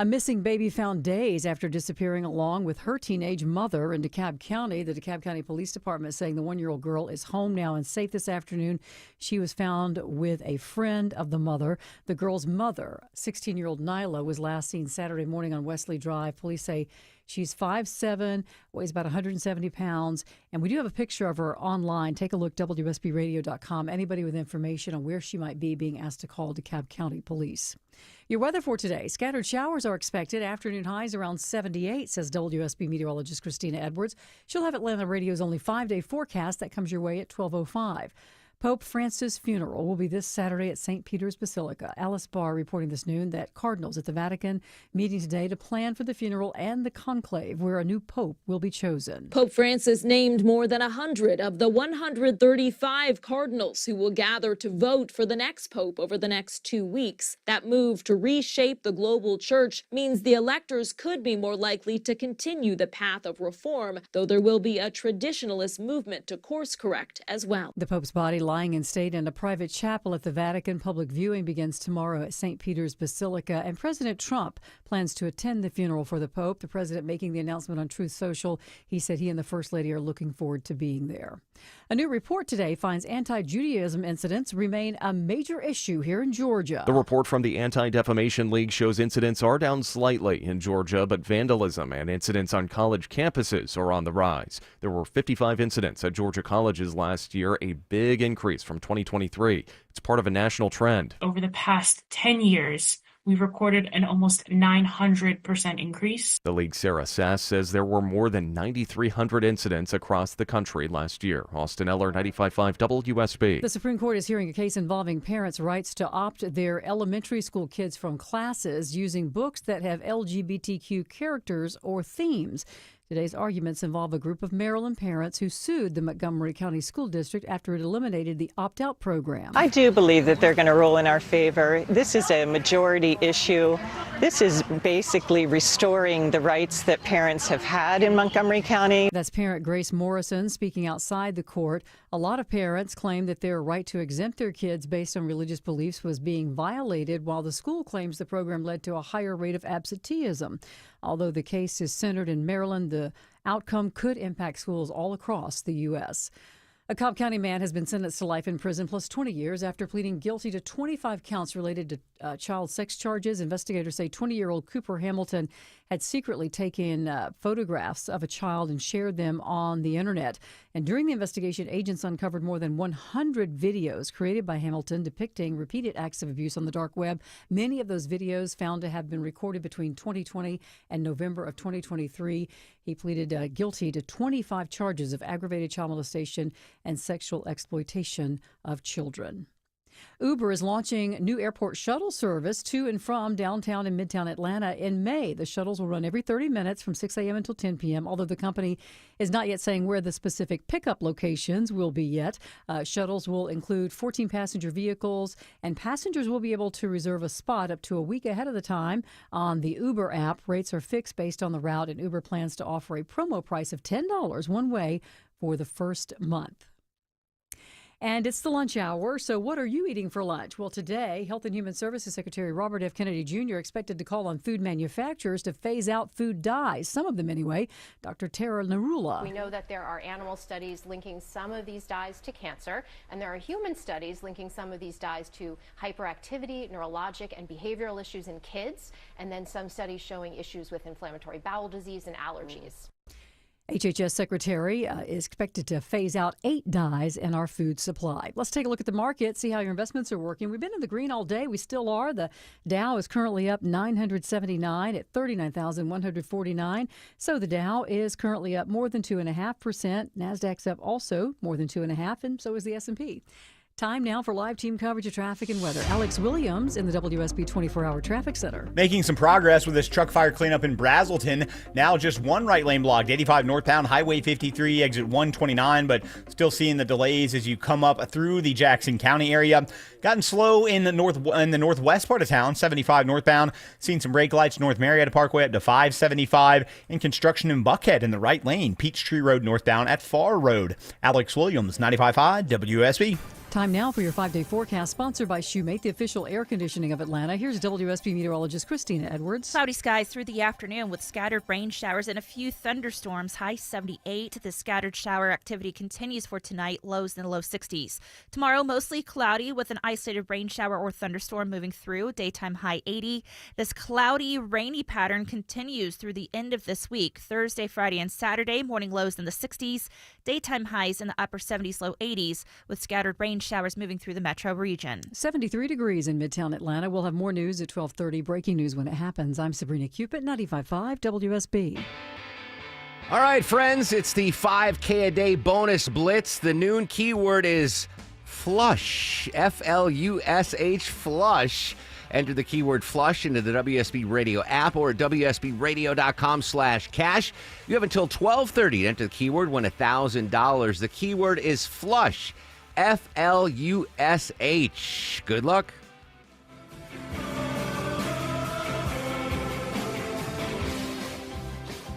A missing baby found days after disappearing along with her teenage mother in DeKalb County. The DeKalb County Police Department saying the 1-year-old girl is home now and safe this afternoon. She was found with a friend of the mother. The girl's mother, 16-year-old Nyla, was last seen Saturday morning on Wesley Drive. Police say she's 5'7", weighs about 170 pounds, and we do have a picture of her online. Take a look, WSBradio.com. Anybody with information on where she might be being asked to call DeKalb County Police. Your weather for today. Scattered showers are expected. Afternoon highs around 78, says WSB meteorologist Christina Edwards. She'll have Atlanta Radio's only 5-day forecast that comes your way at 12:05. Pope Francis' funeral will be this Saturday at St. Peter's Basilica. Alice Barr reporting this noon that cardinals at the Vatican meeting today to plan for the funeral and the conclave where a new pope will be chosen. Pope Francis named more than 100 of the 135 cardinals who will gather to vote for the next pope over the next 2 weeks. That move to reshape the global church means the electors could be more likely to continue the path of reform, though there will be a traditionalist movement to course correct as well. The Pope's body lying in state in a private chapel at the Vatican. Public viewing begins tomorrow at St. Peter's Basilica, and President Trump plans to attend the funeral for the Pope. The president making the announcement on Truth Social. He said he and the First Lady are looking forward to being there. A new report today finds anti-Judaism incidents remain a major issue here in Georgia. The report from the Anti-Defamation League shows incidents are down slightly in Georgia, but vandalism and incidents on college campuses are on the rise. There were 55 incidents at Georgia colleges last year, a big increase from 2023. It's part of a national trend. Over the past 10 years, we've recorded an almost 900% increase. The league's Sarah Sass says there were more than 9,300 incidents across the country last year. Austin Eller, 95.5 WSB. The Supreme Court is hearing a case involving parents' rights to opt their elementary school kids from classes using books that have LGBTQ characters or themes. Today's arguments involve a group of Maryland parents who sued the Montgomery County School District after it eliminated the opt-out program. I do believe that they're going to rule in our favor. This is a majority issue. This is basically restoring the rights that parents have had in Montgomery County. That's parent Grace Morrison speaking outside the court. A lot of parents claim that their right to exempt their kids based on religious beliefs was being violated, while the school claims the program led to a higher rate of absenteeism. Although the case is centered in Maryland, the outcome could impact schools all across the U.S. A Cobb County man has been sentenced to life in prison plus 20 years after pleading guilty to 25 counts related to child sex charges. Investigators say 20-year-old Cooper Hamilton had secretly taken photographs of a child and shared them on the internet. And during the investigation, agents uncovered more than 100 videos created by Hamilton depicting repeated acts of abuse on the dark web. Many of those videos found to have been recorded between 2020 and November of 2023. He pleaded guilty to 25 charges of aggravated child molestation and sexual exploitation of children. Uber is launching new airport shuttle service to and from downtown and midtown Atlanta in May. The shuttles will run every 30 minutes from 6 a.m. until 10 p.m., although the company is not yet saying where the specific pickup locations will be yet. Shuttles will include 14 passenger vehicles, and passengers will be able to reserve a spot up to a week ahead of the time on the Uber app. Rates are fixed based on the route, and Uber plans to offer a promo price of $10 one way for the first month. And it's the lunch hour, so what are you eating for lunch? Well, today, Health and Human Services Secretary Robert F. Kennedy Jr. expected to call on food manufacturers to phase out food dyes, some of them anyway. Dr. Tara Narula. We know that there are animal studies linking some of these dyes to cancer, and there are human studies linking some of these dyes to hyperactivity, neurologic, and behavioral issues in kids, and then some studies showing issues with inflammatory bowel disease and allergies. HHS Secretary is expected to phase out 8 dyes in our food supply. Let's take a look at the market, see how your investments are working. We've been in the green all day. We still are. The Dow is currently up 979 at 39,149. So the Dow is currently up more than 2.5%. NASDAQ's up also more than 2.5%, and so is the S&P. Time now for live team coverage of traffic and weather. Alex Williams in the WSB 24-hour traffic center. Making some progress with this truck fire cleanup in Brazelton. Now just one right lane blocked, 85 northbound, Highway 53, exit 129, but still seeing the delays as you come up through the Jackson County area. Gotten slow in the northwest part of town, 75 northbound. Seen some brake lights North Marietta Parkway up to 575. And construction in Buckhead in the right lane, Peachtree Road northbound at Farr Road. Alex Williams, 95.5 WSB. Time now for your 5-day forecast, sponsored by Shoemate, the official air conditioning of Atlanta. Here's WSB meteorologist Christina Edwards. Cloudy skies through the afternoon with scattered rain showers and a few thunderstorms. High 78. The scattered shower activity continues for tonight. Lows in the low 60s. Tomorrow, mostly cloudy with an isolated rain shower or thunderstorm moving through. Daytime high 80. This cloudy, rainy pattern continues through the end of this week. Thursday, Friday, and Saturday, morning lows in the 60s. Daytime highs in the upper 70s, low 80s, with scattered rain showers moving through the metro region. 73 degrees in Midtown Atlanta. We'll have more news at 12:30. Breaking news when it happens. I'm Sabrina Cupid, 95.5 WSB. All right, friends, it's the 5K a day bonus blitz. The noon keyword is flush, F-L-U-S-H, flush. Enter the keyword flush into the WSB Radio app or at WSBradio.com/cash. You have until 12:30 to enter the keyword, win $1,000. The keyword is flush, F-L-U-S-H. Good luck.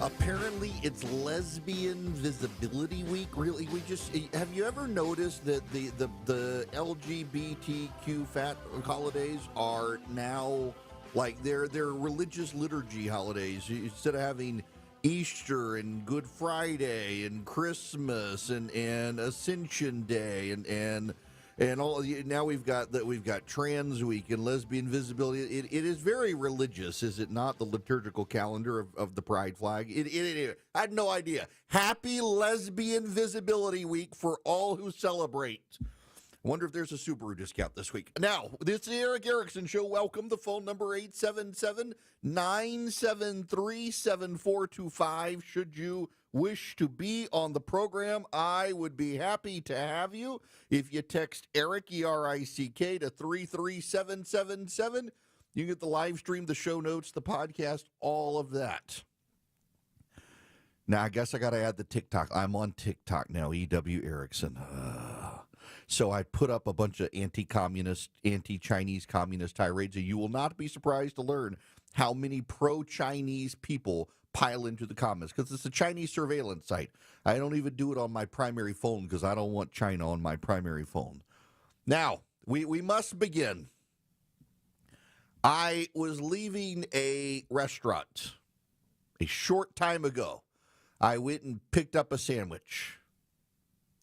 Apparently, it's Lesbian Visibility Week. Really, have you ever noticed that the LGBTQ fat holidays are now like they're religious liturgy holidays? Instead of having Easter and Good Friday and Christmas and Ascension Day and all, now we've got Trans Week and Lesbian Visibility. It is very religious, is it not? The liturgical calendar of the pride flag. I had no idea. Happy Lesbian Visibility Week for all who celebrate. Wonder if there's a Subaru discount this week. Now, this is the Erick Erickson Show. Welcome. The phone number 877-973-7425. Should you wish to be on the program, I would be happy to have you. If you text Eric, E-R-I-C-K, to 33777, you get the live stream, the show notes, the podcast, all of that. Now, I guess I got to add the TikTok. I'm on TikTok now, E.W. Erickson. So I put up a bunch of anti-communist, anti-Chinese communist tirades, and you will not be surprised to learn how many pro-Chinese people pile into the comments, because it's a Chinese surveillance site. I don't even do it on my primary phone because I don't want China on my primary phone. Now, we must begin. I was leaving a restaurant a short time ago. I went and picked up a sandwich.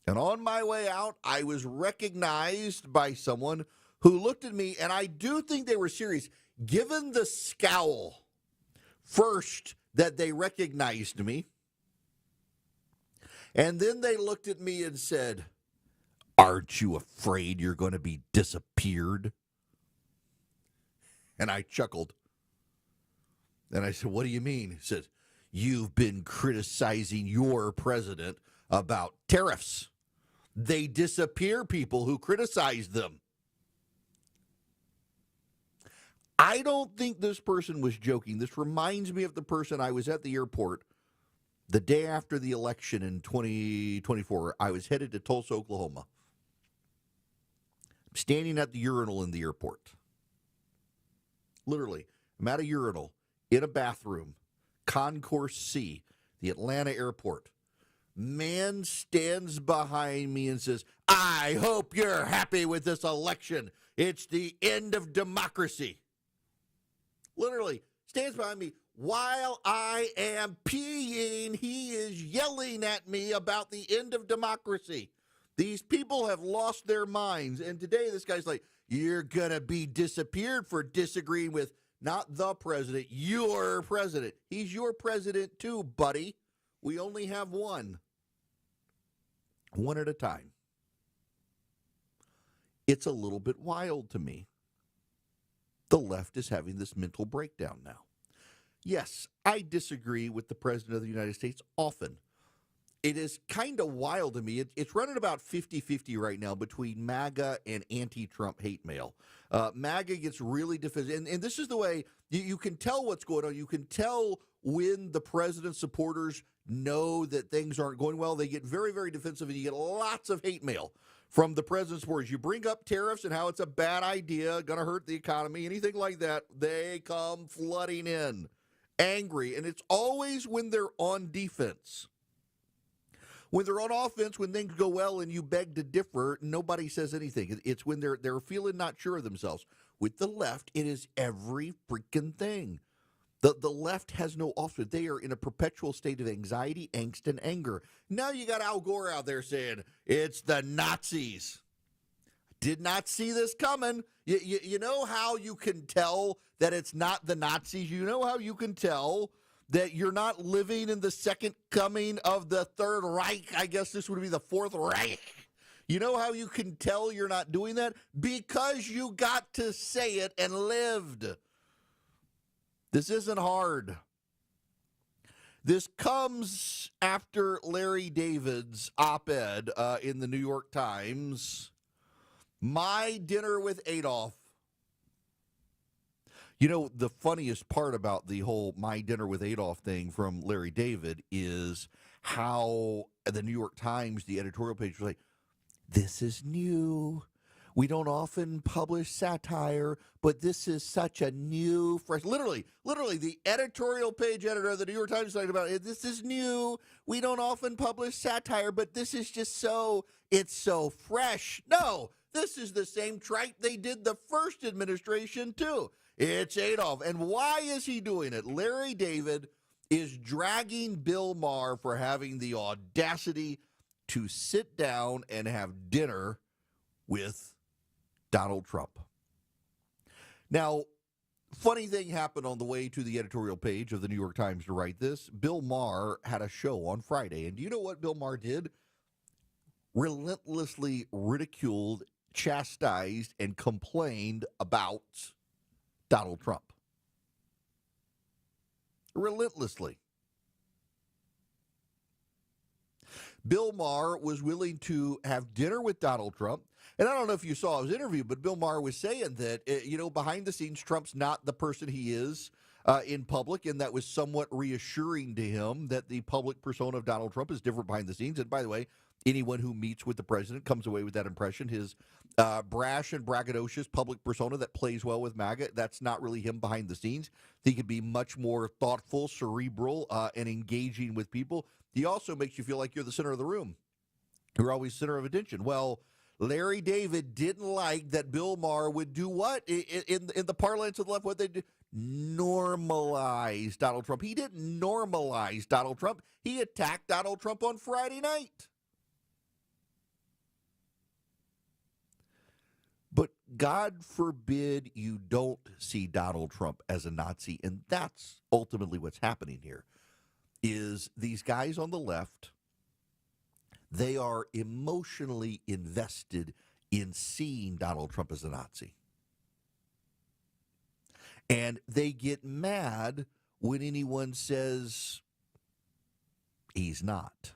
And on my way out, I was recognized by someone who looked at me, and I do think they were serious, given the scowl first that they recognized me. And then they looked at me and said, "Aren't you afraid you're going to be disappeared?" And I chuckled. And I said, "What do you mean?" He said, "You've been criticizing your president about tariffs. They disappear people who criticize them." I don't think this person was joking. This reminds me of the person I was at the airport the day after the election in 2024. I was headed to Tulsa, Oklahoma. I'm standing at the urinal in the airport. Literally, I'm at a urinal in a bathroom, Concourse C, the Atlanta airport. Man stands behind me and says, "I hope you're happy with this election. It's the end of democracy." Literally stands behind me while I am peeing. He is yelling at me about the end of democracy. These people have lost their minds. And today this guy's like, "You're going to be disappeared for disagreeing with not the president, your president." He's your president too, buddy. We only have one. One at a time. It's a little bit wild to me. The left is having this mental breakdown now. Yes, I disagree with the President of the United States often. It is kind of wild to me. It's running about 50-50 right now between MAGA and anti-Trump hate mail. MAGA gets really defensive. And this is the way you can tell what's going on. You can tell when the president's supporters know that things aren't going well. They get very, very defensive, and you get lots of hate mail from the president's supporters. You bring up tariffs and how it's a bad idea, going to hurt the economy, anything like that, they come flooding in, angry. And it's always when they're on defense. When they're on offense, when things go well and you beg to differ, nobody says anything. It's when they're feeling not sure of themselves. With the left, it is every freaking thing. The left has no offense. They are in a perpetual state of anxiety, angst, and anger. Now you got Al Gore out there saying, it's the Nazis. Did not see this coming. You know how you can tell that it's not the Nazis? You know how you can tell that you're not living in the second coming of the Third Reich? I guess this would be the Fourth Reich. You know how you can tell you're not doing that? Because you got to say it and lived. This isn't hard. This comes after Larry David's op-ed in the New York Times. My dinner with Adolf. You know, the funniest part about the whole My Dinner with Adolf thing from Larry David is how the New York Times, the editorial page was like, this is new. We don't often publish satire, but this is such a new, fresh, literally, the editorial page editor of the New York Times talking about it. This is new. We don't often publish satire, but this is just it's so fresh. No, this is the same tripe they did the first administration too. It's Adolf. And why is he doing it? Larry David is dragging Bill Maher for having the audacity to sit down and have dinner with Donald Trump. Now, funny thing happened on the way to the editorial page of the New York Times to write this. Bill Maher had a show on Friday, and do you know what Bill Maher did? Relentlessly ridiculed, chastised, and complained about Donald Trump. Relentlessly. Bill Maher was willing to have dinner with Donald Trump. And I don't know if you saw his interview, but Bill Maher was saying that, behind the scenes, Trump's not the person he is in public, and that was somewhat reassuring to him that the public persona of Donald Trump is different behind the scenes. And by the way, anyone who meets with the president comes away with that impression. His brash and braggadocious public persona that plays well with MAGA, that's not really him behind the scenes. He could be much more thoughtful, cerebral, and engaging with people. He also makes you feel like you're the center of the room. You're always center of attention. Well, Larry David didn't like that Bill Maher would do what? In the parlance of the left, what they did? Normalize Donald Trump. He didn't normalize Donald Trump. He attacked Donald Trump on Friday night. But God forbid you don't see Donald Trump as a Nazi. And that's ultimately what's happening here, is these guys on the left, they are emotionally invested in seeing Donald Trump as a Nazi. And they get mad when anyone says he's not.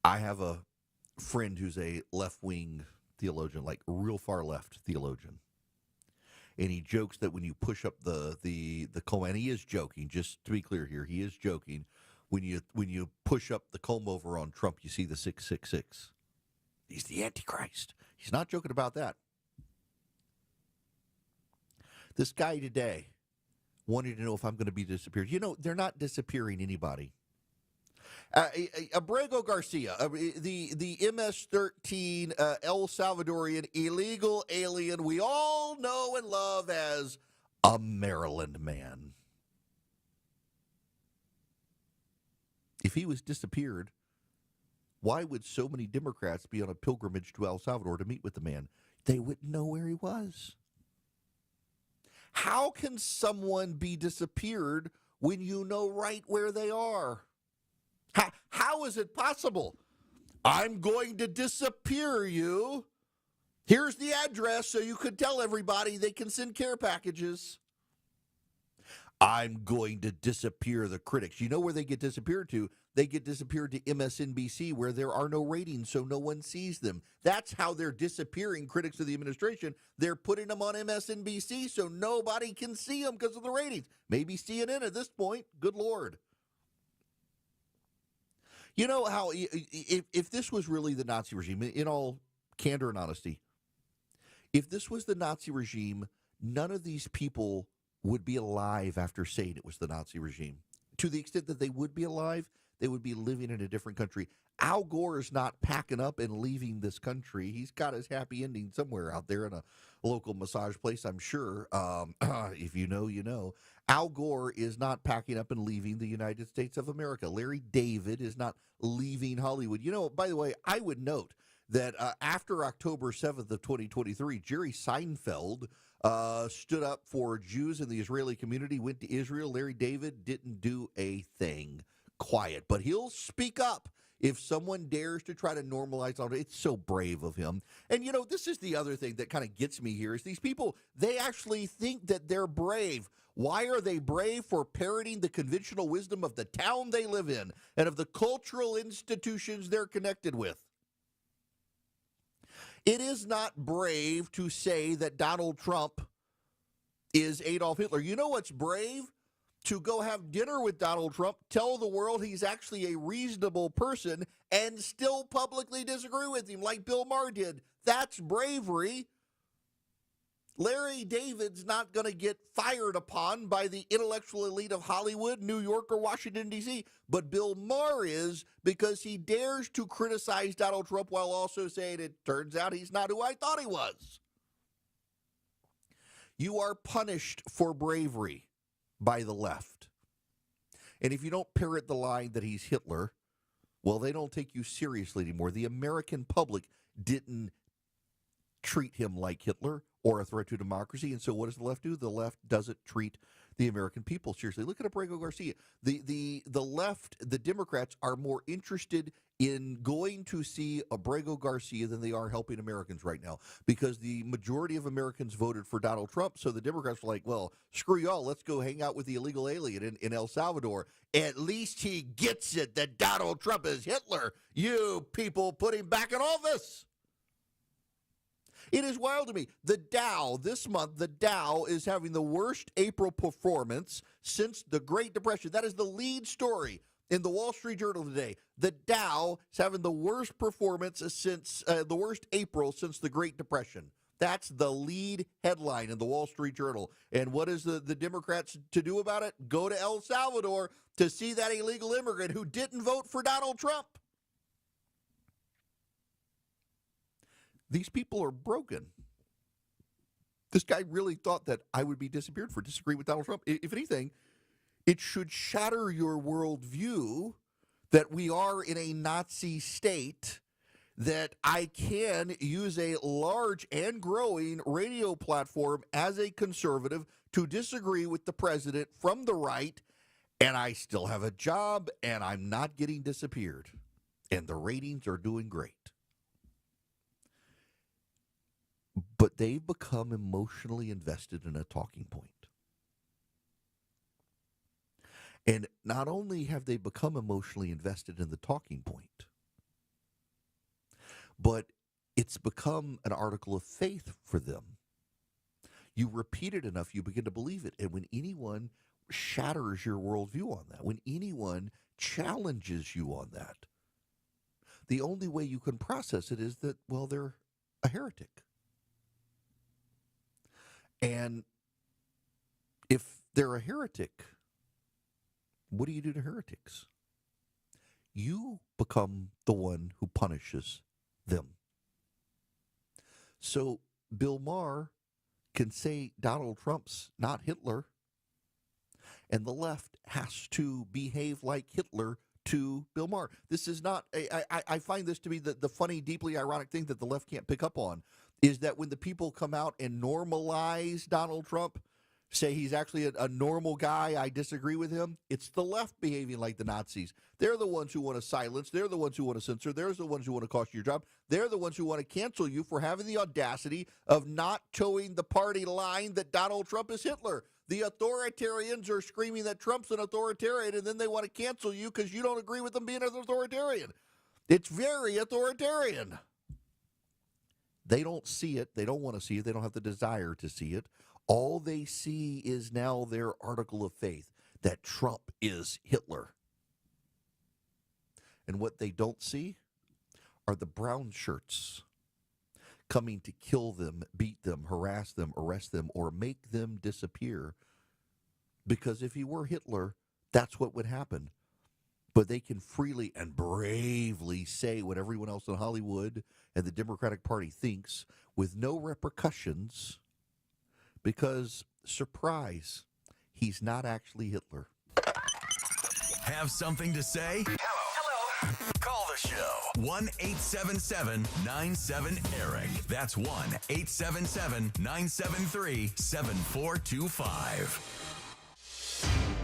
I have a friend who's a left-wing theologian, like real far left theologian. And he jokes that when you push up the comb, and he is joking, just to be clear here, he is joking. When you push up the comb over on Trump, you see the 666. He's the Antichrist. He's not joking about that. This guy today wanted to know if I'm going to be disappeared. You know, they're not disappearing anybody. Abrego Garcia, the MS-13 El Salvadorian illegal alien we all know and love as a Maryland man. If he was disappeared, why would so many Democrats be on a pilgrimage to El Salvador to meet with the man? They wouldn't know where he was. How can someone be disappeared when you know right where they are? How is it possible? I'm going to disappear you. Here's the address so you could tell everybody they can send care packages. I'm going to disappear the critics. You know where they get disappeared to? They get disappeared to MSNBC, where there are no ratings, so no one sees them. That's how they're disappearing critics of the administration. They're putting them on MSNBC so nobody can see them because of the ratings. Maybe CNN at this point. Good Lord. You know how, if this was really the Nazi regime, in all candor and honesty, if this was the Nazi regime, none of these people would be alive after saying it was the Nazi regime. to the extent that they would be alive, they would be living in a different country. Al Gore is not packing up and leaving this country. He's got his happy ending somewhere out there in a local massage place, I'm sure. If you know, you know. Al Gore is not packing up and leaving the United States of America. Larry David is not leaving Hollywood. You know, by the way, I would note that after October 7th of 2023, Jerry Seinfeld stood up for Jews in the Israeli community, went to Israel. Larry David didn't do a thing. Quiet, but he'll speak up if someone dares to try to normalize all. It's so brave of him. And you know, this is the other thing that kind of gets me here is these people, they actually think that they're brave. Why are they brave? For parroting the conventional wisdom of the town they live in and of the cultural institutions they're connected with. It is not brave to say that Donald Trump is Adolf Hitler. You know what's brave? To go have dinner with Donald Trump, tell the world he's actually a reasonable person, and still publicly disagree with him like Bill Maher did. That's bravery. Larry David's not going to get fired upon by the intellectual elite of Hollywood, New York, or Washington, D.C., but Bill Maher is, because he dares to criticize Donald Trump while also saying it turns out he's not who I thought he was. You are punished for bravery by the left. And if you don't parrot the line that he's Hitler, well, they don't take you seriously anymore. The American public didn't treat him like Hitler or a threat to democracy. And so what does the left do? The left doesn't treat the American people seriously. Look at Abrego Garcia. The left, the Democrats, are more interested in going to see Abrego Garcia than they are helping Americans right now, because the majority of Americans voted for Donald Trump. So the Democrats were like, well, screw y'all. Let's go hang out with the illegal alien in El Salvador. At least he gets it that Donald Trump is Hitler. You people put him back in office. It is wild to me. The Dow, this month, the Dow is having the worst April performance since the Great Depression. That is the lead story in the Wall Street Journal today. The Dow is having the worst performance since the worst April since the Great Depression. That's the lead headline in the Wall Street Journal. And what is the Democrats to do about it? Go to El Salvador to see that illegal immigrant who didn't vote for Donald Trump. These people are broken. This guy really thought that I would be disappeared for disagreeing with Donald Trump. If anything, it should shatter your worldview that we are in a Nazi state, that I can use a large and growing radio platform as a conservative to disagree with the president from the right, and I still have a job, and I'm not getting disappeared. And the ratings are doing great. But they've become emotionally invested in a talking point. And not only have they become emotionally invested in the talking point, but it's become an article of faith for them. You repeat it enough, you begin to believe it. And when anyone shatters your worldview on that, when anyone challenges you on that, the only way you can process it is that, well, they're a heretic. And if they're a heretic, what do you do to heretics? You become the one who punishes them. So Bill Maher can say Donald Trump's not Hitler, and the left has to behave like Hitler to Bill Maher. This is not, I find this to be the funny, deeply ironic thing that the left can't pick up on, is that when the people come out and normalize Donald Trump, say he's actually a normal guy, I disagree with him, it's the left behaving like the Nazis. They're the ones who want to silence. They're the ones who want to censor. They're the ones who want to cost you your job. They're the ones who want to cancel you for having the audacity of not towing the party line that Donald Trump is Hitler. The authoritarians are screaming that Trump's an authoritarian, and then they want to cancel you because you don't agree with them being an authoritarian. It's very authoritarian. They don't see it. They don't want to see it. They don't have the desire to see it. All they see is now their article of faith that Trump is Hitler. And what they don't see are the brown shirts coming to kill them, beat them, harass them, arrest them, or make them disappear. Because if he were Hitler, That's what would happen. But they can freely and bravely say what everyone else in Hollywood and the Democratic Party thinks with no repercussions because, surprise, he's not actually Hitler. Have something to say? Hello. Call the show. 1-877-97-ERIC. That's 1-877-973-7425.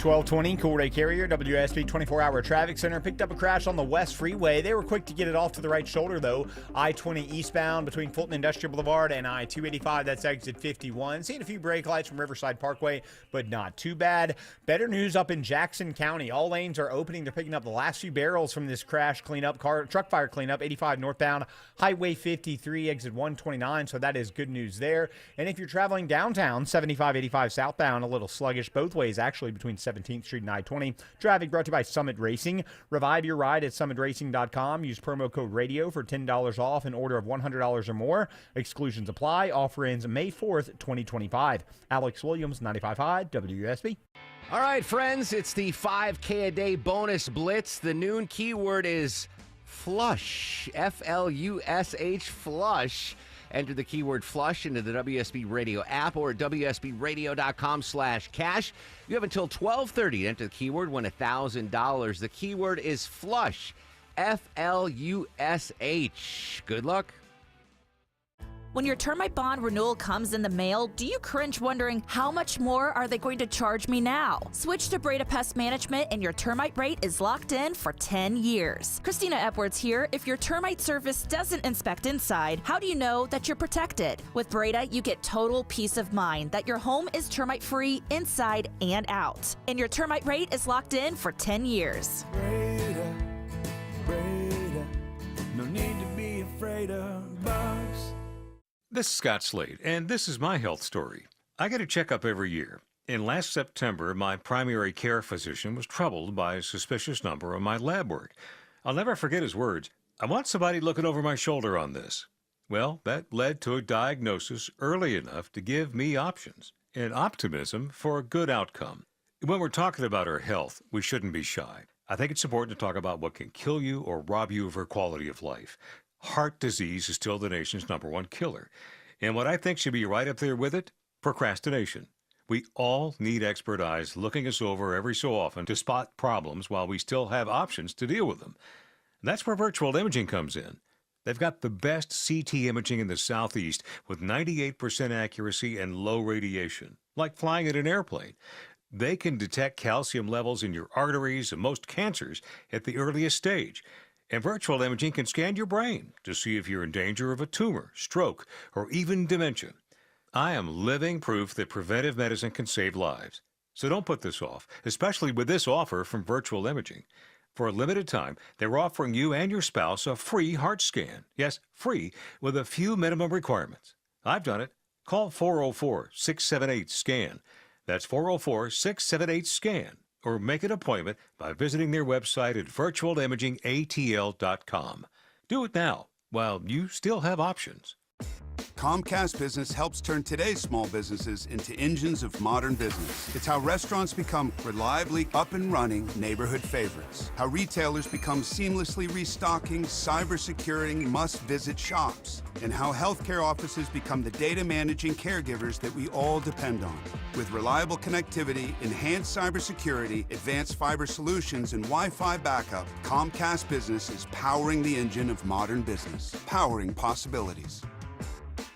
1220, Cool Ray Carrier, WSB 24-hour traffic center. Picked up a crash on the West Freeway. They were quick to get it off to the right shoulder, though. I-20 eastbound between Fulton Industrial Boulevard and I-285. That's exit 51. Seeing a few brake lights from Riverside Parkway, but not too bad. Better news up in Jackson County. All lanes are opening. They're picking up the last few barrels from this crash cleanup, truck fire cleanup, 85 northbound, Highway 53, exit 129. So that is good news there. And if you're traveling downtown, 75-85 southbound, a little sluggish both ways, actually, between 17th Street and I-20. Traffic brought to you by Summit Racing. Revive your ride at summitracing.com. Use promo code RADIO for $10 off an order of $100 or more. Exclusions apply. Offer ends May 4th, 2025. Alex Williams, 95.5 WSB. All right, friends, it's the 5K a day bonus blitz. The noon keyword is flush, F-L-U-S-H, flush. Enter the keyword flush into the WSB Radio app or at WSBradio.com/cash. You have until 12:30 to enter the keyword, win $1,000. The keyword is flush, F-L-U-S-H. Good luck. When your termite bond renewal comes in the mail, do you cringe wondering how much more are they going to charge me now? Switch to Breda Pest Management and your termite rate is locked in for 10 years. Christina Edwards here. If your termite service doesn't inspect inside, how do you know that you're protected? With Breda, you get total peace of mind that your home is termite free inside and out. And your termite rate is locked in for 10 years. Breda, Breda, no need to be afraid of bugs. This is Scott Slade, and this is my health story. I get a checkup every year. In last September, my primary care physician was troubled by a suspicious number of my lab work. I'll never forget his words, "I want somebody looking over my shoulder on this." Well, that led to a diagnosis early enough to give me options and optimism for a good outcome. When we're talking about our health, we shouldn't be shy. I think it's important to talk about what can kill you or rob you of your quality of life. Heart disease is still the nation's #1 killer. And what I think should be right up there with it, procrastination. We all need expert eyes looking us over every so often to spot problems while we still have options to deal with them. And that's where virtual imaging comes in. They've got the best CT imaging in the Southeast with 98% accuracy and low radiation, like flying in an airplane. They can detect calcium levels in your arteries and most cancers at the earliest stage. And virtual imaging can scan your brain to see if you're in danger of a tumor, stroke, or even dementia. I am living proof that preventive medicine can save lives. So don't put this off, especially with this offer from Virtual Imaging. For a limited time, they're offering you and your spouse a free heart scan. Yes, free, with a few minimum requirements. I've done it. Call 404-678-SCAN. That's 404-678-SCAN. Or make an appointment by visiting their website at virtualimagingatl.com. Do it now while you still have options. Comcast Business helps turn today's small businesses into engines of modern business. It's how restaurants become reliably up and running neighborhood favorites. How retailers become seamlessly restocking, cybersecurity must-visit shops. And how healthcare offices become the data managing caregivers that we all depend on. With reliable connectivity, enhanced cybersecurity, advanced fiber solutions, and Wi-Fi backup, Comcast Business is powering the engine of modern business. Powering possibilities.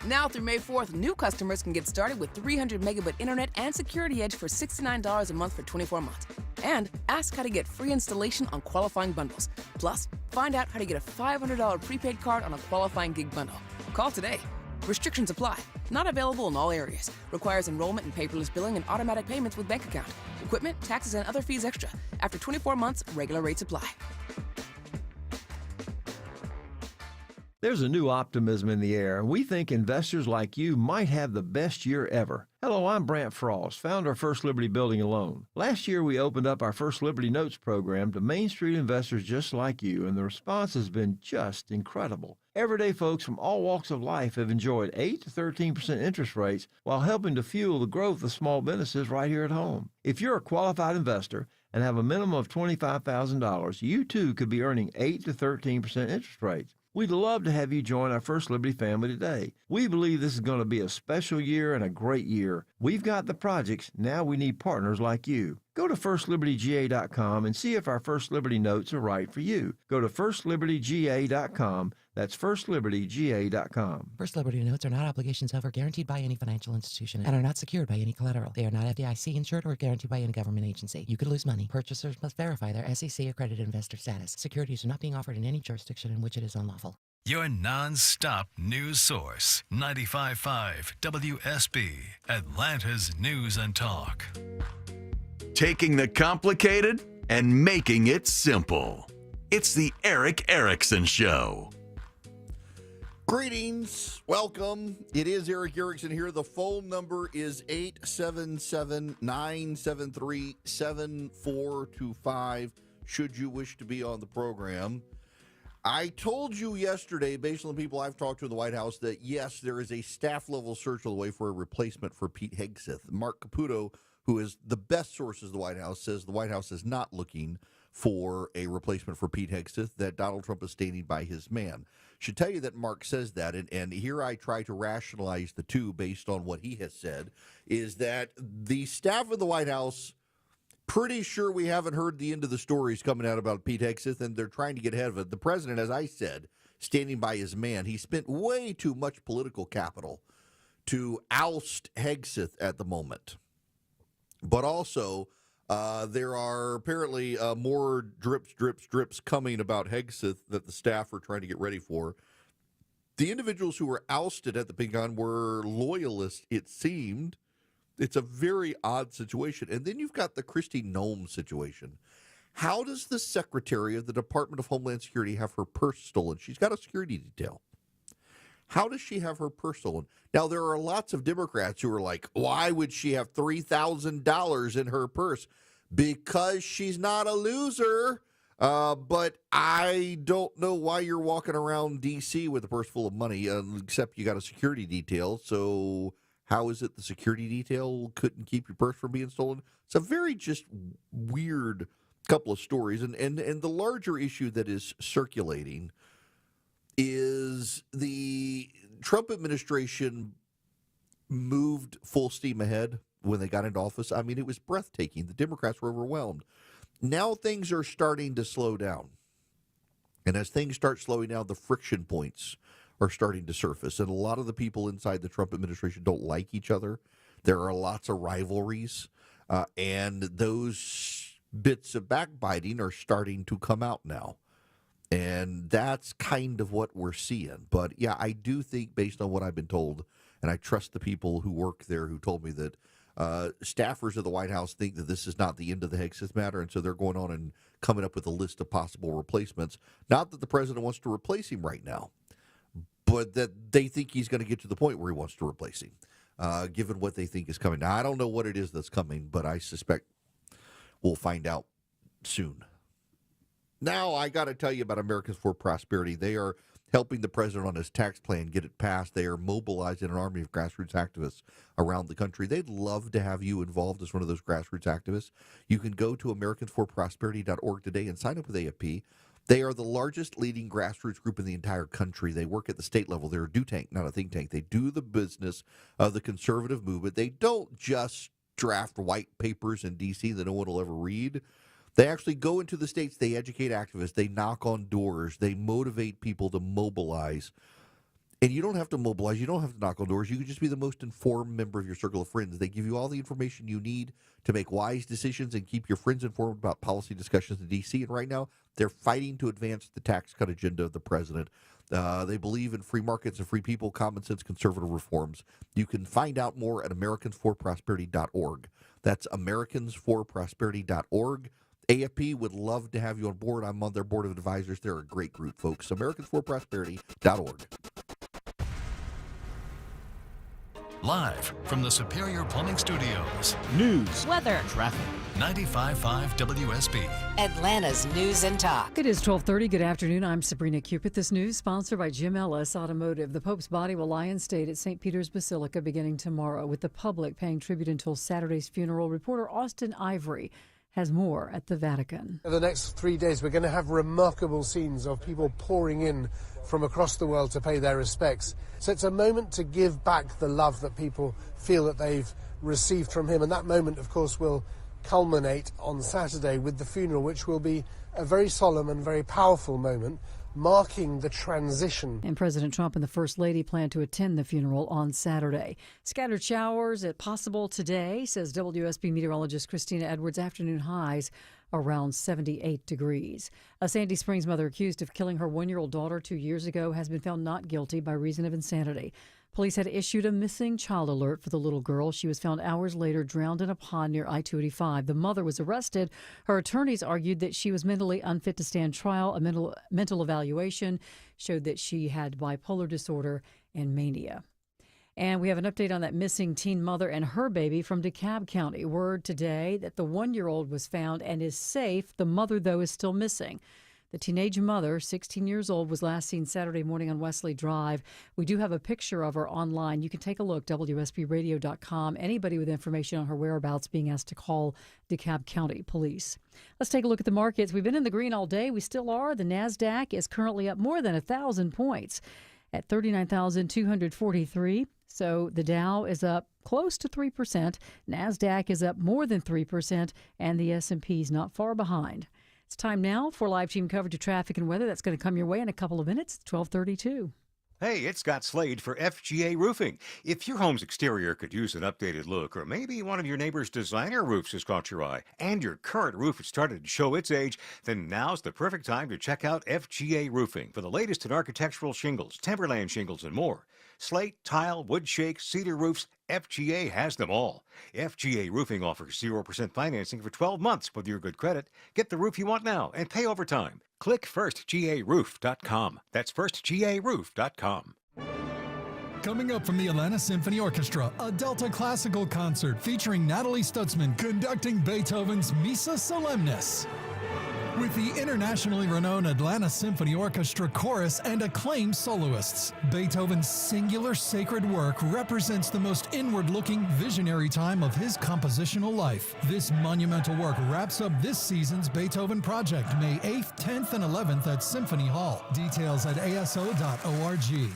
Now through May 4th, new customers can get started with 300 megabit internet and Security Edge for $69 a month for 24 months. And ask how to get free installation on qualifying bundles. Plus, find out how to get a $500 prepaid card on a qualifying gig bundle. Call today. Restrictions apply. Not available in all areas. Requires enrollment and paperless billing and automatic payments with bank account. Equipment, taxes, and other fees extra. After 24 months, regular rates apply. There's a new optimism in the air, and we think investors like you might have the best year ever. Hello, I'm Brant Frost, founder of First Liberty Building and Loan. Last year, we opened up our First Liberty Notes program to Main Street investors just like you, and the response has been just incredible. Everyday folks from all walks of life have enjoyed 8 to 13% interest rates while helping to fuel the growth of small businesses right here at home. If you're a qualified investor and have a minimum of $25,000, you too could be earning 8 to 13% interest rates. We'd love to have you join our First Liberty family today. We believe this is going to be a special year and a great year. We've got the projects. Now we need partners like you. Go to FirstLibertyGA.com and see if our First Liberty notes are right for you. Go to FirstLibertyGA.com. That's FirstLibertyGA.com. First Liberty notes are not obligations of or guaranteed by any financial institution and are not secured by any collateral. They are not FDIC insured or guaranteed by any government agency. You could lose money. Purchasers must verify their SEC accredited investor status. Securities are not being offered in any jurisdiction in which it is unlawful. Your non-stop news source, 95.5 WSB, Atlanta's News and Talk. Taking the complicated and making it simple. It's the Eric Erickson Show. Greetings. Welcome. It is Eric Erickson here. The phone number is 877-973-7425 should you wish to be on the program. I told you yesterday, based on the people I've talked to in the White House, that yes, there is a staff-level search on the way for a replacement for Pete Hegseth. Mark Caputo, who is the best sources of the White House, says the White House is not looking for a replacement for Pete Hegseth, that Donald Trump is standing by his man. Should tell you that Mark says that, and here I try to rationalize the two based on what he has said, is that the staff of the White House, pretty sure we haven't heard the end of the stories coming out about Pete Hegseth, and they're trying to get ahead of it. The president, as I said, standing by his man. He spent way too much political capital to oust Hegseth at the moment. But also, there are apparently more drips coming about Hegseth that the staff are trying to get ready for. The individuals who were ousted at the Pentagon were loyalists, it seemed. It's a very odd situation. And then you've got the Kristi Noem situation. How does the Secretary of the Department of Homeland Security have her purse stolen? She's got a security detail. How does she have her purse stolen? Now, there are lots of Democrats who are like, why would she have $3,000 in her purse? Because she's not a loser. But I don't know why you're walking around D.C. with a purse full of money, except you got a security detail. So how is it the security detail couldn't keep your purse from being stolen? It's a very just weird couple of stories. And the larger issue that is circulating is the Trump administration moved full steam ahead when they got into office. I mean, it was breathtaking. The Democrats were overwhelmed. Now things are starting to slow down. And as things start slowing down, the friction points are starting to surface. And a lot of the people inside the Trump administration don't like each other. There are lots of rivalries. And those bits of backbiting are starting to come out now. And that's kind of what we're seeing. But yeah, I do think, based on what I've been told, and I trust the people who work there who told me that staffers of the White House think that this is not the end of the Hegseth matter, and so they're going on and coming up with a list of possible replacements. Not that the president wants to replace him right now, but that they think he's going to get to the point where he wants to replace him, given what they think is coming. Now, I don't know what it is that's coming, but I suspect we'll find out soon. Now, I got to tell you about Americans for Prosperity. They are helping the president on his tax plan get it passed. They are mobilizing an army of grassroots activists around the country. They'd love to have you involved as one of those grassroots activists. You can go to AmericansForProsperity.org today and sign up with AFP. They are the largest leading grassroots group in the entire country. They work at the state level. They're a do tank, not a think tank. They do the business of the conservative movement. They don't just draft white papers in D.C. that no one will ever read. They actually go into the states, they educate activists, they knock on doors, they motivate people to mobilize. And you don't have to mobilize, you don't have to knock on doors, you can just be the most informed member of your circle of friends. They give you all the information you need to make wise decisions and keep your friends informed about policy discussions in D.C. And right now, they're fighting to advance the tax cut agenda of the president. They believe in free markets and free people, common sense, conservative reforms. You can find out more at AmericansForProsperity.org. That's AmericansForProsperity.org. AFP would love to have you on board. I'm on their board of advisors. They're a great group, folks. AmericansForProsperity.org. Live from the Superior Plumbing Studios. News, weather, traffic. 95.5 WSB. Atlanta's News and Talk. It is 12:30. Good afternoon. I'm Sabrina Cupid. This news sponsored by Jim Ellis Automotive. The Pope's body will lie in state at St. Peter's Basilica beginning tomorrow, with the public paying tribute until Saturday's funeral. Reporter Austin Ivory has more at the Vatican. For the next 3 days, we're going to have remarkable scenes of people pouring in from across the world to pay their respects. So it's a moment to give back the love that people feel that they've received from him. And that moment, of course, will culminate on Saturday with the funeral, which will be a very solemn and very powerful moment, marking the transition. And President Trump and the First Lady plan to attend the funeral on Saturday. Scattered showers possible today, says WSB meteorologist Christina Edwards. Afternoon highs around 78 degrees. A Sandy Springs mother accused of killing her 1-year-old daughter 2 years ago has been found not guilty by reason of insanity. Police had issued a missing child alert for the little girl. She was found hours later drowned in a pond near I-285. The mother was arrested. Her attorneys argued that she was mentally unfit to stand trial. A mental evaluation showed that she had bipolar disorder and mania. And we have an update on that missing teen mother and her baby from DeKalb County. Word today that the 1-year-old was found and is safe. The mother, though, is still missing. The teenage mother, 16 years old, was last seen Saturday morning on Wesley Drive. We do have a picture of her online. You can take a look, WSBradio.com. Anybody with information on her whereabouts being asked to call DeKalb County Police. Let's take a look at the markets. We've been in the green all day. We still are. The NASDAQ is currently up more than 1,000 points at 39,243. So the Dow is up close to 3%. NASDAQ is up more than 3%, and the S&P is not far behind. It's time now for live team coverage of traffic and weather. That's going to come your way in a couple of minutes. It's 12:32. Hey, it's Scott Slade for FGA Roofing. If your home's exterior could use an updated look, or maybe one of your neighbor's designer roofs has caught your eye, and your current roof has started to show its age, then now's the perfect time to check out FGA Roofing for the latest in architectural shingles, timberland shingles, and more. Slate, tile, wood shake, cedar roofs, FGA has them all. FGA Roofing offers 0% financing for 12 months with your good credit. Get the roof you want now and pay over time. Click firstgaroof.com. That's firstgaroof.com. Coming up from the Atlanta Symphony Orchestra, a Delta classical concert featuring Natalie Stutzman conducting Beethoven's Missa Solemnis. With the internationally renowned Atlanta Symphony Orchestra chorus and acclaimed soloists, Beethoven's singular sacred work represents the most inward-looking, visionary time of his compositional life. This monumental work wraps up this season's Beethoven Project, May 8th, 10th, and 11th at Symphony Hall. Details at aso.org.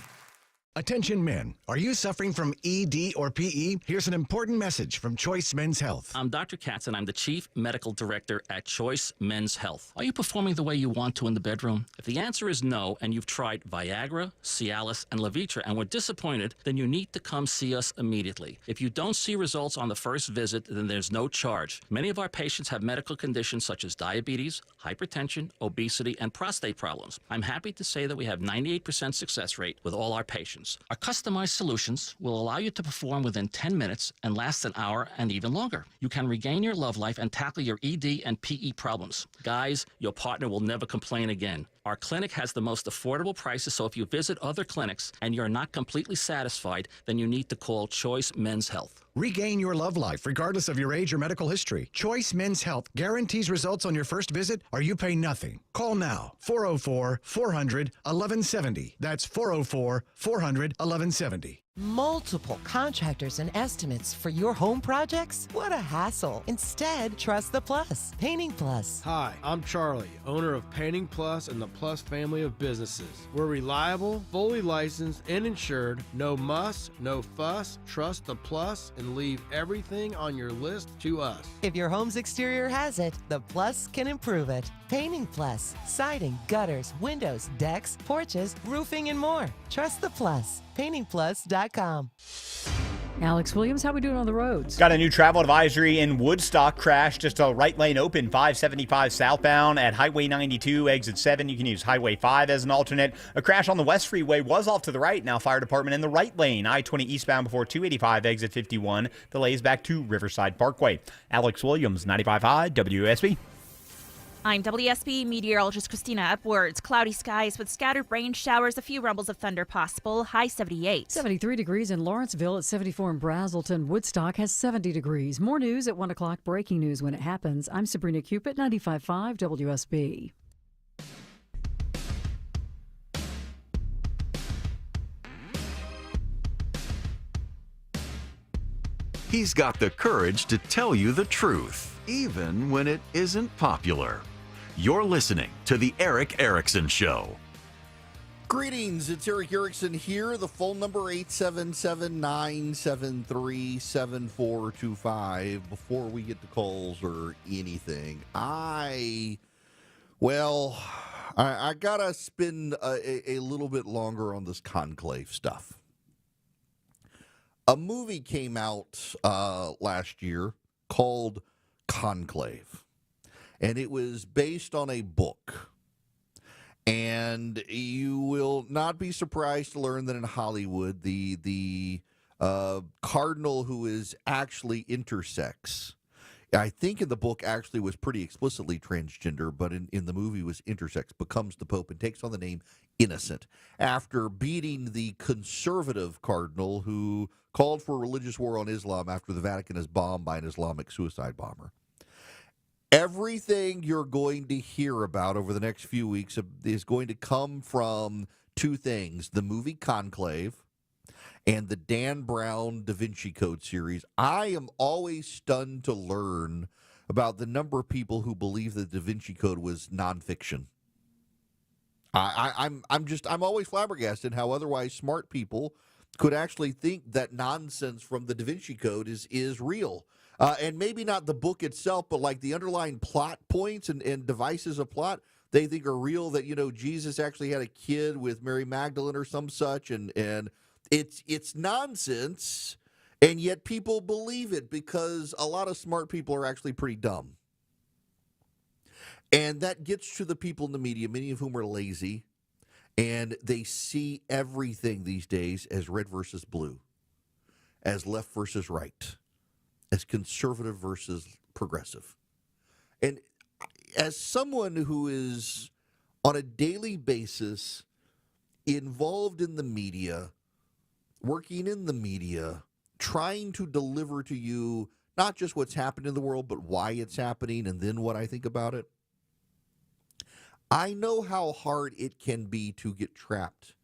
Attention men, are you suffering from ED or PE? Here's an important message from Choice Men's Health. I'm Dr. Katz and I'm the Chief Medical Director at Choice Men's Health. Are you performing the way you want to in the bedroom? If the answer is no and you've tried Viagra, Cialis, and Levitra and were disappointed, then you need to come see us immediately. If you don't see results on the first visit, then there's no charge. Many of our patients have medical conditions such as diabetes, hypertension, obesity, and prostate problems. I'm happy to say that we have 98% success rate with all our patients. Our customized solutions will allow you to perform within 10 minutes and last an hour and even longer. You can regain your love life and tackle your ED and PE problems. Guys, your partner will never complain again. Our clinic has the most affordable prices, so if you visit other clinics and you're not completely satisfied, then you need to call Choice Men's Health. Regain your love life regardless of your age or medical history. Choice Men's Health guarantees results on your first visit or you pay nothing. Call now, 404-400-1170. That's 404-400-1170. Multiple contractors and estimates for your home projects? What a hassle. Instead, trust the Plus. Painting Plus. Hi, I'm Charlie, owner of Painting Plus and the Plus family of businesses. We're reliable, fully licensed, and insured. No muss, no fuss. Trust the Plus and leave everything on your list to us. If your home's exterior has it, the Plus can improve it. Painting Plus. Siding, gutters, windows, decks, porches, roofing, and more. Trust the Plus. PaintingPlus.com. Alex Williams, how we doing on the roads? Got a new travel advisory in Woodstock. Crash just a right lane open, 575 southbound at Highway 92, exit 7. You can use Highway 5 as an alternate. A crash on the West Freeway was off to the right. Now fire department in the right lane. I-20 eastbound before 285, exit 51. Delays back to Riverside Parkway. Alex Williams, 95.5 WSB. I'm WSB meteorologist Christina Edwards. Cloudy skies with scattered rain showers, a few rumbles of thunder possible. High 78. 73 degrees in Lawrenceville, at 74 in Brazelton. Woodstock has 70 degrees. More news at 1 o'clock. Breaking news when it happens. I'm Sabrina Cupid, 95.5 WSB. He's got the courage to tell you the truth, even when it isn't popular. You're listening to The Eric Erickson Show. Greetings, it's Eric Erickson here. The phone number 877-973-7425. Before we get to calls or anything, I gotta spend a little bit longer on this conclave stuff. A movie came out last year called Conclave, and it was based on a book. And you will not be surprised to learn that in Hollywood, the cardinal who is actually intersex, I think in the book actually was pretty explicitly transgender, but in the movie was intersex, becomes the Pope and takes on the name Innocent after beating the conservative cardinal who called for a religious war on Islam after the Vatican is bombed by an Islamic suicide bomber. Everything you're going to hear about over the next few weeks is going to come from two things: the movie Conclave and the Dan Brown Da Vinci Code series. I am always stunned to learn about the number of people who believe that Da Vinci Code was nonfiction. I'm always flabbergasted how otherwise smart people could actually think that nonsense from the Da Vinci Code is real. And maybe not the book itself, but like the underlying plot points and devices of plot they think are real, that, Jesus actually had a kid with Mary Magdalene or some such, and it's nonsense, and yet people believe it because a lot of smart people are actually pretty dumb. And that gets to the people in the media, many of whom are lazy, and they see everything these days as red versus blue, as left versus right, as conservative versus progressive. And as someone who is on a daily basis involved in the media, working in the media, trying to deliver to you not just what's happening in the world, but why it's happening and then what I think about it, I know how hard it can be to get trapped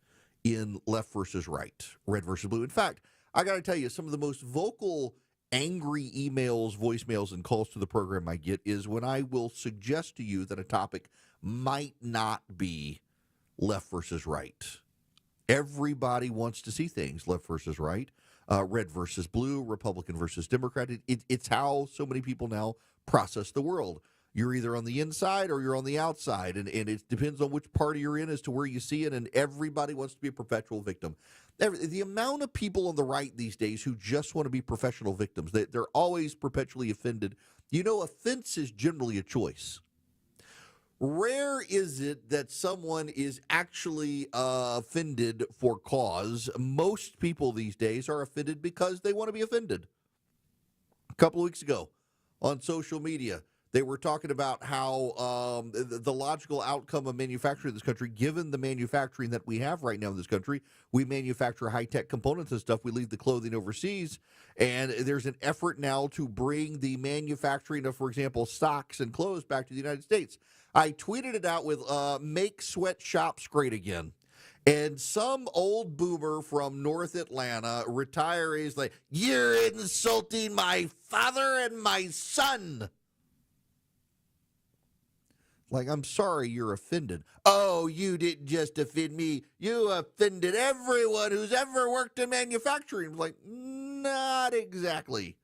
in left versus right, red versus blue. In fact, I got to tell you, some of the most vocal, angry emails, voicemails, and calls to the program I get is when I will suggest to you that a topic might not be left versus right. Everybody wants to see things left versus right, red versus blue, Republican versus Democrat. It's how so many people now process the world. You're either on the inside or you're on the outside, and it depends on which party you're in as to where you see it, and everybody wants to be a perpetual victim. The amount of people on the right these days who just want to be professional victims, they're always perpetually offended. Offense is generally a choice. Rare is it that someone is actually offended for cause. Most people these days are offended because they want to be offended. A couple of weeks ago on social media, they were talking about how the logical outcome of manufacturing in this country, given the manufacturing that we have right now in this country, we manufacture high-tech components and stuff. We leave the clothing overseas, and there's an effort now to bring the manufacturing of, for example, socks and clothes back to the United States. I tweeted it out with "Make sweatshops great again." And some old boomer from North Atlanta, retirees, like, "You're insulting my father and my son." Like, I'm sorry you're offended. Oh, you didn't just offend me. You offended everyone who's ever worked in manufacturing. Like, not exactly.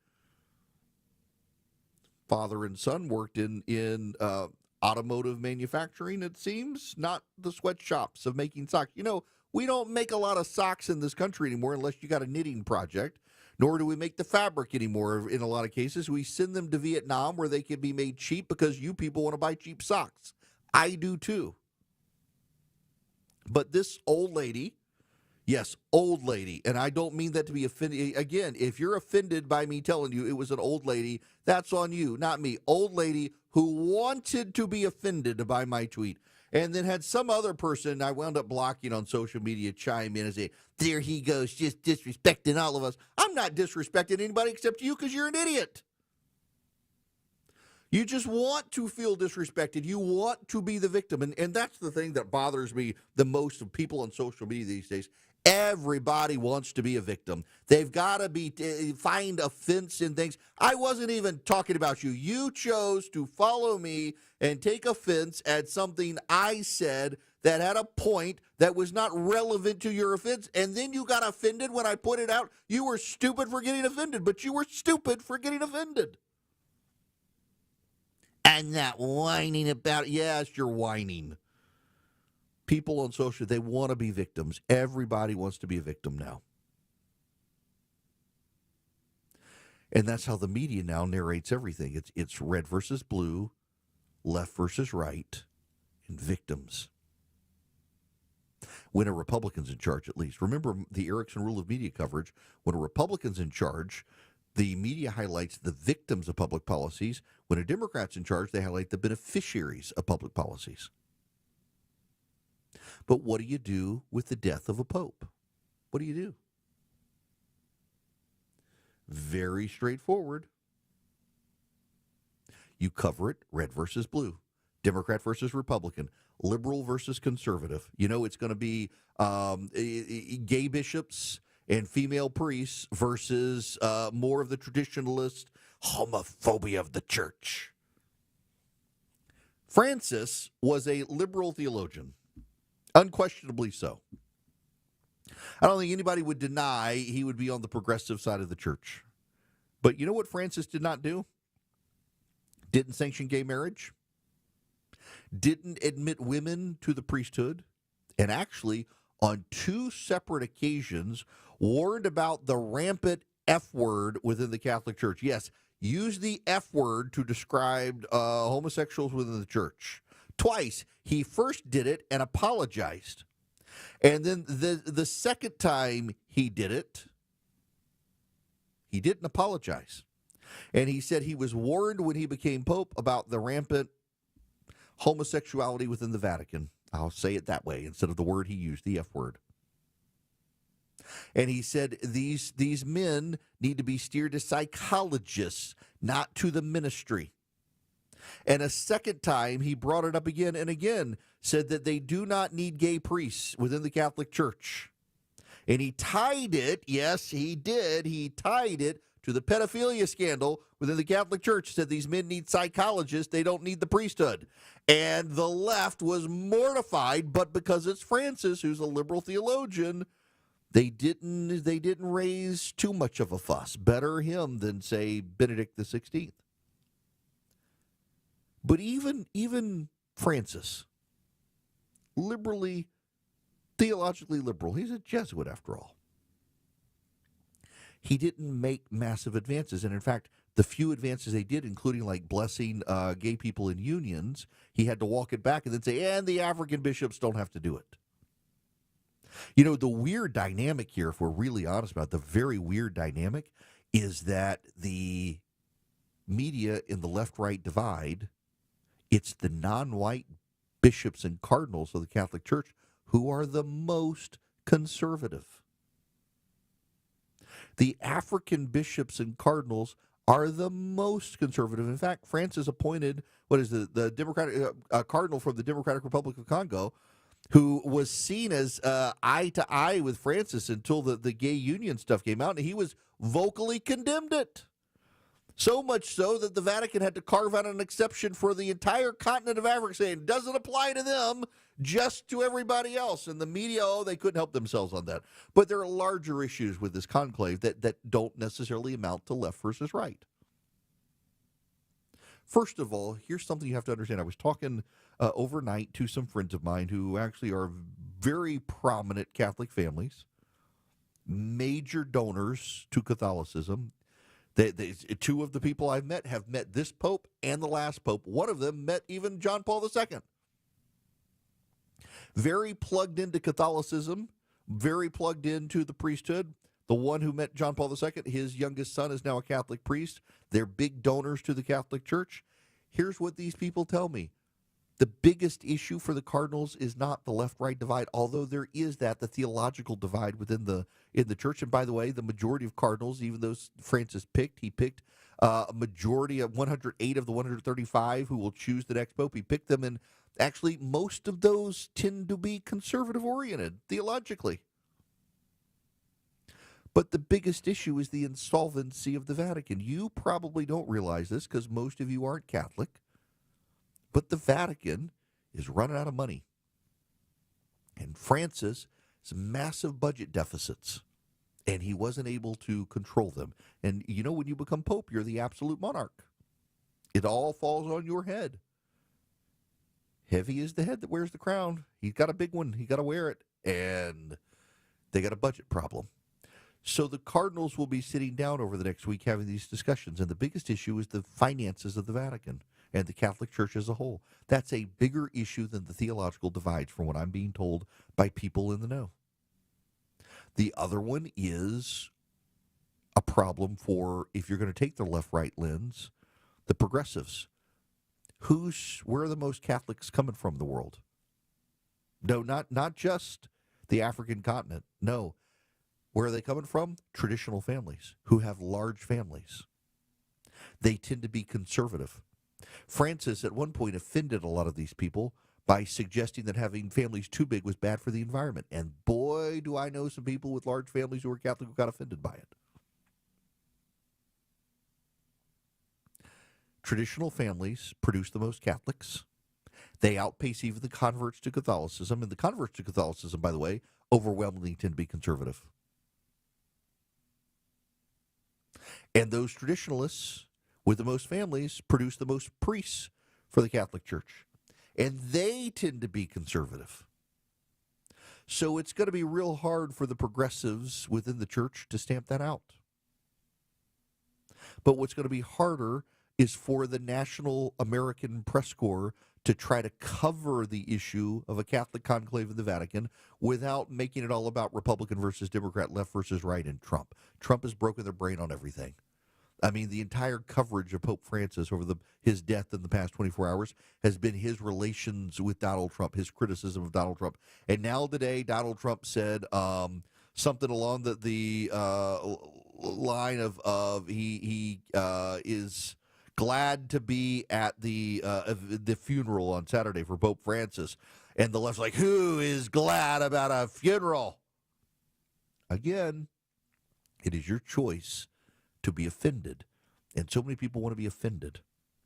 Father and son worked in automotive manufacturing, it seems, not the sweatshops of making socks. We don't make a lot of socks in this country anymore unless you got a knitting project. Nor do we make the fabric anymore in a lot of cases. We send them to Vietnam where they can be made cheap because you people want to buy cheap socks. I do too. But this old lady, yes, old lady, and I don't mean that to be offended. Again, if you're offended by me telling you it was an old lady, that's on you, not me. Old lady who wanted to be offended by my tweet. And then had some other person I wound up blocking on social media chime in and say, "There he goes, just disrespecting all of us." I'm not disrespecting anybody except you because you're an idiot. You just want to feel disrespected. You want to be the victim. And that's the thing that bothers me the most of people on social media these days. Everybody wants to be a victim. They've got to find offense in things. I wasn't even talking about you. You chose to follow me and take offense at something I said that had a point that was not relevant to your offense, and then you got offended when I put it out. You were stupid for getting offended, but you were stupid for getting offended. I'm not whining about it. Yes, you're whining. People on social, they want to be victims. Everybody wants to be a victim now. And that's how the media now narrates everything. It's red versus blue, left versus right, and victims. When a Republican's in charge, at least. Remember the Erickson rule of media coverage. When a Republican's in charge, the media highlights the victims of public policies. When a Democrat's in charge, they highlight the beneficiaries of public policies. But what do you do with the death of a pope? What do you do? Very straightforward. You cover it red versus blue, Democrat versus Republican, liberal versus conservative. You know it's going to be gay bishops and female priests versus more of the traditionalist homophobia of the church. Francis was a liberal theologian. Unquestionably so. I don't think anybody would deny he would be on the progressive side of the church. But you know what Francis did not do? Didn't sanction gay marriage. Didn't admit women to the priesthood. And actually, on 2 separate occasions, warned about the rampant F word within the Catholic Church. Yes, use the F word to describe homosexuals within the church. Twice. He first did it and apologized. And then the second time he did it, he didn't apologize. And he said he was warned when he became Pope about the rampant homosexuality within the Vatican. I'll say it that way instead of the word he used, the F word. And he said these men need to be steered to psychologists, not to the ministry. And a second time, he brought it up again and again, said that they do not need gay priests within the Catholic Church. And he tied it, yes, he did, he tied it to the pedophilia scandal within the Catholic Church, said these men need psychologists, they don't need the priesthood. And the left was mortified, but because it's Francis, who's a liberal theologian, they didn't raise too much of a fuss. Better him than, say, Benedict XVI. But even Francis, theologically liberal, he's a Jesuit after all. He didn't make massive advances. And in fact, the few advances they did, including like blessing gay people in unions, he had to walk it back and then say, and the African bishops don't have to do it. You know, the weird dynamic here, if we're really honest about it, the very weird dynamic is that the media in the left-right divide, it's the non-white bishops and cardinals of the Catholic Church who are the most conservative. The African bishops and cardinals are the most conservative. In fact, Francis appointed, the Democratic cardinal from the Democratic Republic of Congo, who was seen as eye to eye with Francis until the gay union stuff came out, and he was vocally condemned it. So much so that the Vatican had to carve out an exception for the entire continent of Africa, saying it doesn't apply to them, just to everybody else. And the media, they couldn't help themselves on that. But there are larger issues with this conclave that don't necessarily amount to left versus right. First of all, here's something you have to understand. I was talking overnight to some friends of mine who actually are very prominent Catholic families, major donors to Catholicism. Two of the people I've met have met this Pope and the last Pope. One of them met even John Paul II. Very plugged into Catholicism, very plugged into the priesthood. The one who met John Paul II, his youngest son is now a Catholic priest. They're big donors to the Catholic Church. Here's what these people tell me. The biggest issue for the Cardinals is not the left-right divide, although there is the theological divide in the church. And by the way, the majority of Cardinals, even those Francis picked, he picked a majority of 108 of the 135 who will choose the next pope. He picked them, and actually most of those tend to be conservative-oriented theologically. But the biggest issue is the insolvency of the Vatican. You probably don't realize this because most of you aren't Catholic, but the Vatican is running out of money. And Francis has massive budget deficits, and he wasn't able to control them. And you know, when you become Pope, you're the absolute monarch. It all falls on your head. Heavy is the head that wears the crown. He's got a big one. He got to wear it. And they got a budget problem. So the cardinals will be sitting down over the next week having these discussions. And the biggest issue is the finances of the Vatican and the Catholic Church as a whole. That's a bigger issue than the theological divides, from what I'm being told by people in the know. The other one is a problem for, if you're going to take the left-right lens, the progressives. Where are the most Catholics coming from in the world? No, not just the African continent. No. Where are they coming from? Traditional families who have large families. They tend to be conservative. Francis at one point offended a lot of these people by suggesting that having families too big was bad for the environment. And boy, do I know some people with large families who are Catholic who got offended by it. Traditional families produce the most Catholics. They outpace even the converts to Catholicism. And the converts to Catholicism, by the way, overwhelmingly tend to be conservative. And those traditionalists with the most families produce the most priests for the Catholic Church. And they tend to be conservative. So it's going to be real hard for the progressives within the church to stamp that out. But what's going to be harder is for the National American Press Corps to try to cover the issue of a Catholic conclave in the Vatican without making it all about Republican versus Democrat, left versus right, and Trump. Trump has broken their brain on everything. I mean, the entire coverage of Pope Francis over his death in the past 24 hours has been his relations with Donald Trump, his criticism of Donald Trump. And now today, Donald Trump said something along the line of he is glad to be at the funeral on Saturday for Pope Francis. And the left's like, who is glad about a funeral? Again, it is your choice to be offended. And so many people want to be offended.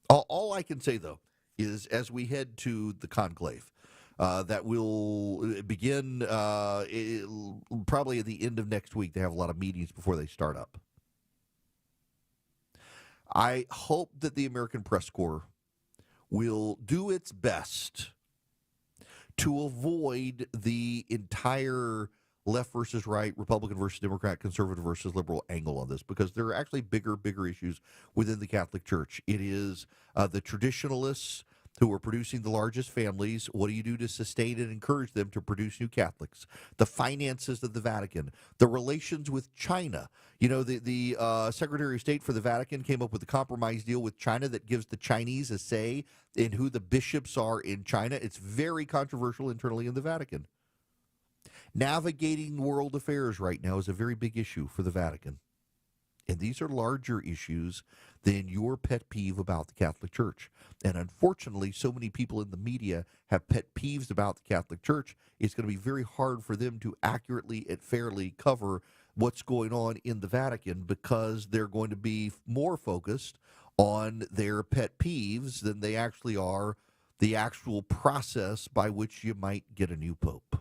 All I can say, though, is as we head to the conclave, that will begin probably at the end of next week. They have a lot of meetings before they start up. I hope that the American Press Corps will do its best to avoid the entire left versus right, Republican versus Democrat, conservative versus liberal angle on this, because there are actually bigger issues within the Catholic Church. It is the traditionalists who are producing the largest families. What do you do to sustain and encourage them to produce new Catholics? The finances of the Vatican, the relations with China. You know, the Secretary of State for the Vatican came up with a compromise deal with China that gives the Chinese a say in who the bishops are in China. It's very controversial internally in the Vatican. Navigating world affairs right now is a very big issue for the Vatican. And these are larger issues than your pet peeve about the Catholic Church. And unfortunately, so many people in the media have pet peeves about the Catholic Church. It's going to be very hard for them to accurately and fairly cover what's going on in the Vatican, because they're going to be more focused on their pet peeves than they actually are the actual process by which you might get a new pope.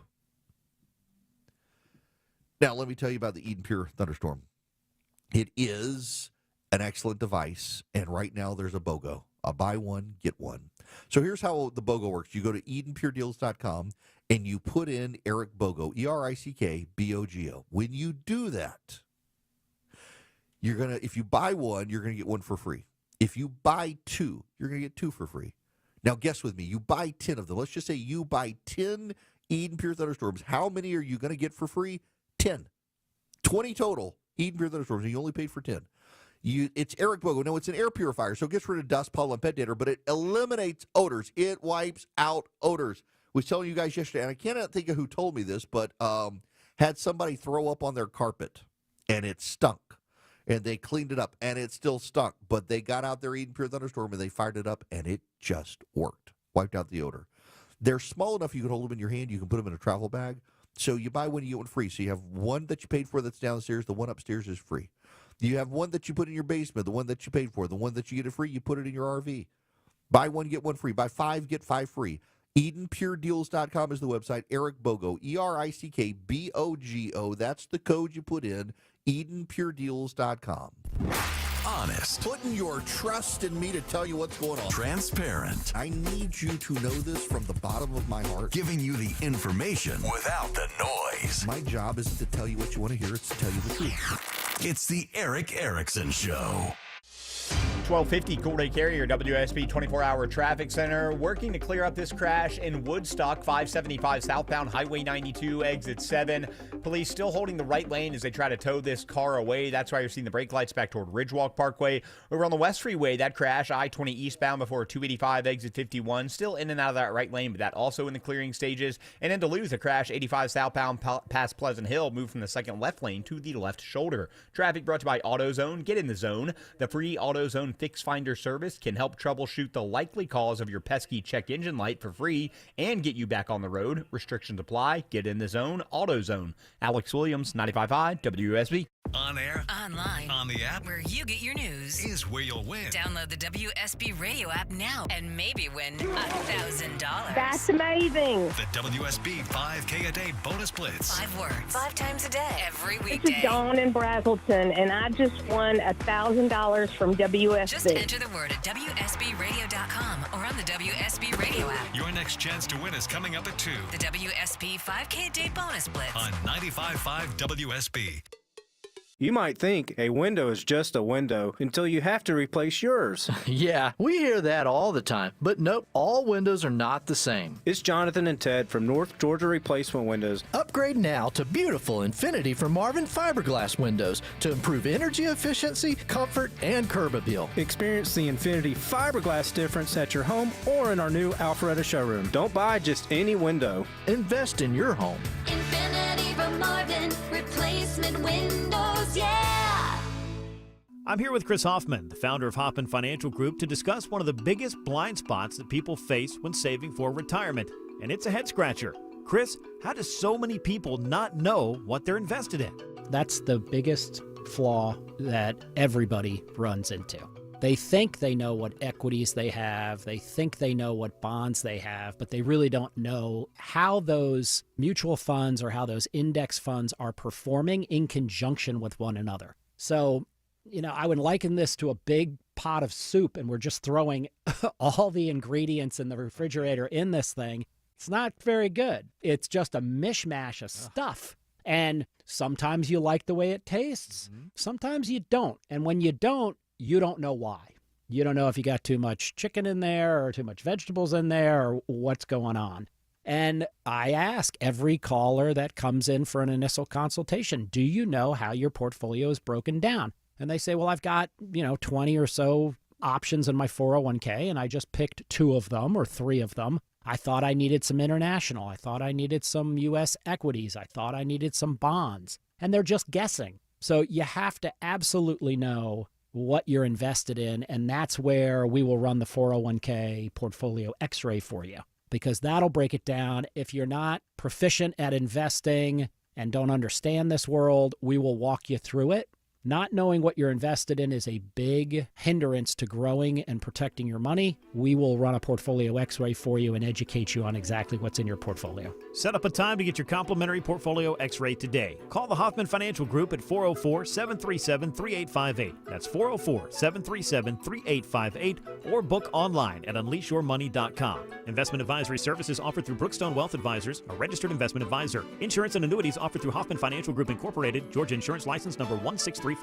Now, let me tell you about the Eden Pure Thunderstorm. It is an excellent device, and right now there's a BOGO, a buy one, get one. So here's how the BOGO works. You go to EdenPureDeals.com, and you put in Eric Bogo, ERICKBOGO. When you do that, if you buy one, you're going to get one for free. If you buy two, you're going to get two for free. Now, guess with me. You buy 10 of them. Let's just say you buy 10 Eden Pure Thunderstorms. How many are you going to get for free? 10. 20 total Eden Pure Thunderstorms, and you only paid for 10. It's Eric Bogo. No, it's an air purifier, so it gets rid of dust, pollen, and pet dander, but it eliminates odors. It wipes out odors. I was telling you guys yesterday, and I cannot think of who told me this, but had somebody throw up on their carpet, and it stunk. And they cleaned it up, and it still stunk. But they got out their Eden Pure Thunderstorm, and they fired it up, and it just worked. Wiped out the odor. They're small enough you can hold them in your hand. You can put them in a travel bag. So you buy one, you get one free. So you have one that you paid for that's downstairs. The one upstairs is free. You have one that you put in your basement. The one that you paid for. The one that you get it free, you put it in your RV. Buy one, get one free. Buy 5, get 5 free. EdenPureDeals.com is the website. Eric Bogo, ErickBogo. That's the code you put in. EdenPureDeals.com. Honest. Putting your trust in me to tell you what's going on. Transparent. I need you to know this from the bottom of my heart. Giving you the information without the noise. My job isn't to tell you what you want to hear, it's to tell you the truth. It's the Erick Erickson Show. 1250 Cool Day Carrier, WSB 24-hour traffic center, working to clear up this crash in Woodstock, 575 southbound Highway 92, exit 7. Police still holding the right lane as they try to tow this car away. That's why you're seeing the brake lights back toward Ridgewalk Parkway. Over on the West Freeway, that crash, I-20 eastbound before 285, exit 51, still in and out of that right lane, but that also in the clearing stages. And in Duluth, a crash, 85 southbound past Pleasant Hill, moved from the second left lane to the left shoulder. Traffic brought to you by AutoZone. Get in the zone. The free AutoZone Fix Finder service can help troubleshoot the likely cause of your pesky check engine light for free and get you back on the road. Restrictions apply. Get in the zone. AutoZone. Alex Williams, 95.5 WSB. On air, Online, on the app, where you get your news. is where you'll win. Download the WSB radio app now and maybe win $1,000. That's amazing. The WSB 5K a day bonus blitz. 5 words, 5 times a day, every This weekday. is Dawn in Brazelton, and I just won $1,000 from WSB. Just enter the word at WSBradio.com or on the WSB radio app. Your next chance to win is coming up at 2 The WSB 5K a day bonus blitz. on 95.5 WSB. You might think a window is just a window until you have to replace yours. Yeah, we hear that all the time. But nope, all windows are not the same. It's Jonathan and Ted from North Georgia Replacement Windows. Upgrade now to beautiful Infinity from Marvin fiberglass windows to improve energy efficiency, comfort, and curb appeal. Experience the Infinity fiberglass difference at your home or in our new Alpharetta showroom. Don't buy just any window. Invest in your home. Infinity from Marvin, replacement windows, yeah! I'm here with Chris Hoffman, the founder of Hoffman Financial Group, to discuss one of the biggest blind spots that people face when saving for retirement, and it's a head-scratcher. Chris, how do so many people not know what they're invested in? That's the biggest flaw that everybody runs into. They think they know what equities they have, they think they know what bonds they have, but they really don't know how those mutual funds or how those index funds are performing in conjunction with one another. So, I would liken this to a big pot of soup and we're just throwing all the ingredients in the refrigerator in this thing. It's not very good. It's just a mishmash of stuff. And sometimes you like the way it tastes. Sometimes you don't. And when you don't know why. You don't know if you got too much chicken in there or too much vegetables in there or what's going on. And I ask every caller that comes in for an initial consultation, do you know how your portfolio is broken down? And they say, well, I've got, 20 or so options in my 401k, and I just picked 2 of them or 3 of them. I thought I needed some international. I thought I needed some U.S. equities. I thought I needed some bonds. And they're just guessing. So you have to absolutely know what you're invested in, and that's where we will run the 401k portfolio x-ray for you, because that'll break it down. If you're not proficient at investing and don't understand this world, we will walk you through it. Not knowing what you're invested in is a big hindrance to growing and protecting your money. We will run a portfolio x-ray for you and educate you on exactly what's in your portfolio. Set up a time to get your complimentary portfolio x-ray today. Call the Hoffman Financial Group at 404-737-3858. That's 404-737-3858, or book online at unleashyourmoney.com. Investment advisory services offered through Brookstone Wealth Advisors, a registered investment advisor. Insurance and annuities offered through Hoffman Financial Group Incorporated, Georgia Insurance License number 163546.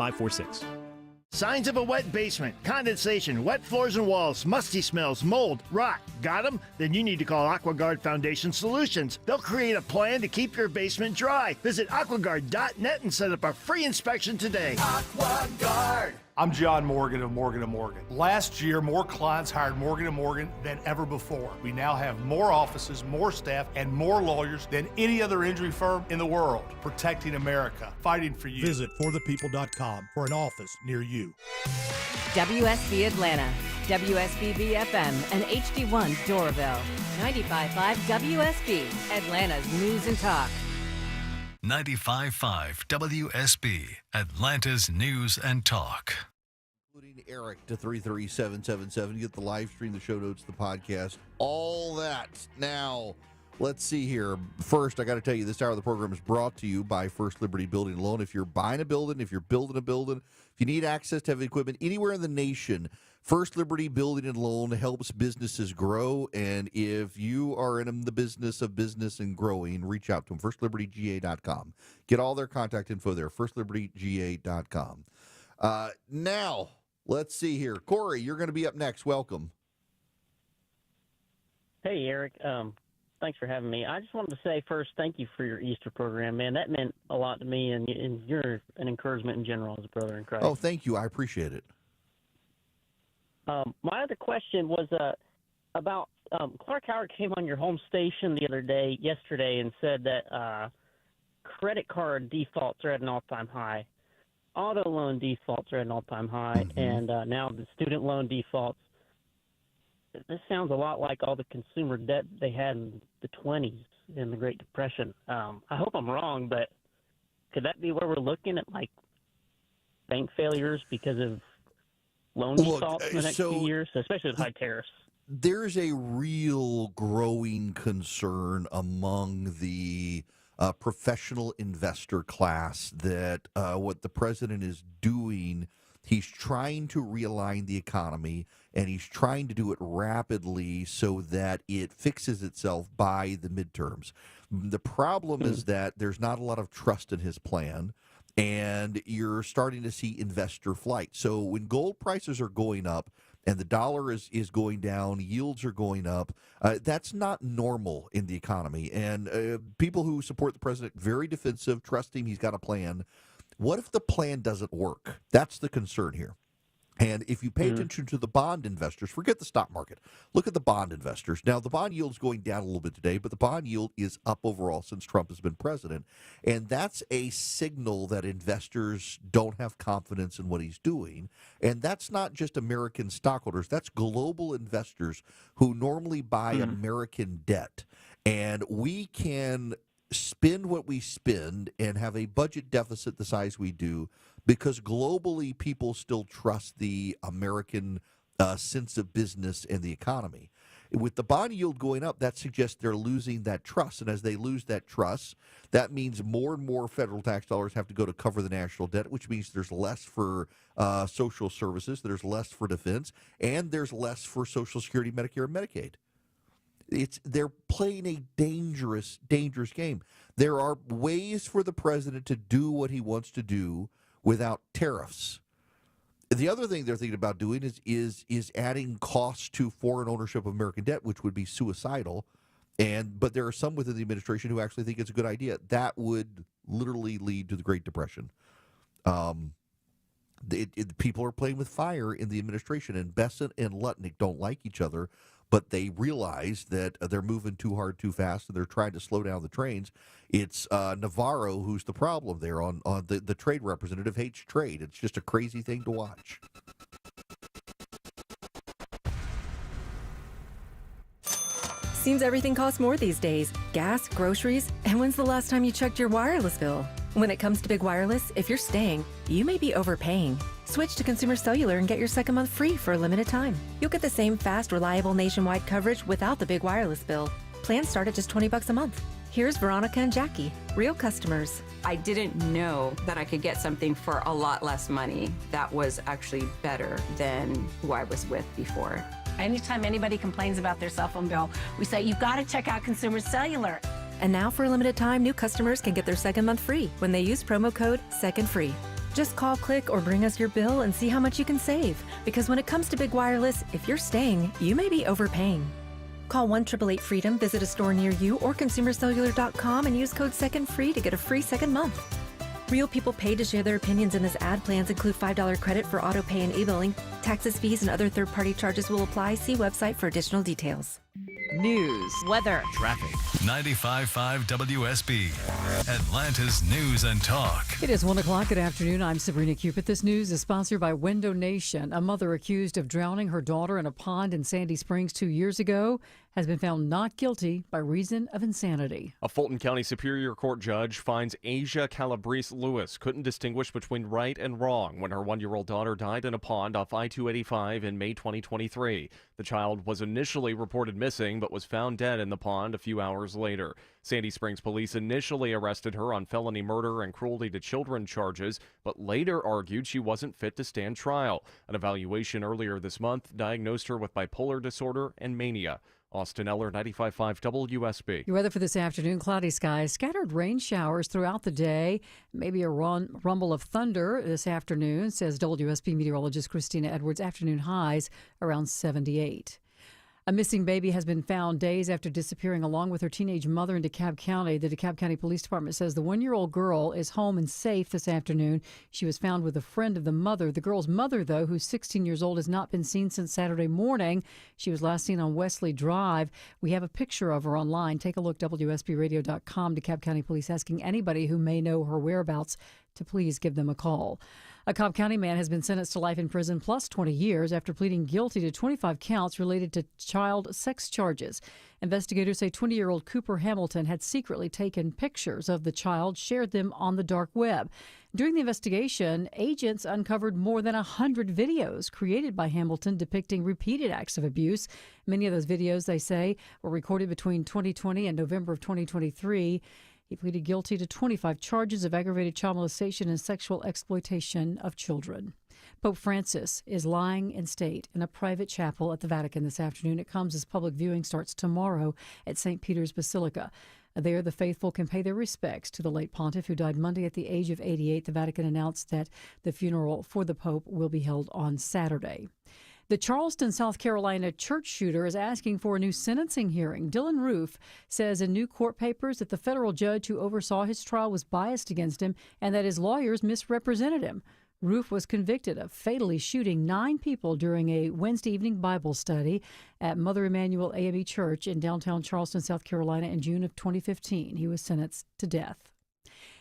Signs of a wet basement, condensation, wet floors and walls, musty smells, mold, rot. Got them? Then you need to call AquaGuard Foundation Solutions. They'll create a plan to keep your basement dry. Visit aquaguard.net and set up a free inspection today. AquaGuard. I'm John Morgan of Morgan & Morgan. Last year, more clients hired Morgan & Morgan than ever before. We now have more offices, more staff, and more lawyers than any other injury firm in the world, protecting America, fighting for you. Visit forthepeople.com for an office near you. WSB Atlanta, WSB BFM, and HD1 Doraville. 95.5 WSB, Atlanta's News and Talk. 95.5 WSB, Atlanta's News and Talk. Including Eric to 33777. Get the live stream, the show notes, the podcast, all that. Now, let's see here. First, I got to tell you, this hour of the program is brought to you by First Liberty Building and Loan. If you're buying a building, if you're building a building, if you need access to heavy equipment anywhere in the nation, First Liberty Building and Loan helps businesses grow. And if you are in the business of business and growing, reach out to them, firstlibertyga.com. Get all their contact info there, firstlibertyga.com. Now, let's see here. Corey, you're going to be up next. Welcome. Hey, Eric. Thanks for having me. I just wanted to say first, thank you for your Easter program, man. That meant a lot to me, and you're an encouragement in general as a brother in Christ. Oh, thank you. I appreciate it. My other question was about Clark Howard came on your home station yesterday, and said that credit card defaults are at an all-time high. Auto loan defaults are at an all-time high, and now the student loan defaults. This sounds a lot like all the consumer debt they had in the 20s in the Great Depression. I hope I'm wrong, but could that be where we're looking at, like, bank failures because of loan defaults in the next few years, especially with high tariffs? There's a real growing concern among the professional investor class that what the president is doing, he's trying to realign the economy, and he's trying to do it rapidly so that it fixes itself by the midterms. The problem is that there's not a lot of trust in his plan, and you're starting to see investor flight. So when gold prices are going up and the dollar is going down, yields are going up, that's not normal in the economy. And people who support the president, very defensive, trust him, he's got a plan. What if the plan doesn't work? That's the concern here. And if you pay attention to the bond investors, forget the stock market. Look at the bond investors. Now, the bond yield's going down a little bit today, but the bond yield is up overall since Trump has been president. And that's a signal that investors don't have confidence in what he's doing. And that's not just American stockholders. That's global investors who normally buy American debt. And we can spend what we spend and have a budget deficit the size we do because globally people still trust the American sense of business and the economy. With the bond yield going up, that suggests they're losing that trust. And as they lose that trust, that means more and more federal tax dollars have to go to cover the national debt, which means there's less for social services, there's less for defense, and there's less for Social Security, Medicare, and Medicaid. They're playing a dangerous game. There are ways for the president to do what he wants to do without tariffs. The other thing they're thinking about doing is adding costs to foreign ownership of American debt, which would be suicidal. But there are some within the administration who actually think it's a good idea. That would literally lead to the Great Depression. People are playing with fire in the administration, and Bessent and Lutnick don't like each other, but they realize that they're moving too hard, too fast, and they're trying to slow down the trains. It's Navarro who's the problem there on the trade representative hates trade. It's just a crazy thing to watch. Seems everything costs more these days. Gas, groceries, and when's the last time you checked your wireless bill? When it comes to Big Wireless, if you're staying, you may be overpaying. Switch to Consumer Cellular and get your second month free for a limited time. You'll get the same fast, reliable nationwide coverage without the big wireless bill. Plans start at just $20 a month. Here's Veronica and Jackie, real customers. I didn't know that I could get something for a lot less money that was actually better than who I was with before. Anytime anybody complains about their cell phone bill, we say, you've got to check out Consumer Cellular. And now for a limited time, new customers can get their second month free when they use promo code SECONDFREE. Just call, click, or bring us your bill and see how much you can save. Because when it comes to Big Wireless, if you're staying, you may be overpaying. Call 1-888-FREEDOM, visit a store near you, or consumercellular.com and use code SECONDFREE to get a free second month. Real people paid to share their opinions in this ad. Plans include $5 credit for auto pay and e-billing. Taxes, fees, and other third-party charges will apply. See website for additional details. News, weather, traffic. 95.5 WSB, Atlanta's News and Talk. It is 1 o'clock. Good afternoon. I'm Sabrina Cupid. This news is sponsored by Window Nation. A mother accused of drowning her daughter in a pond in Sandy Springs 2 years ago has been found not guilty by reason of insanity. A Fulton County Superior Court judge finds Asia Calabrese Lewis couldn't distinguish between right and wrong when her 1-year-old daughter died in a pond off I-285 in May 2023. The child was initially reported missing but was found dead in the pond a few hours later. Sandy Springs police initially arrested her on felony murder and cruelty to children charges, but later argued she wasn't fit to stand trial. An evaluation earlier this month diagnosed her with bipolar disorder and mania. Austin Eller, 95.5 WSB. Your weather for this afternoon, cloudy skies, scattered rain showers throughout the day, maybe a rumble of thunder this afternoon, says WSB meteorologist Christina Edwards. Afternoon highs around 78. A missing baby has been found days after disappearing along with her teenage mother in DeKalb County. The DeKalb County Police Department says the 1-year-old girl is home and safe this afternoon. She was found with a friend of the mother. The girl's mother, though, who's 16 years old, has not been seen since Saturday morning. She was last seen on Wesley Drive. We have a picture of her online. Take a look, WSBRadio.com. DeKalb County Police asking anybody who may know her whereabouts to please give them a call. A Cobb County man has been sentenced to life in prison plus 20 years after pleading guilty to 25 counts related to child sex charges. Investigators say 20-year-old Cooper Hamilton had secretly taken pictures of the child, shared them on the dark web. During the investigation, agents uncovered more than 100 videos created by Hamilton depicting repeated acts of abuse. Many of those videos, they say, were recorded between 2020 and November of 2023. He pleaded guilty to 25 charges of aggravated child molestation and sexual exploitation of children. Pope Francis is lying in state in a private chapel at the Vatican this afternoon. It comes as public viewing starts tomorrow at St. Peter's Basilica. There, the faithful can pay their respects to the late pontiff who died Monday at the age of 88. The Vatican announced that the funeral for the Pope will be held on Saturday. The Charleston, South Carolina church shooter is asking for a new sentencing hearing. Dylan Roof says in new court papers that the federal judge who oversaw his trial was biased against him and that his lawyers misrepresented him. Roof was convicted of fatally shooting 9 people during a Wednesday evening Bible study at Mother Emanuel AME Church in downtown Charleston, South Carolina in June of 2015. He was sentenced to death.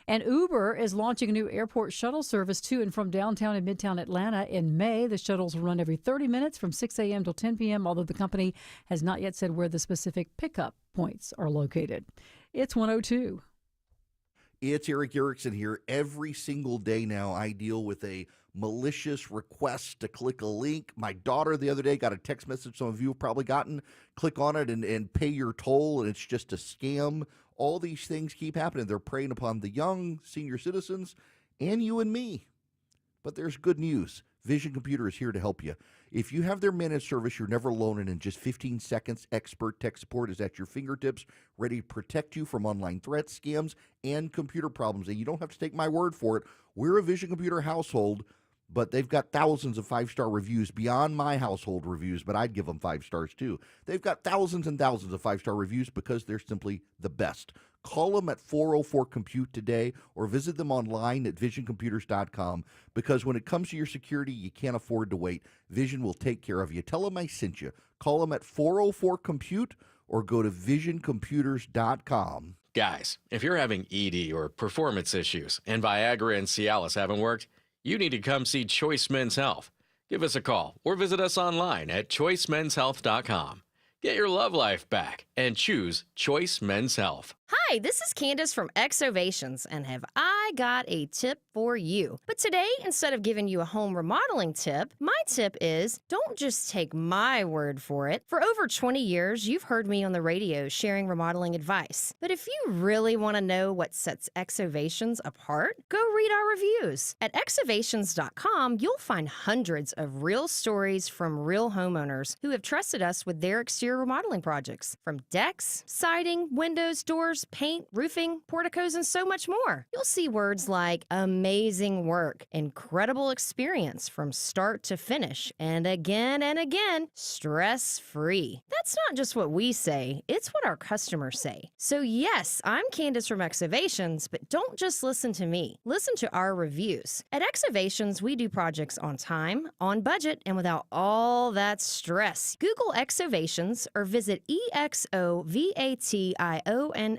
And Uber is launching a new airport shuttle service to and from downtown and midtown Atlanta in May. The shuttles will run every 30 minutes from 6 a.m. till 10 p.m., although the company has not yet said where the specific pickup points are located. It's 102. It's Eric Erickson here. Every single day now, I deal with a malicious request to click a link. My daughter the other day got a text message some of you have probably gotten. Click on it and pay your toll, and it's just a scam. All these things keep happening. They're preying upon the young, senior citizens, and you and me. But there's good news. Vision Computer is here to help you. If you have their managed service, you're never alone, and in just 15 seconds, expert tech support is at your fingertips, ready to protect you from online threats, scams, and computer problems. And you don't have to take my word for it. We're a Vision Computer household, but they've got thousands of 5-star reviews beyond my household reviews, but I'd give them 5 stars too. They've got thousands and thousands of 5-star reviews because they're simply the best. Call them at 404-COMPUTE today or visit them online at visioncomputers.com, because when it comes to your security, you can't afford to wait. Vision will take care of you. Tell them I sent you. Call them at 404-COMPUTE or go to visioncomputers.com. Guys, if you're having ED or performance issues and Viagra and Cialis haven't worked, you need to come see Choice Men's Health. Give us a call or visit us online at choicemenshealth.com. Get your love life back and choose Choice Men's Health. Hi, this is Candace from Exovations, and have I got a tip for you. But today, instead of giving you a home remodeling tip, my tip is don't just take my word for it. For over 20 years, you've heard me on the radio sharing remodeling advice. But if you really want to know what sets Exovations apart, go read our reviews. At exovations.com, you'll find hundreds of real stories from real homeowners who have trusted us with their exterior remodeling projects. From decks, siding, windows, doors, paint, roofing, porticos, and so much more. You'll see words like amazing work, incredible experience from start to finish, and again, stress-free. That's not just what we say, it's what our customers say. So yes, I'm Candace from Exovations, but don't just listen to me. Listen to our reviews. At Exovations, we do projects on time, on budget, and without all that stress. Google Exovations or visit EXOVATIONS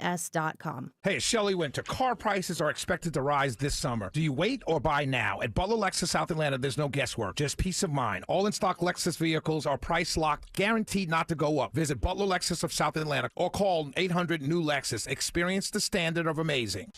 WSB.com. Hey, it's Shelley Winter. Car prices are expected to rise this summer. Do you wait or buy now? At Butler Lexus South Atlanta, there's no guesswork, just peace of mind. All in-stock Lexus vehicles are price locked, guaranteed not to go up. Visit Butler Lexus of South Atlanta or call 800-NEW-LEXUS. Experience the standard of amazing.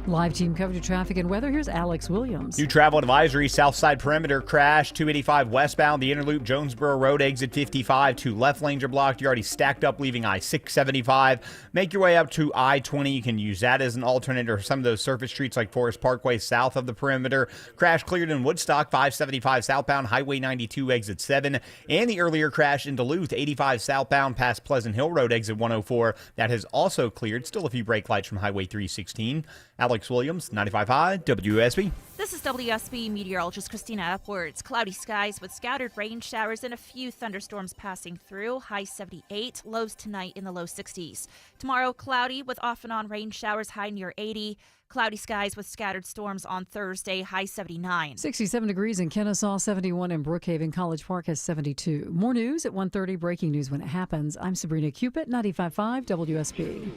Live team coverage of traffic and weather. Here's Alex Williams. New travel advisory, Southside Perimeter crash, 285 westbound, the Interloop, Jonesboro Road, exit 55. 2 left lanes are blocked. You're already stacked up, leaving I-675. Make your way up to I-20. You can use that as an alternate, or some of those surface streets like Forest Parkway south of the perimeter. Crash cleared in Woodstock, 575 southbound, Highway 92, exit 7. And the earlier crash in Duluth, 85 southbound past Pleasant Hill Road, exit 104. That has also cleared. Still a few brake lights from Highway 316. Alex Williams, 95.5 WSB. This is WSB meteorologist Christina Upwards. Cloudy skies with scattered rain showers and a few thunderstorms passing through. High 78, lows tonight in the low 60s. Tomorrow, cloudy with off and on rain showers, high near 80. Cloudy skies with scattered storms on Thursday, high 79. 67 degrees in Kennesaw, 71 in Brookhaven. College Park has 72. More news at 1:30. Breaking news when it happens. I'm Sabrina Cupid, 95.5 WSB.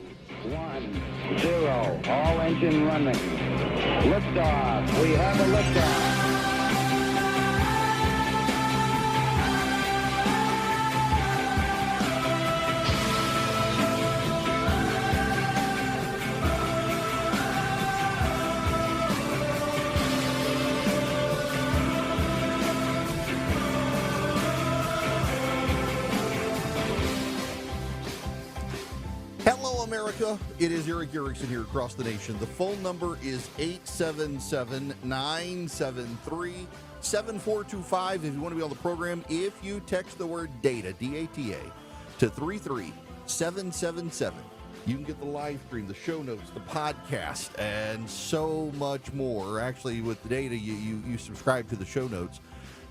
1, 0, all engine running. Liftoff. We have a liftoff. Hello, America. It is Eric Erickson here across the nation. The phone number is 877-973-7425. If you want to be on the program, if you text the word DATA, D-A-T-A, to 33777, you can get the live stream, the show notes, the podcast, and so much more. Actually, with the data, you subscribe to the show notes.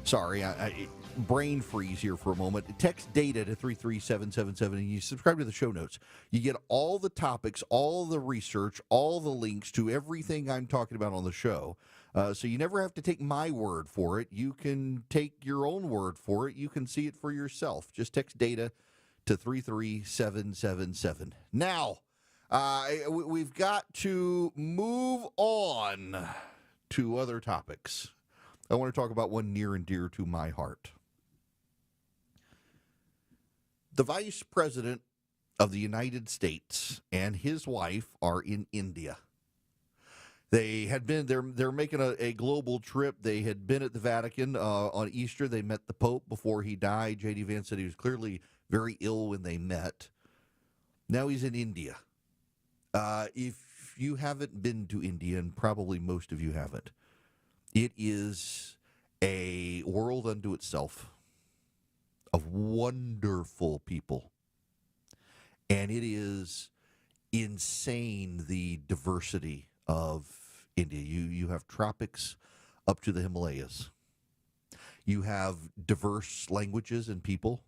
Sorry, I brain freeze here for a moment. Text DATA to 33777 and you subscribe to the show notes. You get all the topics, all the research, all the links to everything I'm talking about on the show. So you never have to take my word for it. You can take your own word for it. You can see it for yourself. Just text DATA to 33777. Now, we've got to move on to other topics. I want to talk about one near and dear to my heart. The Vice President of the United States and his wife are in India. They're making a global trip. They had been at the Vatican on Easter. They met the Pope before he died. J.D. Vance said he was clearly very ill when they met. Now he's in India. If you haven't been to India, and probably most of you haven't, it is a world unto itself of wonderful people. And it is insane, the diversity of India. You have tropics up to the Himalayas. You have diverse languages and people.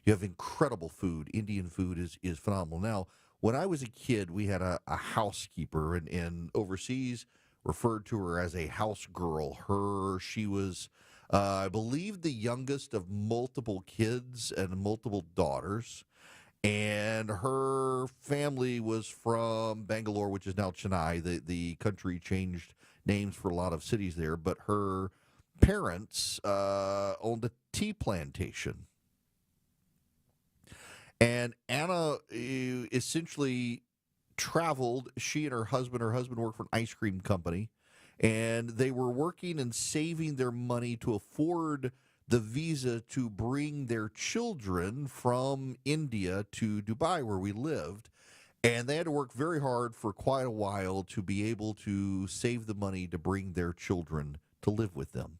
You have incredible food. Indian food is phenomenal. Now, when I was a kid, we had a housekeeper, and overseas referred to her as a house girl. She was, I believe, the youngest of multiple kids and multiple daughters. And her family was from Bangalore, which is now Chennai. The country changed names for a lot of cities there. But her parents owned a tea plantation. And Anna essentially traveled. She and her husband worked for an ice cream company, and they were working and saving their money to afford the visa to bring their children from India to Dubai, where we lived. And they had to work very hard for quite a while to be able to save the money to bring their children to live with them.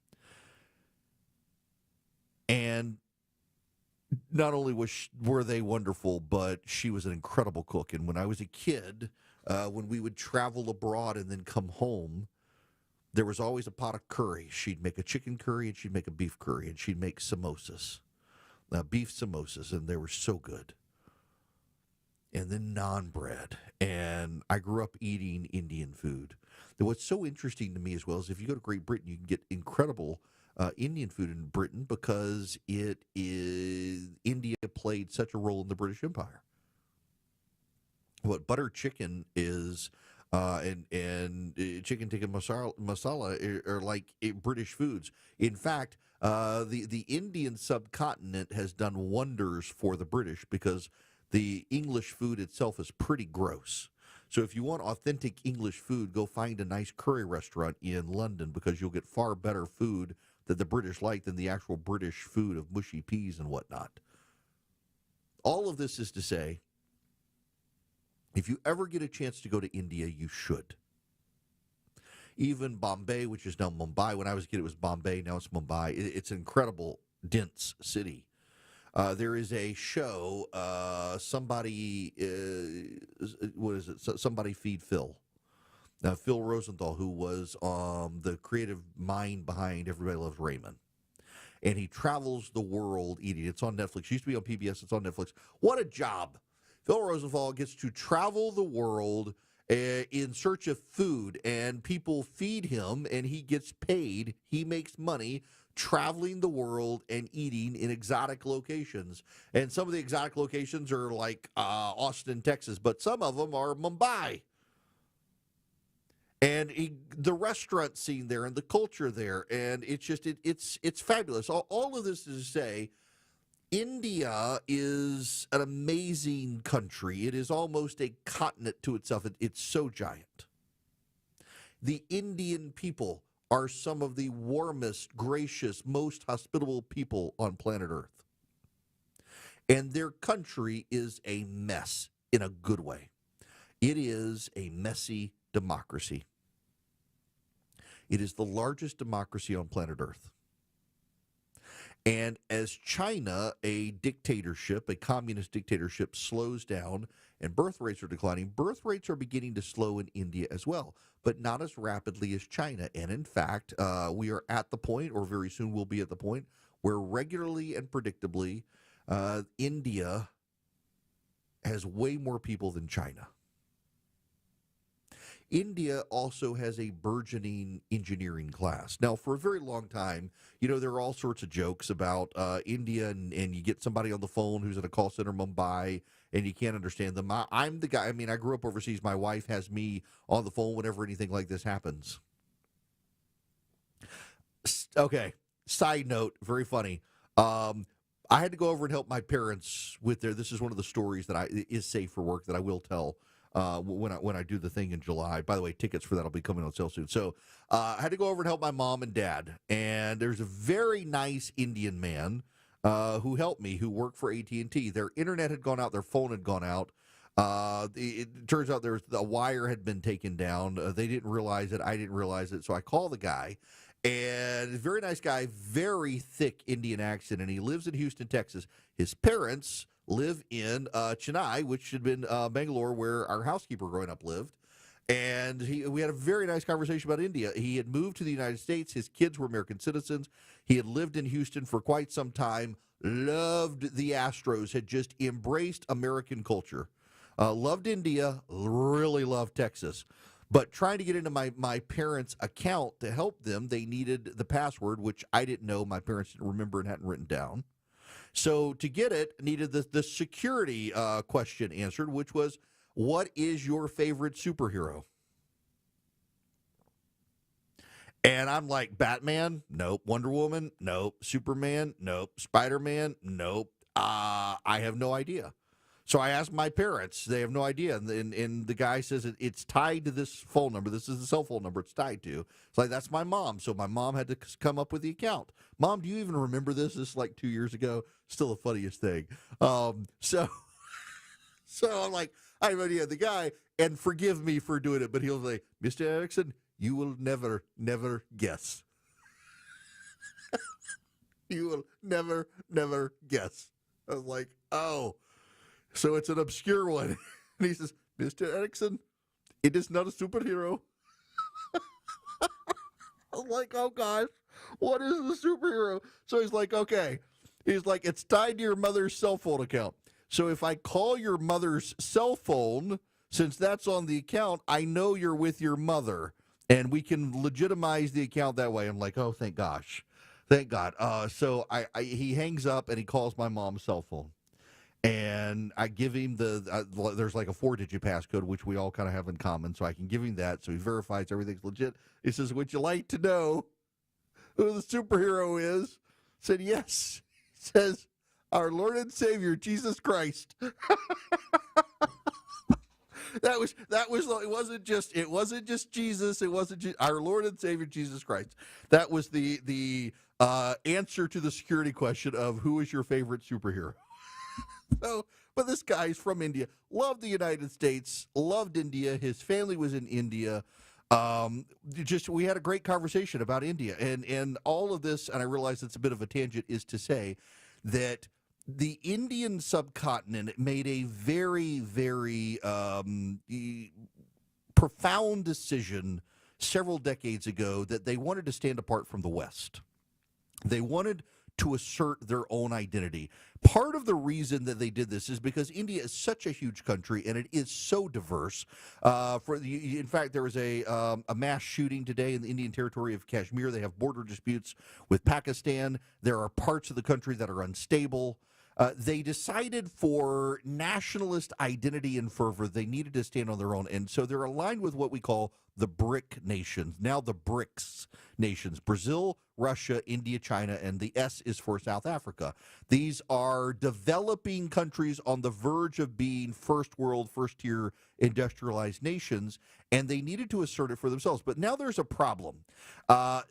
And not only were they wonderful, but she was an incredible cook. And when I was a kid, when we would travel abroad and then come home, there was always a pot of curry. She'd make a chicken curry and she'd make a beef curry and she'd make samosas, beef samosas, and they were so good. And then naan bread. And I grew up eating Indian food. And what's so interesting to me as well is if you go to Great Britain, you can get incredible Indian food in Britain because India played such a role in the British Empire. what butter chicken is and chicken tikka masala are like British foods. In fact, the Indian subcontinent has done wonders for the British because the English food itself is pretty gross. So if you want authentic English food, go find a nice curry restaurant in London because you'll get far better food that the British like than the actual British food of mushy peas and whatnot. All of this is to say, if you ever get a chance to go to India, you should. Even Bombay, which is now Mumbai. When I was a kid, it was Bombay. Now it's Mumbai. It's an incredible, dense city. There is a show, Somebody Feed Phil. Phil Rosenthal, who was the creative mind behind Everybody Loves Raymond. And he travels the world eating. It's on Netflix. It used to be on PBS. It's on Netflix. What a job. Phil Rosenthal gets to travel the world in search of food, and people feed him, and he gets paid. He makes money traveling the world and eating in exotic locations. And some of the exotic locations are like Austin, Texas, but some of them are Mumbai. And the restaurant scene there and the culture there, and it's just it's fabulous. All of this is to say, India is an amazing country. It is almost a continent to itself. It's so giant. The Indian people are some of the warmest, gracious, most hospitable people on planet Earth. And their country is a mess in a good way. It is a messy democracy. It is the largest democracy on planet Earth. And as China, a dictatorship, a communist dictatorship, slows down and birth rates are declining, birth rates are beginning to slow in India as well, but not as rapidly as China. And in fact, we are at the point, or very soon we'll be at the point, where regularly and predictably, India has way more people than China. India also has a burgeoning engineering class. Now, for a very long time, there are all sorts of jokes about India, and you get somebody on the phone who's at a call center in Mumbai, and you can't understand them. I'm the guy, I grew up overseas. My wife has me on the phone whenever anything like this happens. Okay, side note, very funny. I had to go over and help my parents with this is one of the stories that is safe for work that I will tell when I do the thing in July. By the way, tickets for that will be coming on sale soon. So I had to go over and help my mom and dad. And there's a very nice Indian man who helped me, who worked for AT&T. Their internet had gone out. Their phone had gone out. It turns out the wire had been taken down. They didn't realize it. I didn't realize it. So I call the guy. And very nice guy, very thick Indian accent. And he lives in Houston, Texas. His parents live in Chennai, which had been Bangalore, where our housekeeper growing up lived. And we had a very nice conversation about India. He had moved to the United States. His kids were American citizens. He had lived in Houston for quite some time, loved the Astros, had just embraced American culture, loved India, really loved Texas. But trying to get into my parents' account to help them, they needed the password, which I didn't know. My parents didn't remember and hadn't written down. So to get it, needed the security question answered, which was, what is your favorite superhero? And I'm like, Batman? Nope. Wonder Woman? Nope. Superman? Nope. Spider-Man? Nope. I have no idea. So I asked my parents. They have no idea. And the guy says it's tied to this phone number. This is the cell phone number it's tied to. It's like, that's my mom. So my mom had to come up with the account. Mom, do you even remember this? This is like 2 years ago. Still the funniest thing. So I'm like, I have no idea. The guy, and forgive me for doing it, but he'll say, Mr. Erickson, you will never guess. You will never guess. I was like, oh. So it's an obscure one. And he says, Mr. Erickson, it is not a superhero. I'm like, oh, gosh, what is the superhero? So he's like, okay. He's like, it's tied to your mother's cell phone account. So if I call your mother's cell phone, since that's on the account, I know you're with your mother. And we can legitimize the account that way. I'm like, oh, thank gosh. Thank God. So he hangs up and he calls my mom's cell phone. And I give him there's like a 4-digit passcode, which we all kind of have in common. So I can give him that. So he verifies everything's legit. He says, would you like to know who the superhero is? I said, yes. He says, our Lord and Savior, Jesus Christ. That was it wasn't just Jesus. It wasn't our Lord and Savior, Jesus Christ. That was the answer to the security question of who is your favorite superhero. So, but this guy's from India, loved the United States, loved India. His family was in India. We had a great conversation about India and all of this. And I realize it's a bit of a tangent, is to say that the Indian subcontinent made a very, very profound decision several decades ago that they wanted to stand apart from the West. They wanted to assert their own identity. Part of the reason that they did this is because India is such a huge country and it is so diverse. In fact, there was a mass shooting today in the Indian territory of Kashmir. They have border disputes with Pakistan. There are parts of the country that are unstable. They decided for nationalist identity and fervor, they needed to stand on their own. And so they're aligned with what we call the BRIC nations, now the BRICS nations: Brazil, Russia, India, China, and the S is for South Africa. These are developing countries on the verge of being first world, first-tier industrialized nations, and they needed to assert it for themselves. But now there's a problem.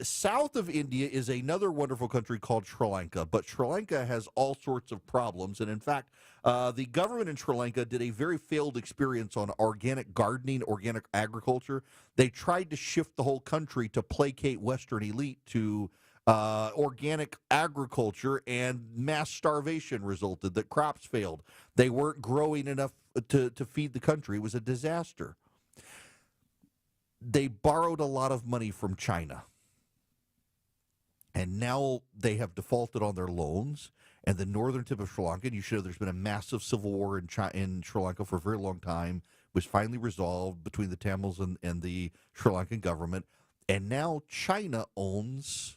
South of India is another wonderful country called Sri Lanka, but Sri Lanka has all sorts of problems. And in fact, the government in Sri Lanka did a very failed experience on organic gardening, organic agriculture. They tried to shift the whole country to placate Western elite to organic agriculture, and mass starvation resulted. That crops failed. They weren't growing enough to feed the country. It was a disaster. They borrowed a lot of money from China, and now they have defaulted on their loans. And the northern tip of Sri Lanka, and you should know there's been a massive civil war in Sri Lanka for a very long time, was finally resolved between the Tamils and the Sri Lankan government. And now China owns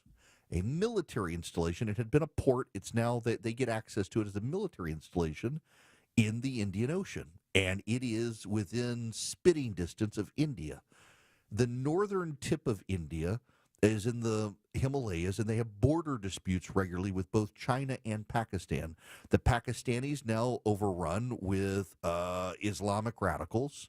a military installation. It had been a port. It's now that they get access to it as a military installation in the Indian Ocean. And it is within spitting distance of India. The northern tip of India is in the Himalayas, and they have border disputes regularly with both China and Pakistan. The Pakistanis now overrun with Islamic radicals.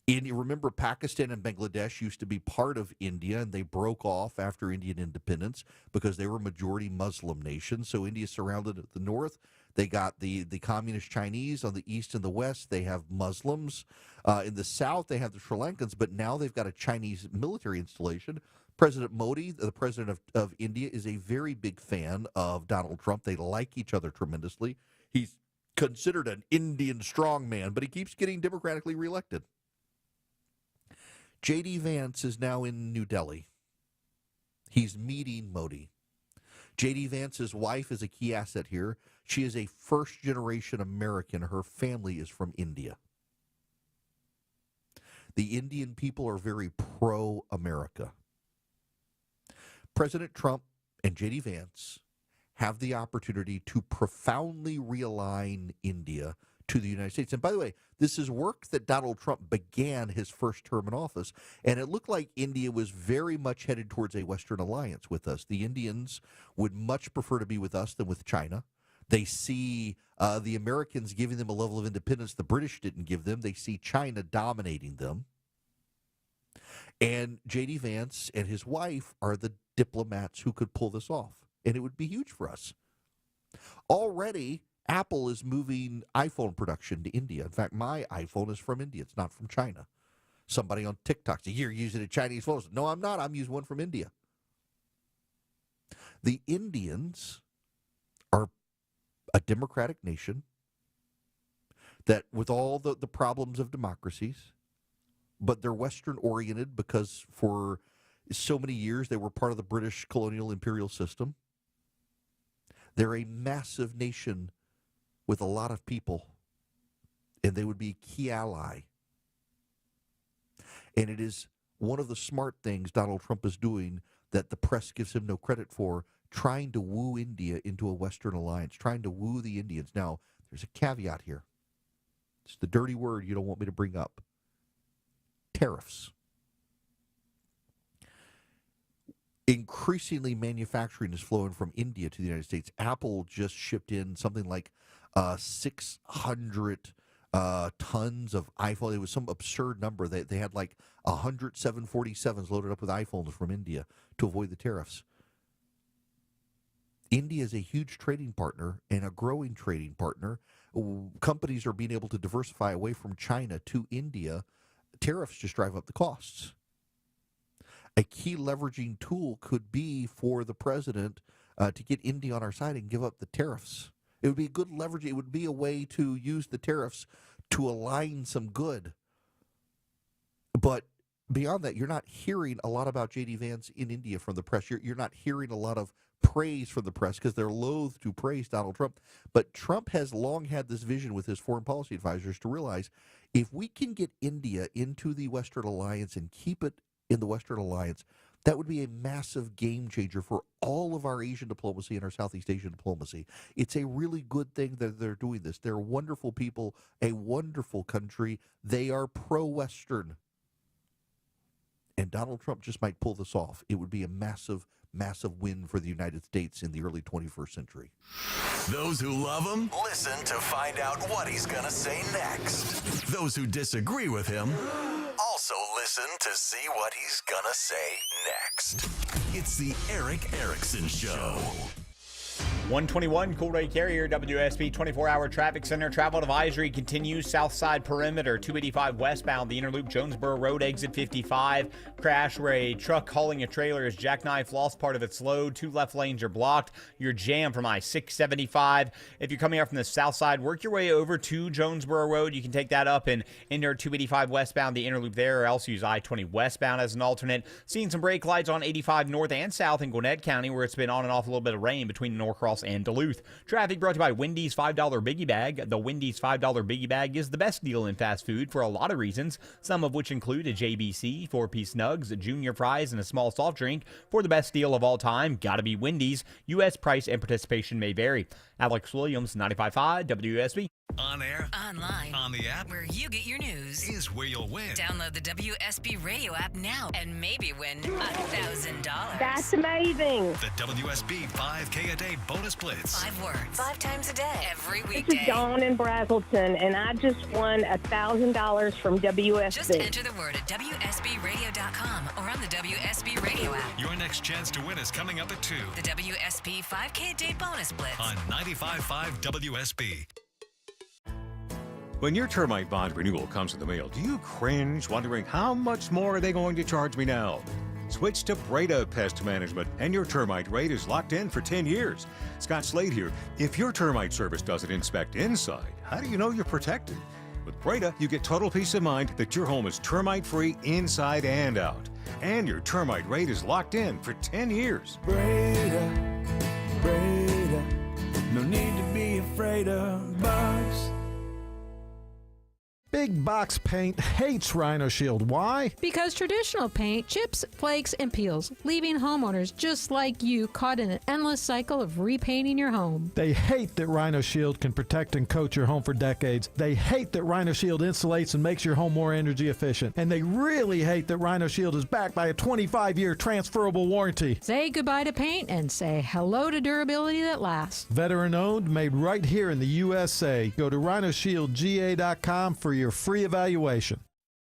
Remember, Pakistan and Bangladesh used to be part of India, and they broke off after Indian independence because they were majority Muslim nations. So India is surrounded at the north. They got the communist Chinese on the east and the west. They have Muslims. In the south, they have the Sri Lankans, but now they've got a Chinese military installation. President Modi, the president of India, is a very big fan of Donald Trump. They like each other tremendously. He's considered an Indian strongman, but he keeps getting democratically reelected. J.D. Vance is now in New Delhi. He's meeting Modi. J.D. Vance's wife is a key asset here. She is a first-generation American. Her family is from India. The Indian people are very pro-America. President Trump and J.D. Vance have the opportunity to profoundly realign India to the United States. And by the way, this is work that Donald Trump began his first term in office, and it looked like India was very much headed towards a Western alliance with us. The Indians would much prefer to be with us than with China. They see the Americans giving them a level of independence the British didn't give them. They see China dominating them. And J.D. Vance and his wife are the diplomats who could pull this off, and it would be huge for us. Already, Apple is moving iPhone production to India. In fact, my iPhone is from India. It's not from China. Somebody on TikTok said, "You're using a Chinese phone." No, I'm not. I'm using one from India. The Indians are a democratic nation that, with all the problems of democracies, but they're Western-oriented because for so many years they were part of the British colonial imperial system. They're a massive nation with a lot of people, and they would be a key ally. And it is one of the smart things Donald Trump is doing that the press gives him no credit for, trying to woo India into a Western alliance, trying to woo the Indians. Now, There's a caveat here. It's the dirty word you don't want me to bring up. Tariffs. Increasingly, manufacturing is flowing from India to the United States. Apple just shipped in something like 600 tons of iPhone. It was some absurd number. They had like 100 747s loaded up with iPhones from India to avoid the tariffs. India is a huge trading partner and a growing trading partner. Companies are being able to diversify away from China to India. Tariffs just drive up the costs. A key leveraging tool could be for the president to get India on our side and give up the tariffs. It would be good leverage. It would be a way to use the tariffs to align some good. But beyond that, you're not hearing a lot about J.D. Vance in India from the press. You're not hearing a lot of praise from the press because they're loath to praise Donald Trump. But Trump has long had this vision with his foreign policy advisors to realize if we can get India into the Western Alliance and keep it in the Western Alliance, that would be a massive game changer for all of our Asian diplomacy and our Southeast Asian diplomacy. It's a really good thing that they're doing this. They're wonderful people, a wonderful country. They are pro-Western. And Donald Trump just might pull this off. It would be a massive, massive win for the United States in the early 21st century. Those who love him, listen to find out what he's going to say next. Those who disagree with him, also listen to see what he's going to say next. It's the Erick Erickson Show. 121 Cool Ray Carrier, WSB 24-hour traffic center. Travel advisory continues. South side perimeter, 285 westbound, the Interloop Jonesboro Road, exit 55. Crash where a truck hauling a trailer has jackknifed, lost part of its load. 2 left lanes are blocked. You're jammed from I-675. If you're coming up from the south side, work your way over to Jonesboro Road. You can take that up and enter 285 westbound, the Interloop there, or else use I-20 westbound as an alternate. Seeing some brake lights on 85 north and south in Gwinnett County, where it's been on and off a little bit of rain between Norcross and Duluth. Traffic brought to you by Wendy's $5 Biggie Bag. The Wendy's $5 Biggie Bag is the best deal in fast food for a lot of reasons, some of which include a JBC, 4-piece nugs, junior fries, and a small soft drink. For the best deal of all time, gotta be Wendy's. U.S. price and participation may vary. Alex Williams, 95.5 WSB. On air, online, on the app, where you get your news, is where you'll win. Download the WSB radio app now and maybe win $1,000. That's amazing. The WSB 5K a day bonus blitz. 5 words, 5 times a day, every This weekday. is Dawn in Brazelton, and I just won $1,000 from WSB. Just enter the word at WSBradio.com or on the WSB radio app. Your next chance to win is coming up at 2. The WSB 5K a day bonus blitz. On 95.5 WSB. When your termite bond renewal comes in the mail, do you cringe, wondering how much more are they going to charge me now? Switch to Breda Pest Management, and your termite rate is locked in for 10 years. Scott Slade here. If your termite service doesn't inspect inside, how do you know you're protected? With Breda, you get total peace of mind that your home is termite-free inside and out. And your termite rate is locked in for 10 years. Breda, Breda, no need to be afraid of bugs. Big Box Paint hates Rhino Shield. Why? Because traditional paint chips, flakes, and peels, leaving homeowners just like you caught in an endless cycle of repainting your home. They hate that Rhino Shield can protect and coat your home for decades. They hate that Rhino Shield insulates and makes your home more energy efficient. And they really hate that Rhino Shield is backed by a 25-year transferable warranty. Say goodbye to paint and say hello to durability that lasts. Veteran owned, made right here in the USA. Go to RhinoShieldGA.com for your free evaluation.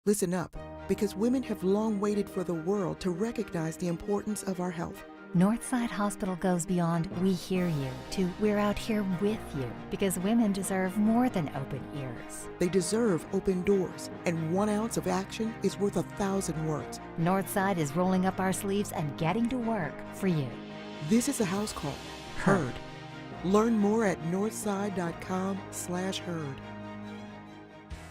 Listen up, because women have long waited for the world to recognize the importance of our health. Northside Hospital goes beyond "we hear you" to "we're out here with you," because women deserve more than open ears. They deserve open doors, and 1 ounce of action is worth 1,000 words. Northside is rolling up our sleeves and getting to work for you. This is a house call. Heard. Learn more at northside.com/heard.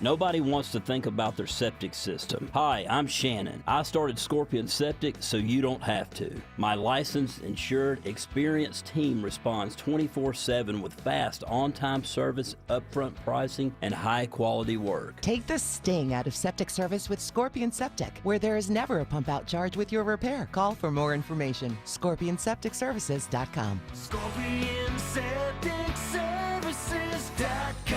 Nobody wants to think about their septic system. Hi, I'm Shannon. I started Scorpion Septic so you don't have to. My licensed, insured, experienced team responds 24/7 with fast, on-time service, upfront pricing, and high-quality work. Take the sting out of septic service with Scorpion Septic, where there is never a pump-out charge with your repair. Call for more information. ScorpionSepticServices.com. ScorpionSepticServices.com.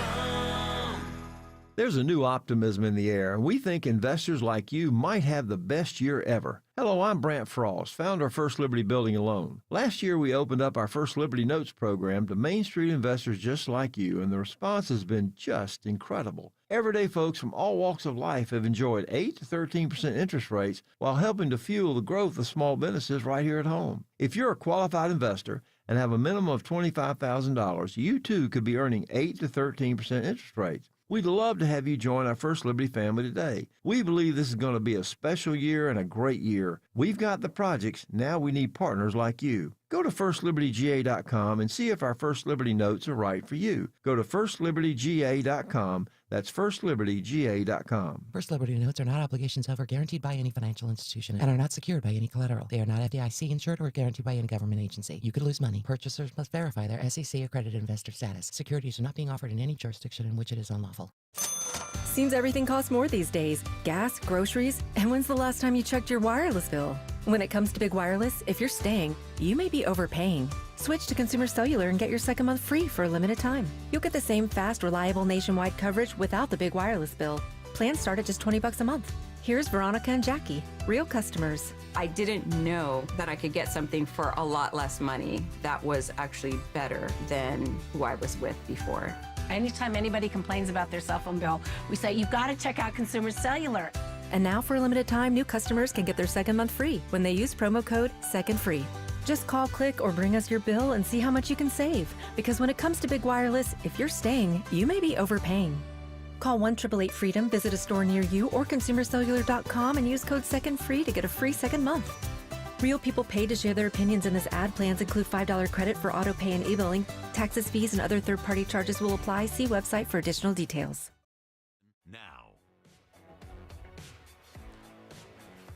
There's a new optimism in the air, and we think investors like you might have the best year ever. Hello, I'm Brant Frost, founder of First Liberty Building and Loan. Last year, we opened up our First Liberty Notes program to Main Street investors just like you, and the response has been just incredible. Everyday folks from all walks of life have enjoyed 8 to 13% interest rates while helping to fuel the growth of small businesses right here at home. If you're a qualified investor and have a minimum of $25,000, you too could be earning 8 to 13% interest rates. We'd love to have you join our First Liberty family today. We believe this is going to be a special year and a great year. We've got the projects. Now we need partners like you. Go to FirstLibertyGA.com and see if our First Liberty notes are right for you. Go to FirstLibertyGA.com. That's FirstLibertyGA.com. First Liberty notes are not obligations of or guaranteed by any financial institution and are not secured by any collateral. They are not FDIC insured or guaranteed by any government agency. You could lose money. Purchasers must verify their SEC accredited investor status. Securities are not being offered in any jurisdiction in which it is unlawful. Seems everything costs more these days. Gas, groceries, and when's the last time you checked your wireless bill? When it comes to Big Wireless, if you're staying, you may be overpaying. Switch to Consumer Cellular and get your second month free for a limited time. You'll get the same fast, reliable nationwide coverage without the big wireless bill. Plans start at just $20 a month. Here's Veronica and Jackie, real customers. I didn't know that I could get something for a lot less money that was actually better than who I was with before. Anytime anybody complains about their cell phone bill, we say, you've got to check out Consumer Cellular. And now for a limited time, new customers can get their second month free when they use promo code SECONDFREE. Just call, click, or bring us your bill and see how much you can save. Because when it comes to Big Wireless, if you're staying, you may be overpaying. Call 1-888-FREEDOM, visit a store near you, or ConsumerCellular.com and use code SECONDFREE to get a free second month. Real people paid to share their opinions in this ad. Plans include $5 credit for auto pay and e-billing. Taxes, fees, and other third-party charges will apply. See website for additional details.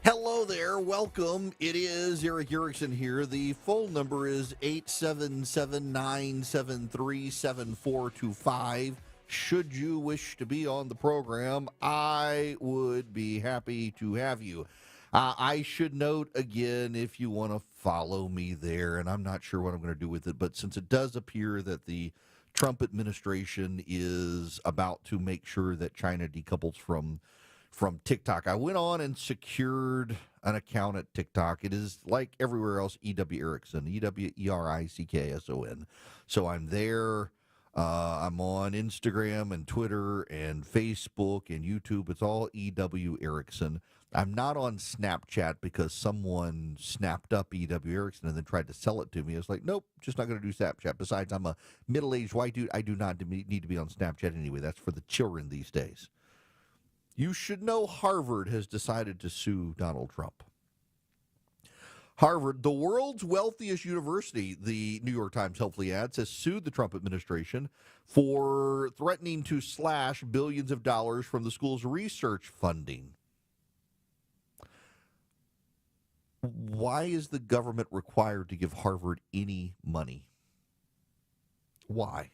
Hello there. Welcome. It is Eric Erickson here. The phone number is 877-973-7425. Should you wish to be on the program, I would be happy to have you. I should note again, if you want to follow me there, and I'm not sure what I'm going to do with it, but since it does appear that the Trump administration is about to make sure that China decouples from TikTok, I went on and secured an account at TikTok. It is like everywhere else, E.W. Erickson, EWERICKSON. So I'm there. I'm on Instagram and Twitter and Facebook and YouTube. It's all E.W. Erickson. I'm not on Snapchat because someone snapped up E.W. Erickson and then tried to sell it to me. I was like, nope, just not going to do Snapchat. Besides, I'm a middle-aged white dude. I do not need to be on Snapchat anyway. That's for the children these days. You should know Harvard has decided to sue Donald Trump. Harvard, the world's wealthiest university, the New York Times helpfully adds, has sued the Trump administration for threatening to slash billions of dollars from the school's research funding. Why is the government required to give Harvard any money? Why?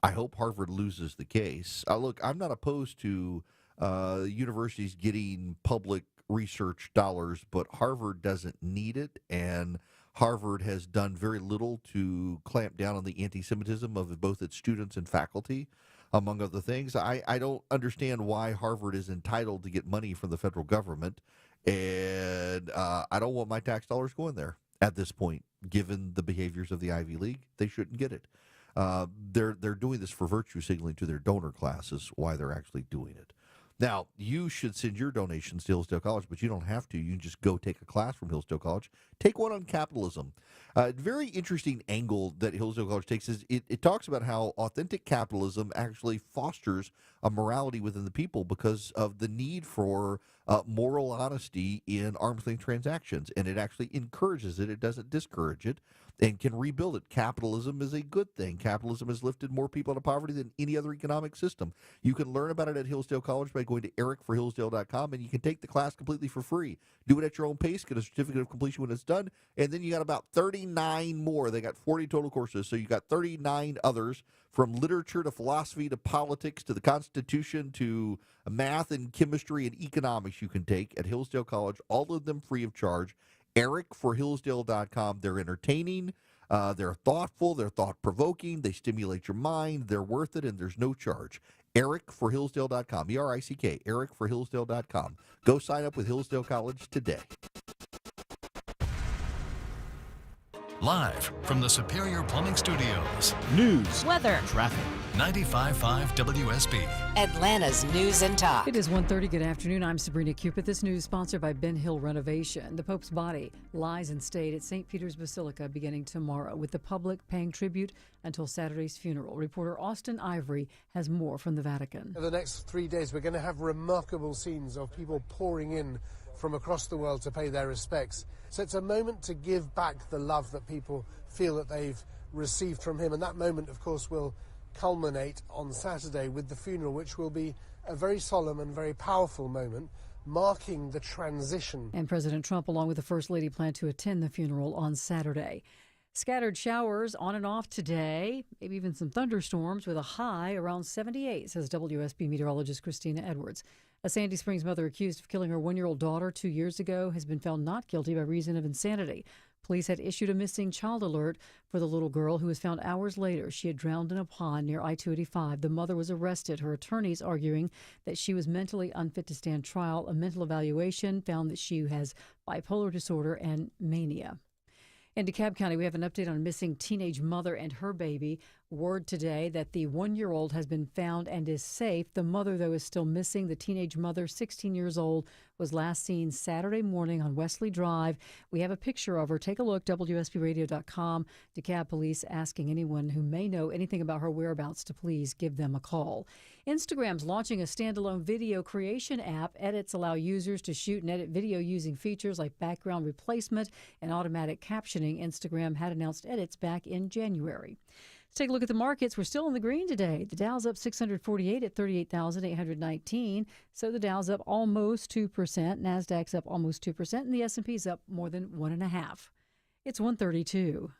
I hope Harvard loses the case. Look, I'm not opposed to universities getting public research dollars, but Harvard doesn't need it, and Harvard has done very little to clamp down on the anti-Semitism of both its students and faculty, among other things. I don't understand why Harvard is entitled to get money from the federal government, and I don't want my tax dollars going there at this point. Given the behaviors of the Ivy League, they shouldn't get it. They're doing this for virtue signaling to their donor classes, why they're actually doing it. Now, you should send your donations to Hillsdale College, but you don't have to. You can just go take a class from Hillsdale College. Take one on capitalism. A very interesting angle that Hillsdale College takes is it talks about how authentic capitalism actually fosters a morality within the people because of the need for moral honesty in arm's length transactions. And it actually encourages it. It doesn't discourage it and can rebuild it. Capitalism is a good thing. Capitalism has lifted more people out of poverty than any other economic system. You can learn about it at Hillsdale College by going to ericforhillsdale.com, and you can take the class completely for free. Do it at your own pace, get a certificate of completion when it's done, and then you got about 39 more. They got 40 total courses, so you got 39 others from literature to philosophy to politics to the Constitution to math and chemistry and economics you can take at Hillsdale College, all of them free of charge. ericforhillsdale.com. They're entertaining. They're thoughtful, they're thought-provoking, they stimulate your mind, they're worth it, and there's no charge. EricForHillsdale.com, E-R-I-C-K, EricForHillsdale.com. Go sign up with Hillsdale College today. Live from the Superior Plumbing Studios. News, Weather, traffic. 95.5 WSB. Atlanta's News and Talk. It is 1:30. Good afternoon. I'm Sabrina Cupid. This news sponsored by Ben Hill Renovation. The Pope's body lies in state at St. Peter's Basilica beginning tomorrow, with the public paying tribute until Saturday's funeral. Reporter Austin Ivory has more from the Vatican. For the next 3 days, we're going to have remarkable scenes of people pouring in from across the world to pay their respects. So it's a moment to give back the love that people feel that they've received from him. And that moment, of course, will culminate on Saturday with the funeral, which will be a very solemn and very powerful moment, marking the transition. And President Trump, along with the First Lady, plan to attend the funeral on Saturday. Scattered showers on and off today, maybe even some thunderstorms with a high around 78, says WSB meteorologist Christina Edwards. A Sandy Springs mother accused of killing her 1-year-old daughter 2 years ago has been found not guilty by reason of insanity. Police had issued a missing child alert for the little girl, who was found hours later. She had drowned in a pond near I-285. The mother was arrested, her attorneys arguing that she was mentally unfit to stand trial. A mental evaluation found that she has bipolar disorder and mania. In DeKalb County, we have an update on a missing teenage mother and her baby. Word today that the 1-year-old has been found and is safe. The mother, though, is still missing. The teenage mother, 16 years old, was last seen Saturday morning on Wesley Drive. We have a picture of her. Take a look, WSBRadio.com. DeKalb police asking anyone who may know anything about her whereabouts to please give them a call. Instagram's launching a standalone video creation app. Edits allow users to shoot and edit video using features like background replacement and automatic captioning. Instagram had announced edits back in January. Let's take a look at the markets. We're still in the green today. The Dow's up 648 at 38,819. So the Dow's up almost 2%. NASDAQ's up almost 2%. And the S&P's up more than 1.5%. It's 132.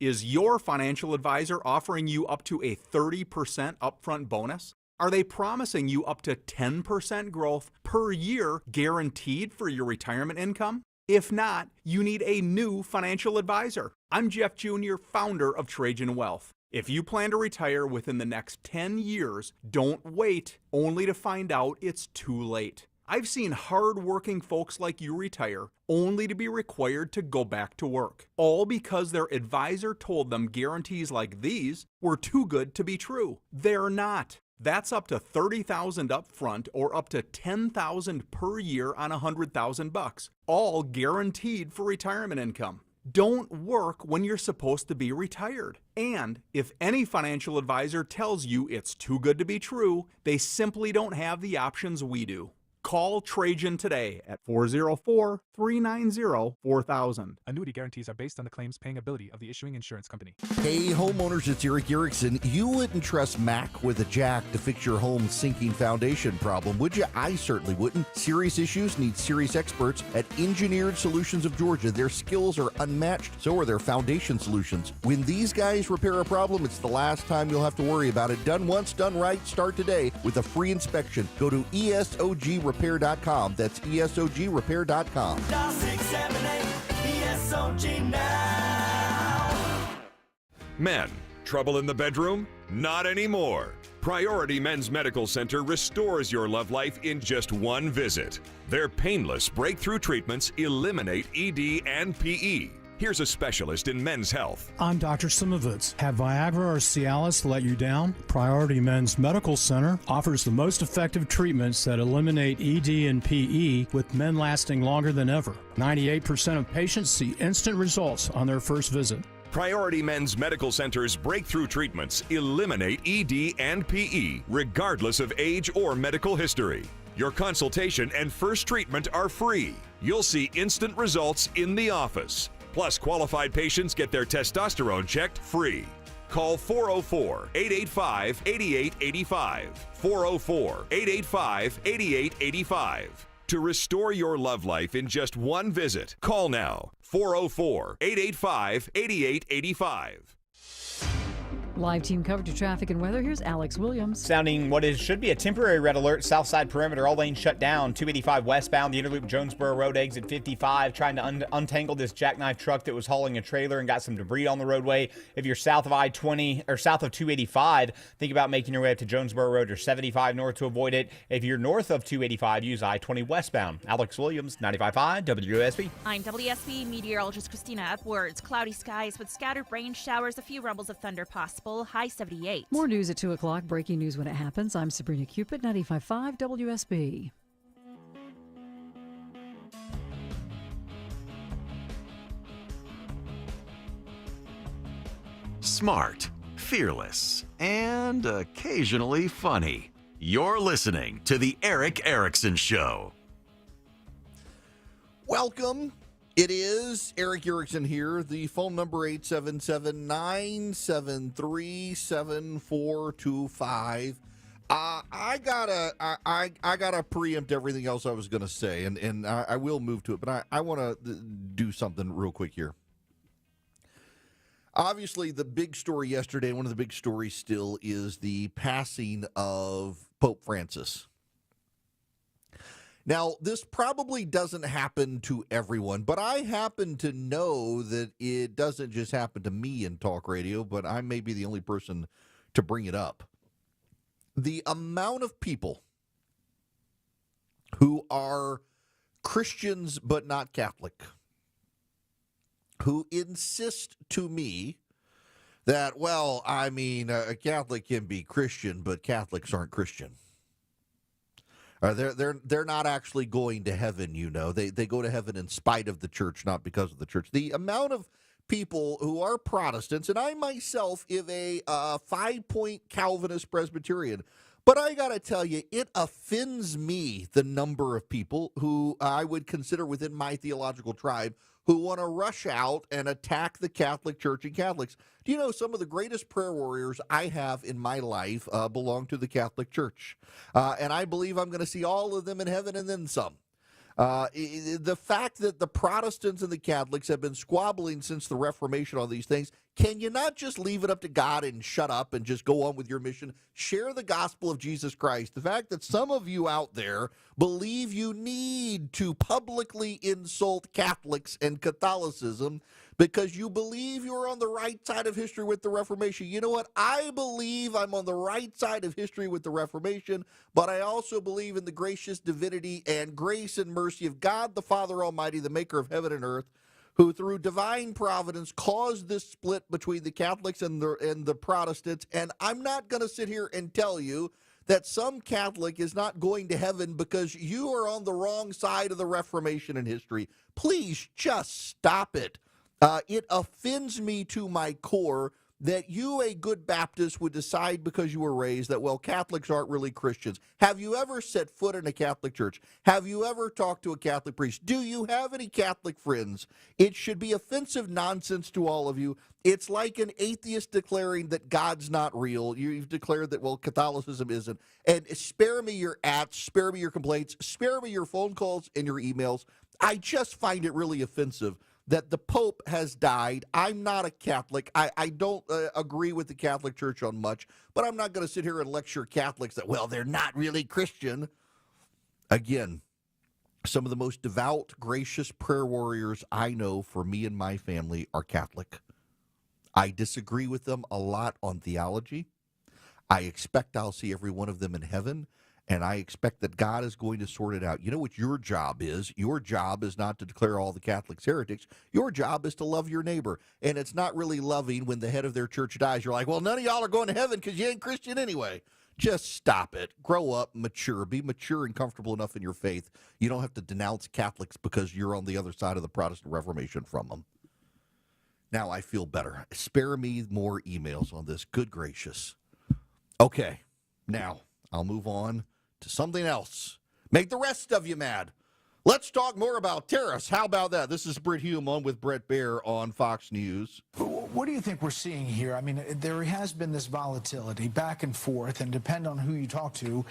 Is your financial advisor offering you up to a 30% upfront bonus? Are they promising you up to 10% growth per year guaranteed for your retirement income? If not, you need a new financial advisor. I'm Jeff Jr., founder of Trajan Wealth. If you plan to retire within the next 10 years, don't wait only to find out it's too late. I've seen hard-working folks like you retire only to be required to go back to work, all because their advisor told them guarantees like these were too good to be true. They're not. That's up to $30,000 up front or up to $10,000 per year on $100,000, all guaranteed for retirement income. Don't work when you're supposed to be retired. And if any financial advisor tells you it's too good to be true, they simply don't have the options we do. Call Trajan today at 404-390-4000. Annuity guarantees are based on the claims paying ability of the issuing insurance company. Hey, homeowners, it's Eric Erickson. You wouldn't trust Mac with a jack to fix your home's sinking foundation problem, would you? I certainly wouldn't. Serious issues need serious experts at Engineered Solutions of Georgia. Their skills are unmatched, so are their foundation solutions. When these guys repair a problem, it's the last time you'll have to worry about it. Done once, done right. Start today with a free inspection. Go to ESOGrepair.com. That's ESOGrepair.com. Dial 678 ESOG now. Men, trouble in the bedroom? Not anymore. Priority Men's Medical Center restores your love life in just one visit. Their painless breakthrough treatments eliminate ED and PE. Here's a specialist in men's health. I'm Dr. Simovitz. Have Viagra or Cialis let you down? Priority Men's Medical Center offers the most effective treatments that eliminate ED and PE, with men lasting longer than ever. 98% of patients see instant results on their first visit. Priority Men's Medical Center's breakthrough treatments eliminate ED and PE, regardless of age or medical history. Your consultation and first treatment are free. You'll see instant results in the office. Plus, qualified patients get their testosterone checked free. Call 404-885-8885. 404-885-8885. To restore your love life in just one visit, call now. 404-885-8885. Live team coverage of traffic and weather. Here's Alex Williams. Sounding what should be a temporary red alert. Southside perimeter, all lanes shut down. 285 westbound, the Interloop Jonesboro Road exit 55. Trying to untangle this jackknife truck that was hauling a trailer and got some debris on the roadway. If you're south of I-20 or south of 285, think about making your way up to Jonesboro Road or 75 north to avoid it. If you're north of 285, use I-20 westbound. Alex Williams, 95.5 WSB. I'm WSB meteorologist Christina Edwards. Cloudy skies with scattered rain showers, a few rumbles of thunder possible. High 78. More news at 2 o'clock. Breaking news when it happens. I'm Sabrina Cupid, 95.5 WSB. Smart, fearless, and occasionally funny. You're listening to The Erick Erickson Show. Welcome. It is Erick Erickson here. The phone number 877-973-7425. I gotta preempt everything else I was gonna say, and I will move to it, but I want to do something real quick here. Obviously, the big story yesterday, one of the big stories still, is the passing of Pope Francis. Now, this probably doesn't happen to everyone, but I happen to know that it doesn't just happen to me in talk radio, but I may be the only person to bring it up. The amount of people who are Christians but not Catholic, who insist to me that, well, I mean, a Catholic can be Christian, but Catholics aren't Christian. They're not actually going to heaven, you know. They go to heaven in spite of the church, not because of the church. The amount of people who are Protestants, and I myself am a 5-point Calvinist Presbyterian, but I got to tell you, it offends me the number of people who I would consider within my theological tribe who want to rush out and attack the Catholic Church and Catholics. Do you know some of the greatest prayer warriors I have in my life belong to the Catholic Church? And I believe I'm going to see all of them in heaven and then some. The fact that the Protestants and the Catholics have been squabbling since the Reformation on these things, can you not just leave it up to God and shut up and just go on with your mission? Share the gospel of Jesus Christ. The fact that some of you out there believe you need to publicly insult Catholics and Catholicism because you believe you're on the right side of history with the Reformation. You know what? I believe I'm on the right side of history with the Reformation, but I also believe in the gracious divinity and grace and mercy of God the Father Almighty, the maker of heaven and earth, who through divine providence caused this split between the Catholics and the Protestants. And I'm not going to sit here and tell you that some Catholic is not going to heaven because you are on the wrong side of the Reformation in history. Please just stop it. It offends me to my core that you, a good Baptist, would decide because you were raised that, well, Catholics aren't really Christians. Have you ever set foot in a Catholic church? Have you ever talked to a Catholic priest? Do you have any Catholic friends? It should be offensive nonsense to all of you. It's like an atheist declaring that God's not real. You've declared that, well, Catholicism isn't. And spare me your spare me your complaints, spare me your phone calls and your emails. I just find it really offensive that the Pope has died. I'm not a Catholic. I don't agree with the Catholic Church on much, but I'm not going to sit here and lecture Catholics that, well, they're not really Christian. Again, some of the most devout, gracious prayer warriors I know for me and my family are Catholic. I disagree with them a lot on theology. I expect I'll see every one of them in heaven. And I expect that God is going to sort it out. You know what your job is? Your job is not to declare all the Catholics heretics. Your job is to love your neighbor. And it's not really loving when the head of their church dies. You're like, well, none of y'all are going to heaven because you ain't Christian anyway. Just stop it. Grow up, mature. Be mature and comfortable enough in your faith. You don't have to denounce Catholics because you're on the other side of the Protestant Reformation from them. Now I feel better. Spare me more emails on this. Good gracious. Okay, now I'll move on to something else. Make the rest of you mad. Let's talk more about tariffs. How about that? This is Britt Hume on with Brett Baer on Fox News. What do you think we're seeing here? I mean, there has been this volatility back and forth, and depend on who you talk to,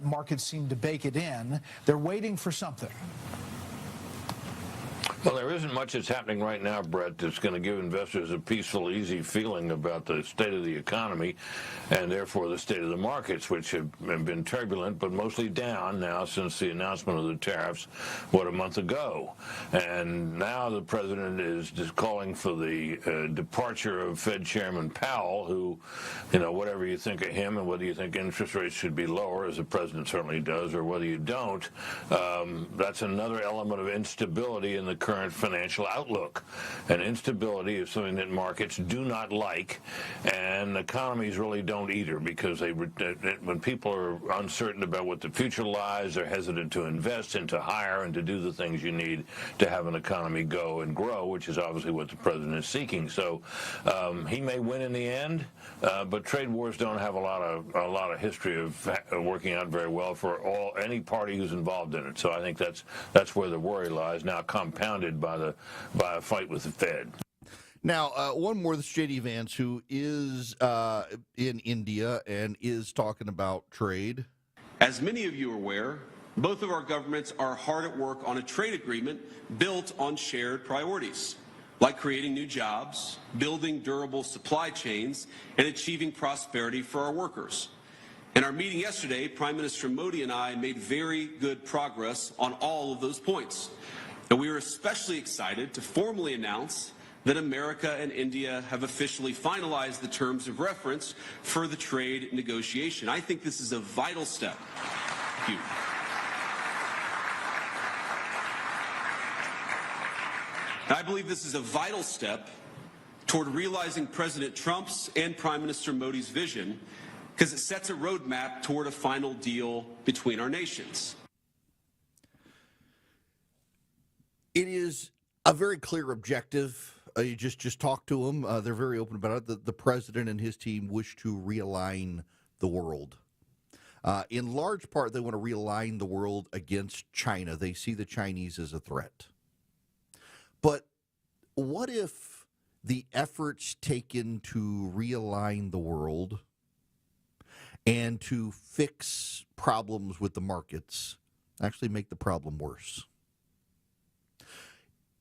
markets seem to bake it in. They're waiting for something. Well, there isn't much that's happening right now, Brett, that's going to give investors a peaceful, easy feeling about the state of the economy and therefore the state of the markets, which have been turbulent but mostly down now since the announcement of the tariffs, a month ago. And now the president is just calling for the departure of Fed Chairman Powell, who, whatever you think of him and whether you think interest rates should be lower, as the president certainly does, or whether you don't, that's another element of instability in the current financial outlook. And instability is something that markets do not like, and economies really don't either, because when people are uncertain about what the future lies, they're hesitant to invest and to hire and to do the things you need to have an economy go and grow, which is obviously what the president is seeking. So he may win in the end, but trade wars don't have a lot of history of working out very well for any party who's involved in it. So I think that's where the worry lies, now compounded by a fight with the Fed. Now, one more, this J.D. Vance, who is in India and is talking about trade. As many of you are aware, both of our governments are hard at work on a trade agreement built on shared priorities, like creating new jobs, building durable supply chains, and achieving prosperity for our workers. In our meeting yesterday, Prime Minister Modi and I made very good progress on all of those points. And we are especially excited to formally announce that America and India have officially finalized the terms of reference for the trade negotiation. I think this is a vital step. Thank you. I believe this is a vital step toward realizing President Trump's and Prime Minister Modi's vision, because it sets a roadmap toward a final deal between our nations. It is a very clear objective. You just talk to them. They're very open about it. The president and his team wish to realign the world. In large part, they want to realign the world against China. They see the Chinese as a threat. But what if the efforts taken to realign the world and to fix problems with the markets actually make the problem worse?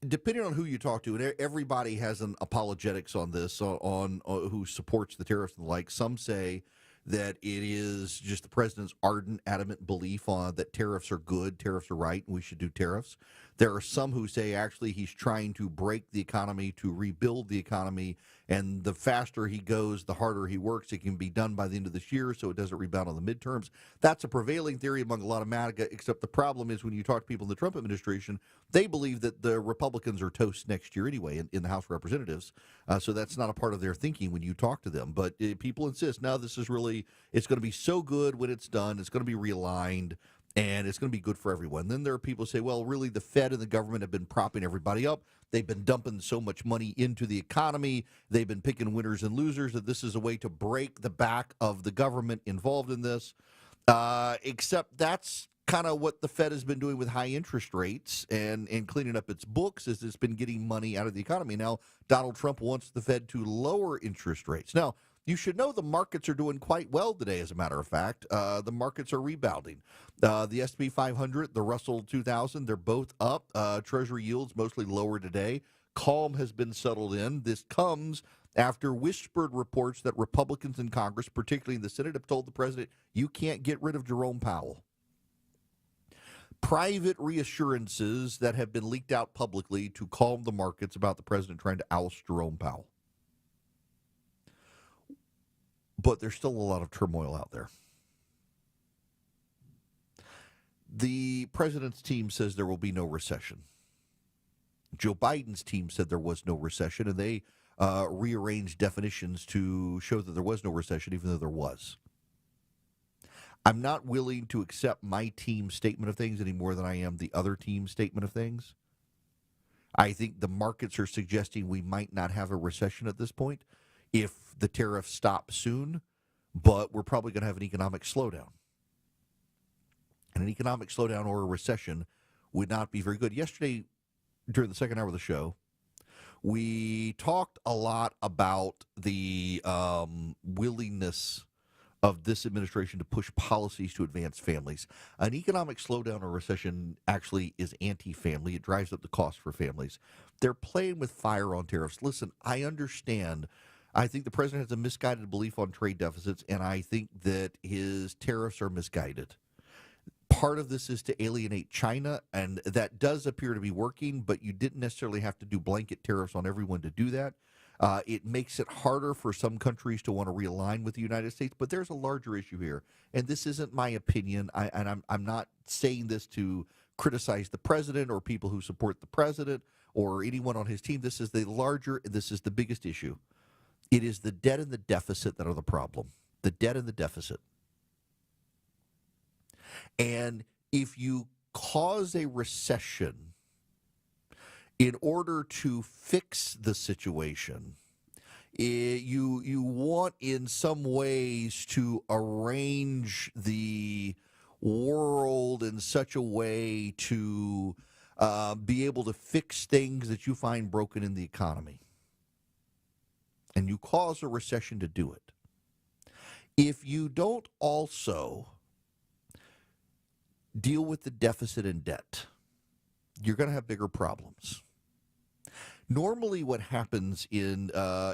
Depending on who you talk to, and everybody has an apologetics on this, on who supports the tariffs and the like. Some say that it is just the president's ardent, adamant belief on that tariffs are good, tariffs are right, and we should do tariffs. There are some who say actually he's trying to break the economy, to rebuild the economy, and the faster he goes, the harder he works. It can be done by the end of this year so it doesn't rebound on the midterms. That's a prevailing theory among a lot of MAGA, except the problem is when you talk to people in the Trump administration, they believe that the Republicans are toast next year anyway in the House of Representatives. So that's not a part of their thinking when you talk to them. But people insist, no, this is really, it's going to be so good when it's done. It's going to be realigned, and it's going to be good for everyone. Then there are people who say, well, really, the Fed and the government have been propping everybody up. They've been dumping so much money into the economy. They've been picking winners and losers, that this is a way to break the back of the government involved in this. Except that's kind of what the Fed has been doing with high interest rates and cleaning up its books, is it's been getting money out of the economy. Now, Donald Trump wants the Fed to lower interest rates. Now, you should know the markets are doing quite well today, as a matter of fact. The markets are rebounding. The S&P 500, the Russell 2000, they're both up. Treasury yields mostly lower today. Calm has been settled in. This comes after whispered reports that Republicans in Congress, particularly in the Senate, have told the president, you can't get rid of Jerome Powell. Private reassurances that have been leaked out publicly to calm the markets about the president trying to oust Jerome Powell. But there's still a lot of turmoil out there. The president's team says there will be no recession. Joe Biden's team said there was no recession, and they rearranged definitions to show that there was no recession, even though there was. I'm not willing to accept my team's statement of things any more than I am the other team's statement of things. I think the markets are suggesting we might not have a recession at this point if the tariffs stop soon, but we're probably going to have an economic slowdown. And an economic slowdown or a recession would not be very good. Yesterday, during the second hour of the show, we talked a lot about the willingness of this administration to push policies to advance families. An economic slowdown or recession actually is anti-family. It drives up the cost for families. They're playing with fire on tariffs. Listen, I understand. I think the president has a misguided belief on trade deficits, and I think that his tariffs are misguided. Part of this is to alienate China, and that does appear to be working, but you didn't necessarily have to do blanket tariffs on everyone to do that. It makes it harder for some countries to want to realign with the United States, but there's a larger issue here, and this isn't my opinion, I'm not saying this to criticize the president or people who support the president or anyone on his team. This is the biggest issue. It is the debt and the deficit that are the problem. The debt and the deficit. And if you cause a recession in order to fix the situation, you want in some ways to arrange the world in such a way to be able to fix things that you find broken in the economy. And you cause a recession to do it. If you don't also deal with the deficit and debt, you're going to have bigger problems. Normally what happens in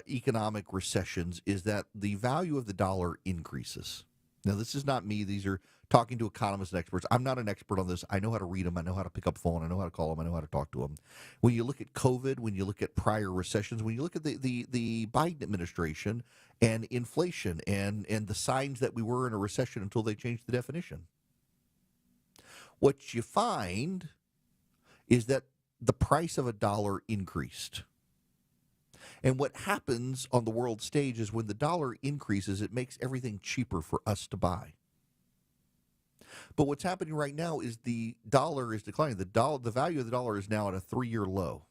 economic recessions is that the value of the dollar increases. Now, this is not me. These are talking to economists and experts. I'm not an expert on this. I know how to read them. I know how to pick up the phone. I know how to call them. I know how to talk to them. When you look at COVID, when you look at prior recessions, when you look at the Biden administration and inflation and the signs that we were in a recession until they changed the definition, what you find is that the price of a dollar increased. And what happens on the world stage is when the dollar increases, it makes everything cheaper for us to buy. But what's happening right now is the dollar is declining. The value of the dollar is now at a 3-year low.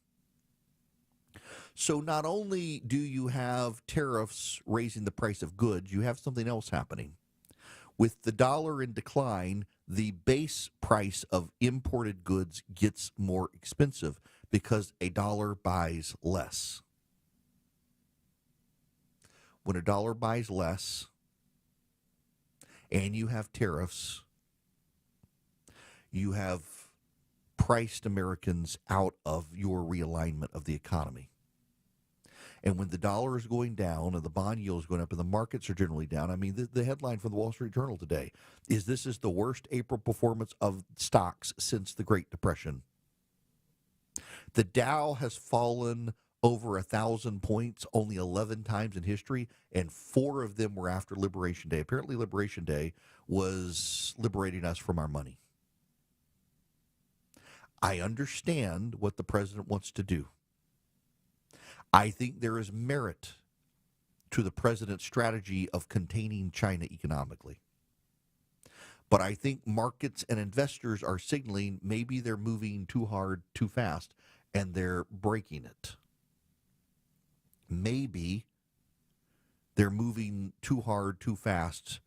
So not only do you have tariffs raising the price of goods, you have something else happening. With the dollar in decline, the base price of imported goods gets more expensive because a dollar buys less. When a dollar buys less and you have tariffs, you have priced Americans out of your realignment of the economy. And when the dollar is going down and the bond yield is going up and the markets are generally down, I mean, the headline from the Wall Street Journal today is this is the worst April performance of stocks since the Great Depression. The Dow has fallen over 1,000 points only 11 times in history, and 4 of them were after Liberation Day. Apparently, Liberation Day was liberating us from our money. I understand what the president wants to do. I think there is merit to the president's strategy of containing China economically. But I think markets and investors are signaling maybe they're moving too hard, too fast, and they're breaking it. Maybe they're moving too hard, too fast.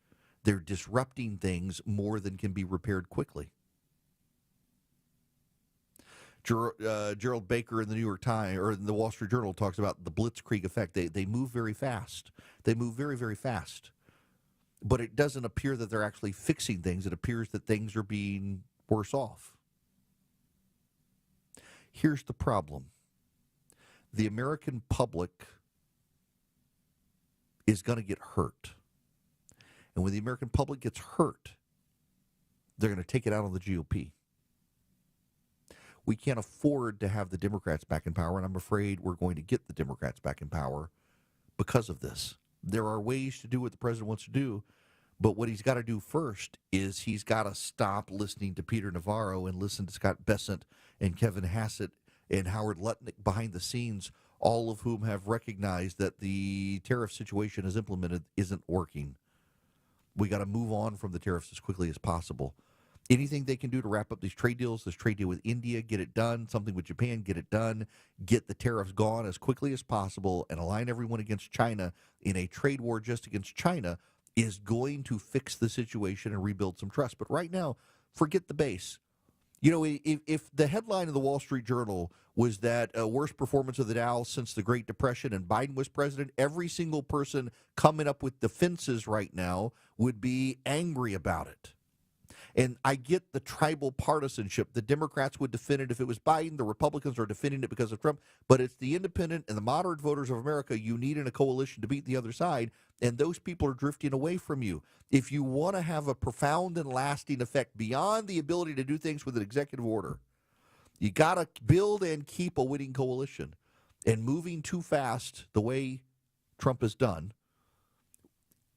They're disrupting things more than can be repaired quickly. Gerald Baker in the New York Times or in the Wall Street Journal talks about the blitzkrieg effect. They move very fast. They move very, very fast. But it doesn't appear that they're actually fixing things. It appears that things are being worse off. Here's the problem. The American public is going to get hurt. And when the American public gets hurt, they're going to take it out on the GOP. We can't afford to have the Democrats back in power, and I'm afraid we're going to get the Democrats back in power because of this. There are ways to do what the president wants to do, but what he's got to do first is he's got to stop listening to Peter Navarro and listen to Scott Bessent and Kevin Hassett and Howard Lutnick behind the scenes, all of whom have recognized that the tariff situation as implemented isn't working. We got to move on from the tariffs as quickly as possible. Anything they can do to wrap up these trade deals, this trade deal with India, get it done, something with Japan, get it done, get the tariffs gone as quickly as possible, and align everyone against China in a trade war just against China is going to fix the situation and rebuild some trust. But right now, forget the base. You know, if the headline of the Wall Street Journal was that worst performance of the Dow since the Great Depression and Biden was president, every single person coming up with defenses right now would be angry about it. And I get the tribal partisanship. The Democrats would defend it if it was Biden. The Republicans are defending it because of Trump. But it's the independent and the moderate voters of America you need in a coalition to beat the other side. And those people are drifting away from you. If you want to have a profound and lasting effect beyond the ability to do things with an executive order, you got to build and keep a winning coalition. And moving too fast the way Trump has done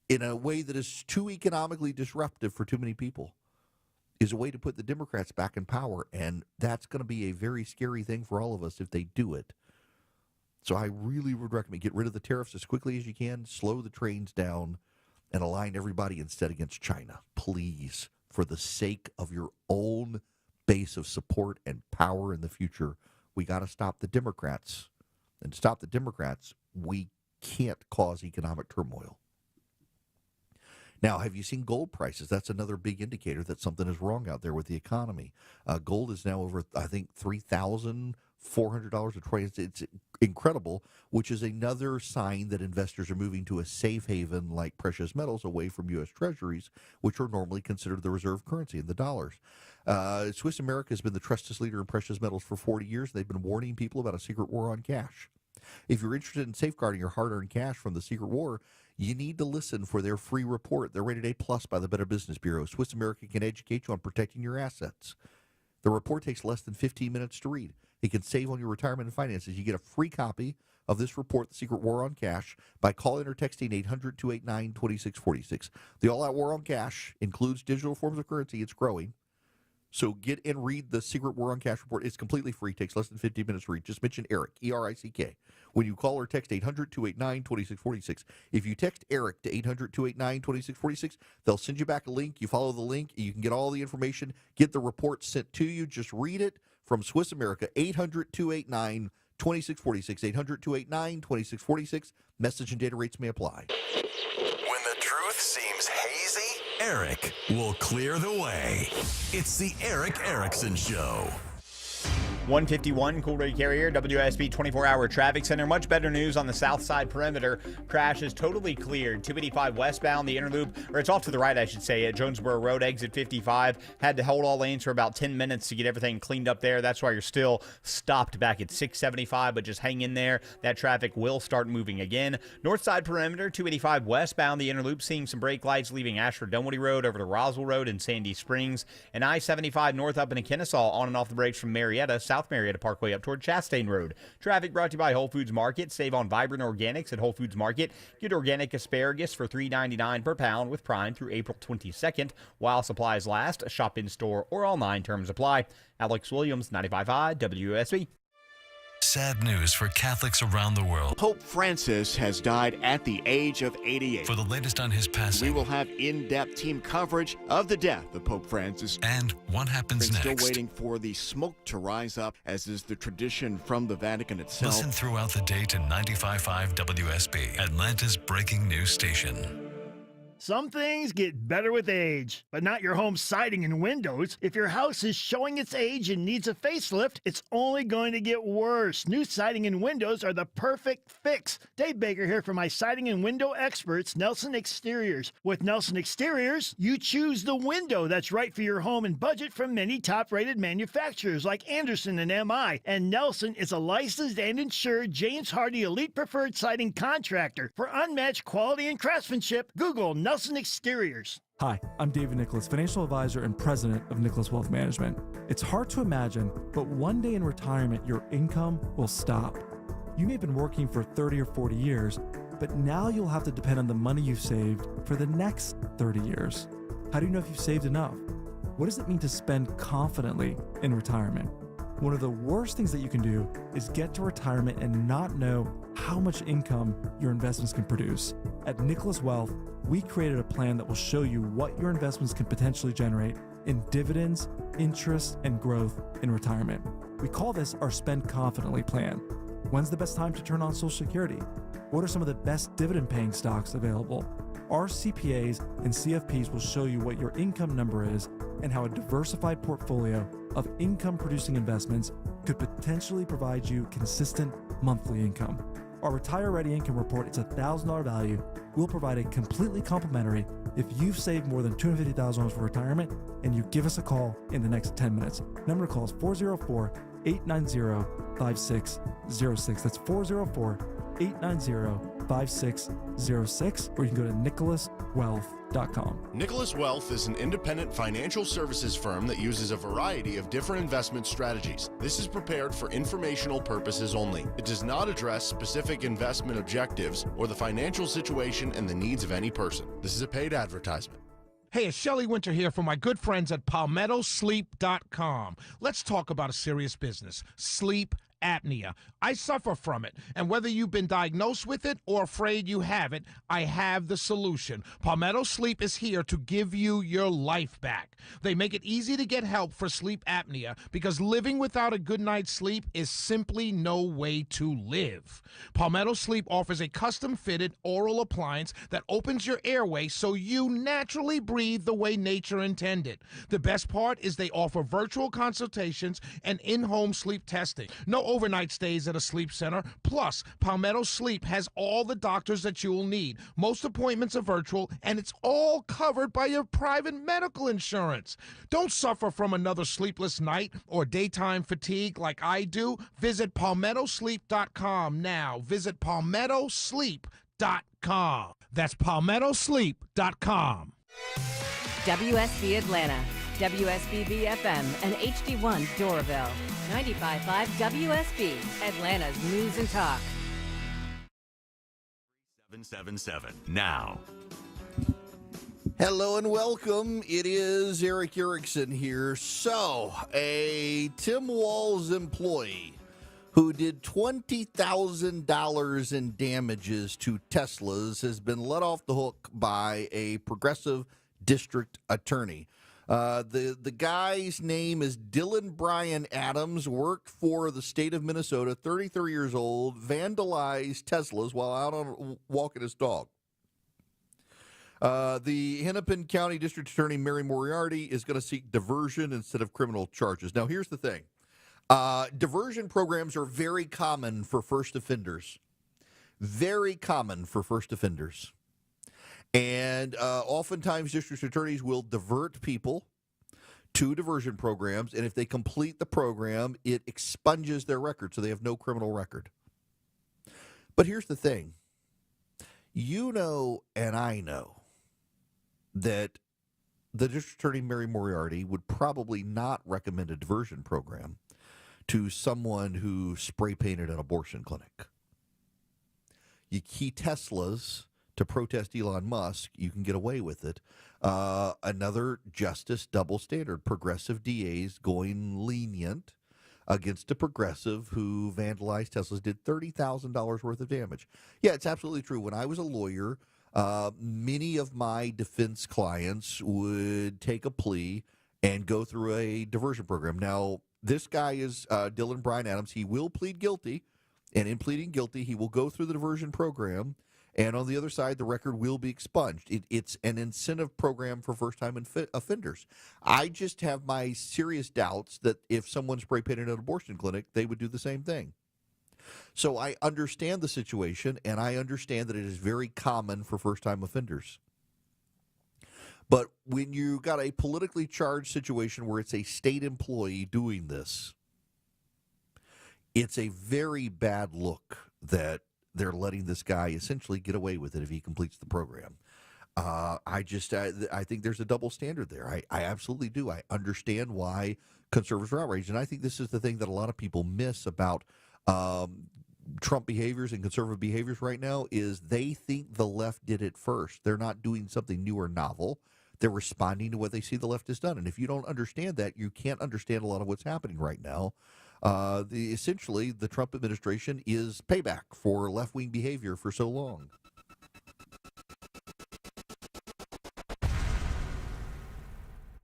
in a way that is too economically disruptive for too many people is a way to put the Democrats back in power, and that's going to be a very scary thing for all of us if they do it. So I really would recommend get rid of the tariffs as quickly as you can, slow the trains down, and align everybody instead against China. Please, for the sake of your own base of support and power in the future, we got to stop the Democrats. And to stop the Democrats, we can't cause economic turmoil. Now, have you seen gold prices? That's another big indicator that something is wrong out there with the economy. Gold is now over, I think, $3,400 a troy. It's incredible, which is another sign that investors are moving to a safe haven like precious metals away from U.S. Treasuries, which are normally considered the reserve currency in the dollars. Swiss America has been the trusted leader in precious metals for 40 years. They've been warning people about a secret war on cash. If you're interested in safeguarding your hard-earned cash from the secret war, you need to listen for their free report. They're rated A+ by the Better Business Bureau. Swiss America can educate you on protecting your assets. The report takes less than 15 minutes to read. It can save on your retirement and finances. You get a free copy of this report, The Secret War on Cash, by calling or texting 800-289-2646. The All-Out War on Cash includes digital forms of currency. It's growing. So get and read the Secret War on Cash report. It's completely free. It takes less than 15 minutes to read. Just mention Eric, E-R-I-C-K. When you call or text 800-289-2646. If you text Eric to 800-289-2646, they'll send you back a link. You follow the link. You can get all the information. Get the report sent to you. Just read it from Swiss America, 800-289-2646. 800-289-2646. Message and data rates may apply. When the truth seems hazy, Eric will clear the way. It's the Eric Erickson Show. 151 Cool Ray Carrier, WSB 24-hour traffic center. Much better news on the south side perimeter. Crash is totally cleared. 285 westbound, the inner loop, or it's off to the right, I should say, at Jonesboro Road, exit 55. Had to hold all lanes for about 10 minutes to get everything cleaned up there. That's why you're still stopped back at 675, but just hang in there. That traffic will start moving again. North side perimeter, 285 westbound, the inner loop, seeing some brake lights leaving Ashford Dunwoody Road over to Roswell Road and Sandy Springs. And I-75 north up into Kennesaw, on and off the brakes from Marietta, South Marietta Parkway up toward Chastain Road. Traffic brought to you by Whole Foods Market. Save on Vibrant Organics at Whole Foods Market. Get organic asparagus for $3.99 per pound with Prime through April 22nd. While supplies last, shop in store or online. Terms apply. Alex Williams, 95.5 WSB. Sad news for Catholics around the world. Pope Francis has died at the age of 88. For the latest on his passing, we will have in-depth team coverage of the death of Pope Francis. And what happens next. Still waiting for the smoke to rise up, as is the tradition from the Vatican itself. Listen throughout the day to 95.5 WSB, Atlanta's breaking news station. Some things get better with age, but not your home siding and windows. If your house is showing its age and needs a facelift, it's only going to get worse. New siding and windows are the perfect fix. Dave Baker here for my siding and window experts, Nelson Exteriors. With Nelson Exteriors, you choose the window that's right for your home and budget from many top-rated manufacturers like Anderson and MI. And Nelson is a licensed and insured James Hardie Elite Preferred Siding contractor. For unmatched quality and craftsmanship, Google Nelson Exteriors. Hi, I'm David Nicholas, financial advisor and president of Nicholas Wealth Management. It's hard to imagine, but one day in retirement, your income will stop. You may have been working for 30 or 40 years, but now you'll have to depend on the money you've saved for the next 30 years. How do you know if you've saved enough? What does it mean to spend confidently in retirement? One of the worst things that you can do is get to retirement and not know how much income your investments can produce. At Nicholas Wealth, we created a plan that will show you what your investments can potentially generate in dividends, interest, and growth in retirement. We call this our Spend Confidently plan. When's the best time to turn on Social Security? What are some of the best dividend-paying stocks available? Our CPAs and CFPs will show you what your income number is and how a diversified portfolio of income-producing investments could potentially provide you consistent monthly income. Our Retire Ready Income Report, it's a $1,000 value. We'll provide it completely complimentary if you've saved more than $250,000 for retirement and you give us a call in the next 10 minutes. Number to call is 404-890-5606. That's 404-890-5606, or you can go to nicholaswealth.com. Nicholas Wealth is an independent financial services firm that uses a variety of different investment strategies. This is prepared for informational purposes only. It does not address specific investment objectives or the financial situation and the needs of any person. This is a paid advertisement. Hey, it's Shelley Winter here for my good friends at PalmettoSleep.com. Let's talk about a serious business, sleep apnea. I suffer from it, and whether you've been diagnosed with it or afraid you have it, I have the solution. Palmetto Sleep is here to give you your life back. They make it easy to get help for sleep apnea because living without a good night's sleep is simply no way to live. Palmetto Sleep offers a custom-fitted oral appliance that opens your airway so you naturally breathe the way nature intended. The best part is they offer virtual consultations and in-home sleep testing. No overnight stays at a sleep center. Plus, Palmetto Sleep has all the doctors that you will need. Most appointments are virtual, and it's all covered by your private medical insurance. Don't suffer from another sleepless night or daytime fatigue like I do. Visit PalmettoSleep.com now. Visit PalmettoSleep.com. That's PalmettoSleep.com. WSB Atlanta, WSB FM, and HD1 Doraville. 95.5 WSB, Atlanta's News and Talk. 777 now. Hello and welcome. It is Eric Erickson here. So, a Tim Walz employee who did $20,000 in damages to Teslas has been let off the hook by a progressive district attorney. The guy's name is Dylan Brian Adams, worked for the state of Minnesota, 33 years old, vandalized Teslas while out on walking his dog. The Hennepin County District Attorney Mary Moriarty is going to seek diversion instead of criminal charges. Now, here's the thing. Diversion programs are very common for first offenders. Very common for first offenders. And oftentimes district attorneys will divert people to diversion programs, and if they complete the program, it expunges their record, so they have no criminal record. But here's the thing. You know and I know that the district attorney, Mary Moriarty, would probably not recommend a diversion program to someone who spray-painted an abortion clinic. You key Teslas to protest Elon Musk, you can get away with it. Another justice double standard. Progressive DAs going lenient against a progressive who vandalized Teslas, did $30,000 worth of damage. Yeah, it's absolutely true. When I was a lawyer, many of my defense clients would take a plea and go through a diversion program. Now, this guy is Dylan Brian Adams. He will plead guilty, and in pleading guilty, he will go through the diversion program. And on the other side, the record will be expunged. It's an incentive program for first-time offenders. I just have my serious doubts that if someone spray-painted an abortion clinic, they would do the same thing. So I understand the situation, and I understand that it is very common for first-time offenders. But when you got a politically charged situation where it's a state employee doing this, it's a very bad look that they're letting this guy essentially get away with it if he completes the program. I think there's a double standard there. I absolutely do. I understand why conservatives are outraged, and I think this is the thing that a lot of people miss about Trump behaviors and conservative behaviors right now is they think the left did it first. They're not doing something new or novel. They're responding to what they see the left has done. And if you don't understand that, you can't understand a lot of what's happening right now. Essentially, the Trump administration is payback for left-wing behavior for so long.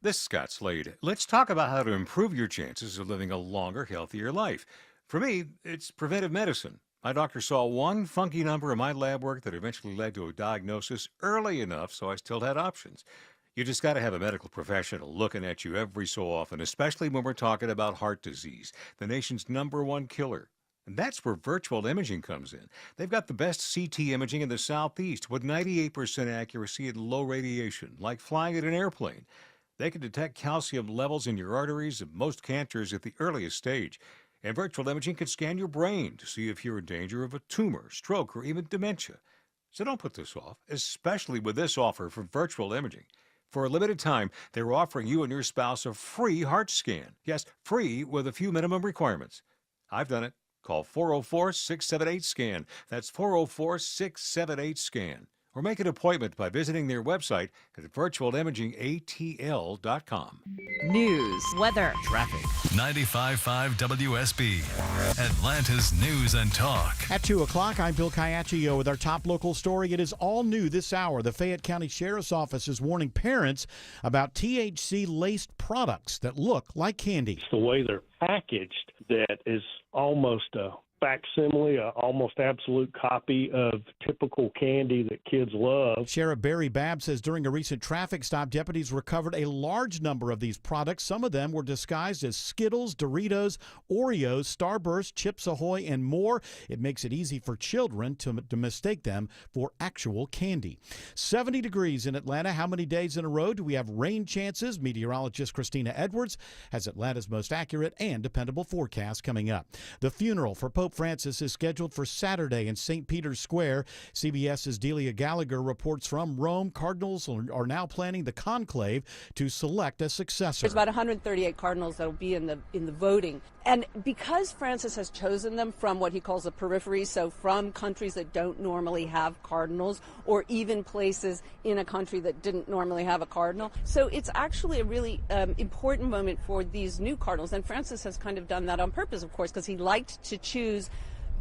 This is Scott Slade. Let's talk about how to improve your chances of living a longer, healthier life. For me, it's preventive medicine. My doctor saw one funky number in my lab work that eventually led to a diagnosis early enough so I still had options. You just got to have a medical professional looking at you every so often, especially when we're talking about heart disease, the nation's #1 killer. And that's where virtual imaging comes in. They've got the best CT imaging in the Southeast with 98% accuracy and low radiation, like flying in an airplane. They can detect calcium levels in your arteries and most cancers at the earliest stage. And virtual imaging can scan your brain to see if you're in danger of a tumor, stroke, or even dementia. So don't put this off, especially with this offer from virtual imaging. For a limited time, they're offering you and your spouse a free heart scan. Yes, free with a few minimum requirements. I've done it. Call 404-678-SCAN. That's 404-678-SCAN. Or make an appointment by visiting their website at virtualimagingatl.com. News, weather, traffic. 95.5 WSB, Atlanta's News and Talk. At 2 o'clock, I'm Bill Caiaccio with our top local story. It is all new this hour. The Fayette County Sheriff's Office is warning parents about THC-laced products that look like candy. It's the way they're packaged that is almost a facsimile, almost absolute copy of typical candy that kids love. Sheriff Barry Babb says during a recent traffic stop, deputies recovered a large number of these products. Some of them were disguised as Skittles, Doritos, Oreos, Starburst, Chips Ahoy, and more. It makes it easy for children to mistake them for actual candy. 70 degrees in Atlanta. How many days in a row do we have rain chances? Meteorologist Christina Edwards has Atlanta's most accurate and dependable forecast coming up. The funeral for Pope Francis is scheduled for Saturday in St. Peter's Square. CBS's Delia Gallagher reports from Rome. Cardinals are now planning the conclave to select a successor. There's about 138 cardinals that will be in the voting. And because Francis has chosen them from what he calls the periphery, so from countries that don't normally have cardinals, or even places in a country that didn't normally have a cardinal. So it's actually a really important moment for these new cardinals. And Francis has kind of done that on purpose, of course, because he liked to choose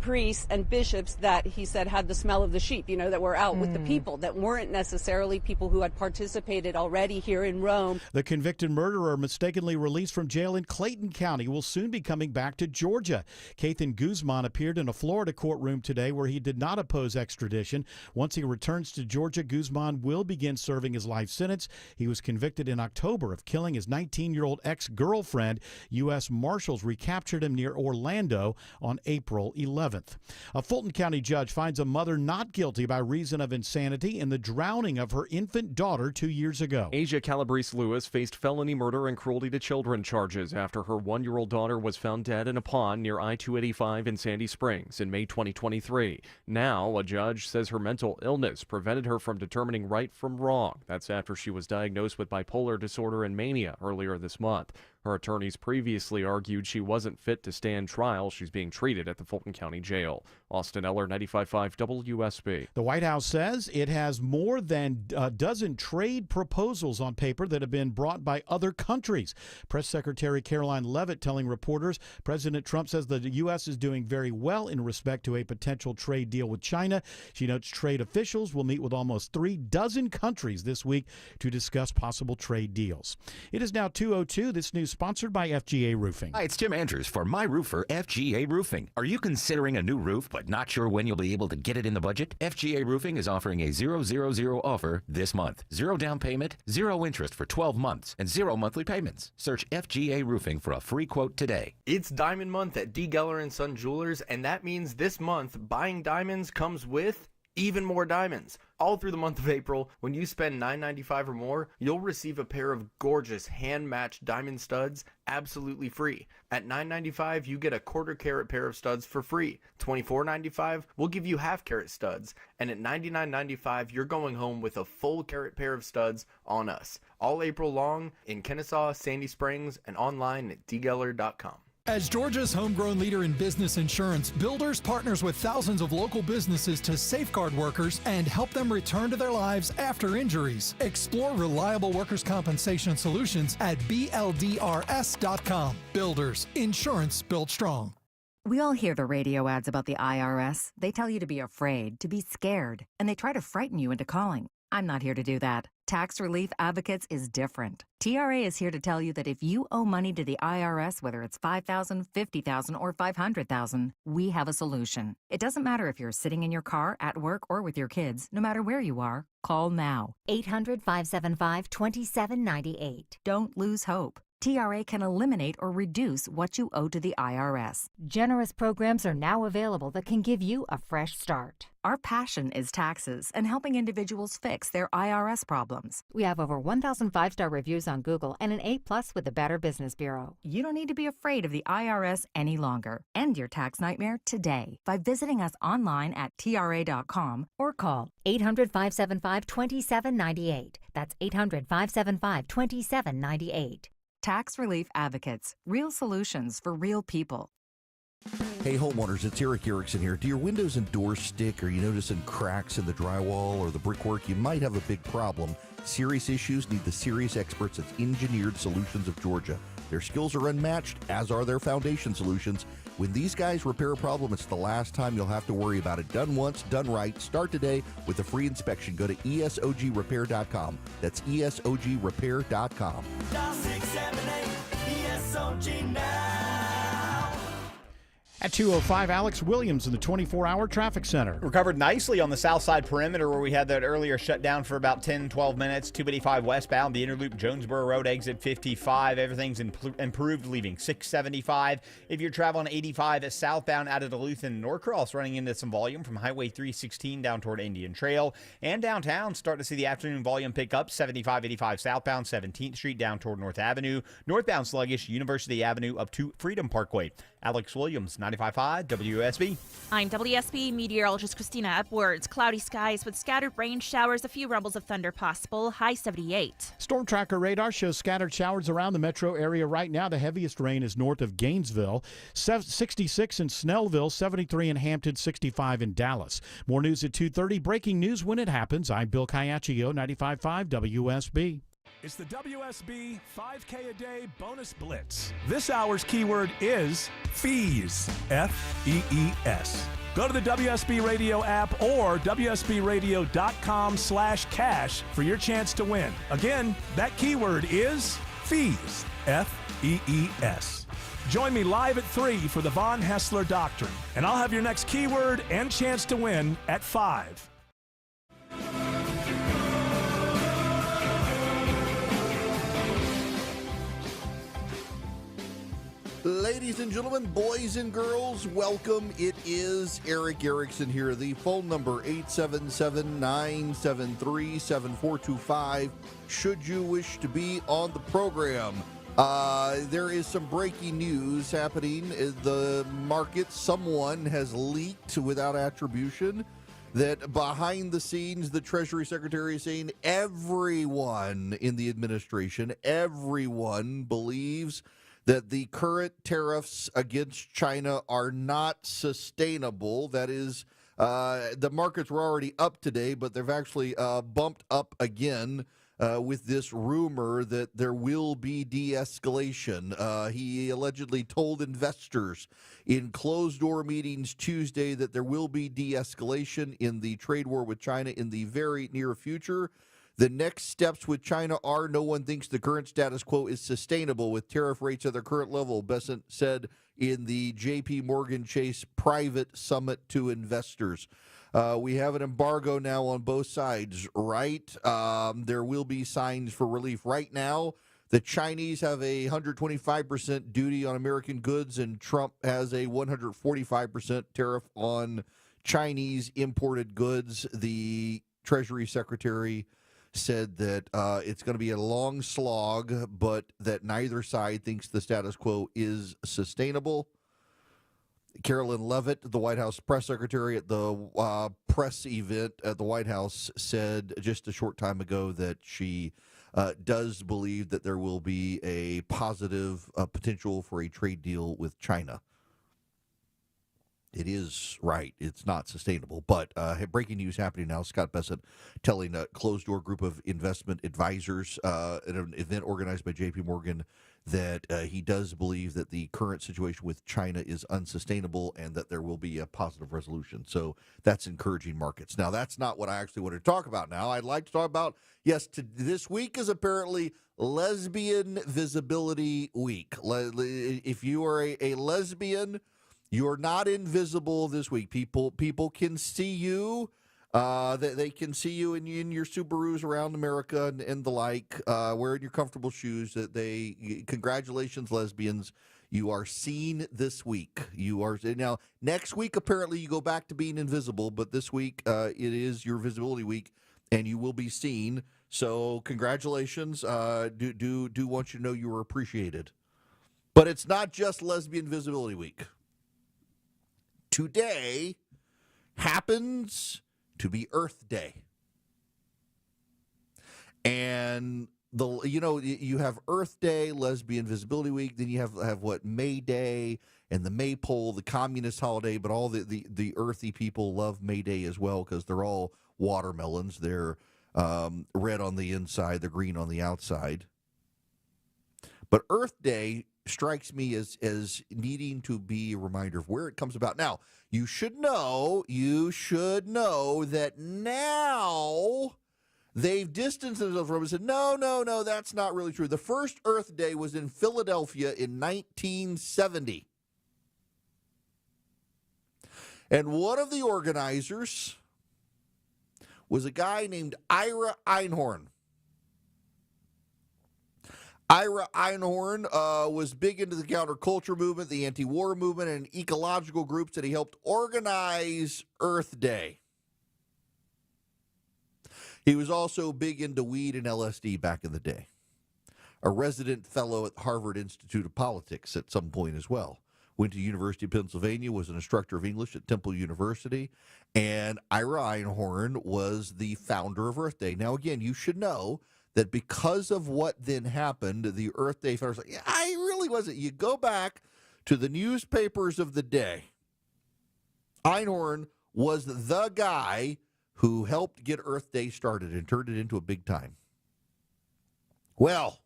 priests and bishops that he said had the smell of the sheep, that were out with the people, that weren't necessarily people who had participated already here in Rome. The convicted murderer mistakenly released from jail in Clayton County will soon be coming back to Georgia. Kathan Guzman appeared in a Florida courtroom today where he did not oppose extradition. Once he returns to Georgia, Guzman will begin serving his life sentence. He was convicted in October of killing his 19-year-old ex-girlfriend. U.S. Marshals recaptured him near Orlando on April 11th. A Fulton County judge finds a mother not guilty by reason of insanity in the drowning of her infant daughter 2 years ago. Asia Calabrese Lewis faced felony murder and cruelty to children charges after her 1-year-old daughter was found dead in a pond near I-285 in Sandy Springs in May 2023. Now, a judge says her mental illness prevented her from determining right from wrong. That's after she was diagnosed with bipolar disorder and mania earlier this month. Her attorneys previously argued she wasn't fit to stand trial. She's being treated at the Fulton County Jail. Austin Eller, 95.5 WSB. The White House says it has more than a dozen trade proposals on paper that have been brought by other countries. Press Secretary Caroline Leavitt telling reporters President Trump says the U.S. is doing very well in respect to a potential trade deal with China. She notes trade officials will meet with almost 36 countries this week to discuss possible trade deals. It is now 2:02. This news sponsored by FGA Roofing. Hi, it's Jim Andrews for My Roofer FGA Roofing. Are you considering a new roof but not sure when you'll be able to get it in the budget? FGA Roofing is offering a 000 offer this month. 0 down payment, 0 interest for 12 months, and 0 monthly payments. Search FGA Roofing for a free quote today. It's Diamond Month at D. Geller & Son Jewelers, and that means this month, buying diamonds comes with even more diamonds. All through the month of April, when you spend $9.95 or more, you'll receive a pair of gorgeous hand-matched diamond studs absolutely free. At $9.95, you get a quarter-carat pair of studs for free. $24.95, we'll give you half-carat studs. And at $99.95, you're going home with a full-carat pair of studs on us. All April long in Kennesaw, Sandy Springs, and online at dgeller.com. As Georgia's homegrown leader in business insurance, Builders partners with thousands of local businesses to safeguard workers and help them return to their lives after injuries. Explore reliable workers' compensation solutions at BLDRS.com. Builders, insurance built strong. We all hear the radio ads about the IRS. They tell you to be afraid, to be scared, and they try to frighten you into calling. I'm not here to do that. Tax Relief Advocates is different. TRA is here to tell you that if you owe money to the IRS, whether it's $5,000, $50,000, or $500,000, we have a solution. It doesn't matter if you're sitting in your car, at work, or with your kids. No matter where you are, call now. 800-575-2798. Don't lose hope. TRA can eliminate or reduce what you owe to the IRS. Generous programs are now available that can give you a fresh start. Our passion is taxes and helping individuals fix their IRS problems. We have over 1,000 5-star reviews on Google and an A+ with the Better Business Bureau. You don't need to be afraid of the IRS any longer. End your tax nightmare today by visiting us online at TRA.com or call 800-575-2798. That's 800-575-2798. Tax Relief Advocates. Real solutions for real people. Hey homeowners, it's Eric Erickson here. Do your windows and doors stick? Are you noticing cracks in the drywall or the brickwork? You might have a big problem. Serious issues need the serious experts at Engineered Solutions of Georgia. Their skills are unmatched, as are their foundation solutions. When these guys repair a problem, it's the last time you'll have to worry about it. Done once, done right. Start today with a free inspection. Go to ESOGrepair.com. That's ESOGrepair.com. Dial 678 ESOG now. At 2:05, Alex Williams in the 24-hour traffic center. Recovered nicely on the south side perimeter where we had that earlier shutdown for about 10, 12 minutes. 285 westbound, the Interloop Jonesboro Road exit 55. Everything's improved, leaving 675. If you're traveling 85 southbound out of Duluth and Norcross, running into some volume from Highway 316 down toward Indian Trail. And downtown, starting to see the afternoon volume pick up. 75, 85 southbound, 17th Street down toward North Avenue. Northbound sluggish, University Avenue up to Freedom Parkway. Alex Williams, 95.5 WSB. I'm WSB meteorologist Christina Edwards. Cloudy skies with scattered rain showers, a few rumbles of thunder possible, high 78. Storm tracker radar shows scattered showers around the metro area right now. The heaviest rain is north of Gainesville, 66 in Snellville, 73 in Hampton, 65 in Dallas. More news at 2:30. Breaking news when it happens. I'm Bill Caiaccio, 95.5 WSB. It's the WSB 5K a day bonus blitz. This hour's keyword is fees. F-E-E-S. Go to the WSB Radio app or WSBradio.com/cash for your chance to win. Again, that keyword is fees. F-E-E-S. Join me live at 3 for the Von Hessler Doctrine, and I'll have your next keyword and chance to win at 5. Ladies and gentlemen, boys and girls, welcome. It is Eric Erickson here. The phone number 877-973-7425 should you wish to be on the program. There is some breaking news happening in the market. Someone has leaked without attribution that behind the scenes, the Treasury Secretary is saying everyone in the administration, everyone believes that the current tariffs against China are not sustainable. That is, the markets were already up today, but they've actually bumped up again with this rumor that there will be de-escalation. He allegedly told investors in closed-door meetings Tuesday that there will be de-escalation in the trade war with China in the very near future. The next steps with China are no one thinks the current status quo is sustainable with tariff rates at their current level, Bessent said in the J.P. Morgan Chase private summit to investors. We have an embargo now on both sides, right? There will be signs for relief. Right now, the Chinese have a 125% duty on American goods, and Trump has a 145% tariff on Chinese imported goods. The Treasury Secretary said that it's going to be a long slog, but that neither side thinks the status quo is sustainable. Carolyn Leavitt, the White House press secretary at the press event at the White House, said just a short time ago that she does believe that there will be a positive potential for a trade deal with China. It is right. It's not sustainable. But breaking news happening now. Scott Bessent telling a closed-door group of investment advisors at an event organized by J.P. Morgan that he does believe that the current situation with China is unsustainable and that there will be a positive resolution. So that's encouraging markets. Now, that's not what I actually want to talk about now. I'd like to talk about, yes, this week is apparently Lesbian Visibility Week. If you are a lesbian, you're not invisible this week. People can see you. They can see you in your Subarus around America and the like, wearing your comfortable shoes. Congratulations, lesbians. You are seen this week. You are now. Next week, apparently, you go back to being invisible. But this week, it is your visibility week, and you will be seen. So, congratulations. Do want you to know you are appreciated. But it's not just Lesbian Visibility Week. Today happens to be Earth Day. And you have Earth Day, Lesbian Visibility Week, then you have what, May Day and the Maypole, the communist holiday, but all the earthy people love May Day as well because they're all watermelons. They're red on the inside, they're green on the outside. But Earth Day strikes me as needing to be a reminder of where it comes about. Now, you should know that now they've distanced themselves from it and said, no, that's not really true. The first Earth Day was in Philadelphia in 1970. And one of the organizers was a guy named Ira Einhorn. Ira Einhorn was big into the counterculture movement, the anti-war movement, and ecological groups that he helped organize Earth Day. He was also big into weed and LSD back in the day. A resident fellow at the Harvard Institute of Politics at some point as well. Went to University of Pennsylvania, was an instructor of English at Temple University, and Ira Einhorn was the founder of Earth Day. Now, again, you should know that because of what then happened, the Earth Day founders like, I really wasn't. You go back to the newspapers of the day. Einhorn was the guy who helped get Earth Day started and turned it into a big time. Well,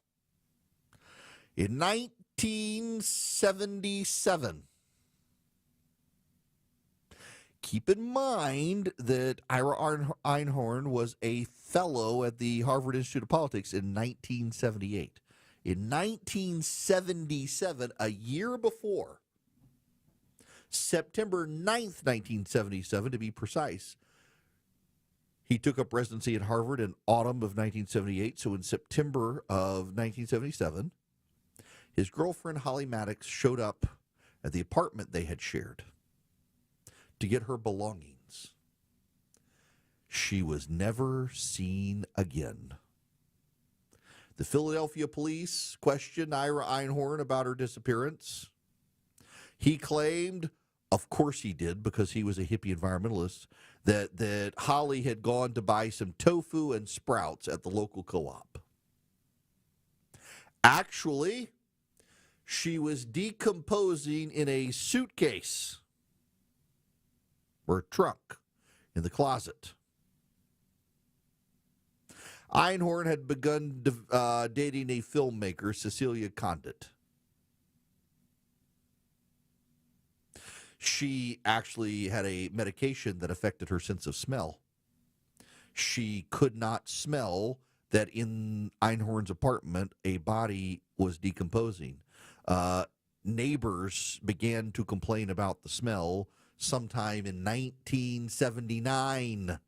in 1977, keep in mind that Ira Einhorn was a fellow at the Harvard Institute of Politics in 1978. In 1977, a year before, September 9th, 1977, to be precise, he took up residency at Harvard in autumn of 1978. So in September of 1977, his girlfriend, Holly Maddox, showed up at the apartment they had shared to get her belongings. She was never seen again. The Philadelphia police questioned Ira Einhorn about her disappearance. He claimed, of course he did, because he was a hippie environmentalist, that Holly had gone to buy some tofu and sprouts at the local co-op. Actually, she was decomposing in a suitcase or a trunk in the closet. Einhorn had begun dating a filmmaker, Cecilia Condit. She actually had a medication that affected her sense of smell. She could not smell that in Einhorn's apartment a body was decomposing. Neighbors began to complain about the smell sometime in 1979.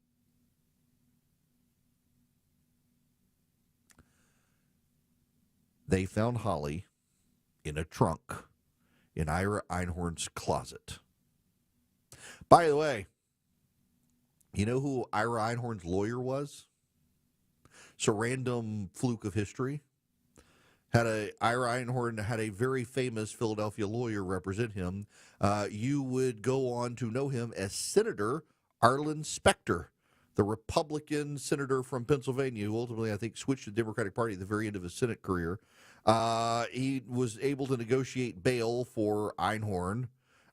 They found Holly in a trunk in Ira Einhorn's closet. By the way, you know who Ira Einhorn's lawyer was? It's a random fluke of history. Ira Einhorn had a very famous Philadelphia lawyer represent him. You would go on to know him as Senator Arlen Specter, the Republican senator from Pennsylvania, who ultimately, I think, switched to the Democratic Party at the very end of his Senate career. He was able to negotiate bail for Einhorn.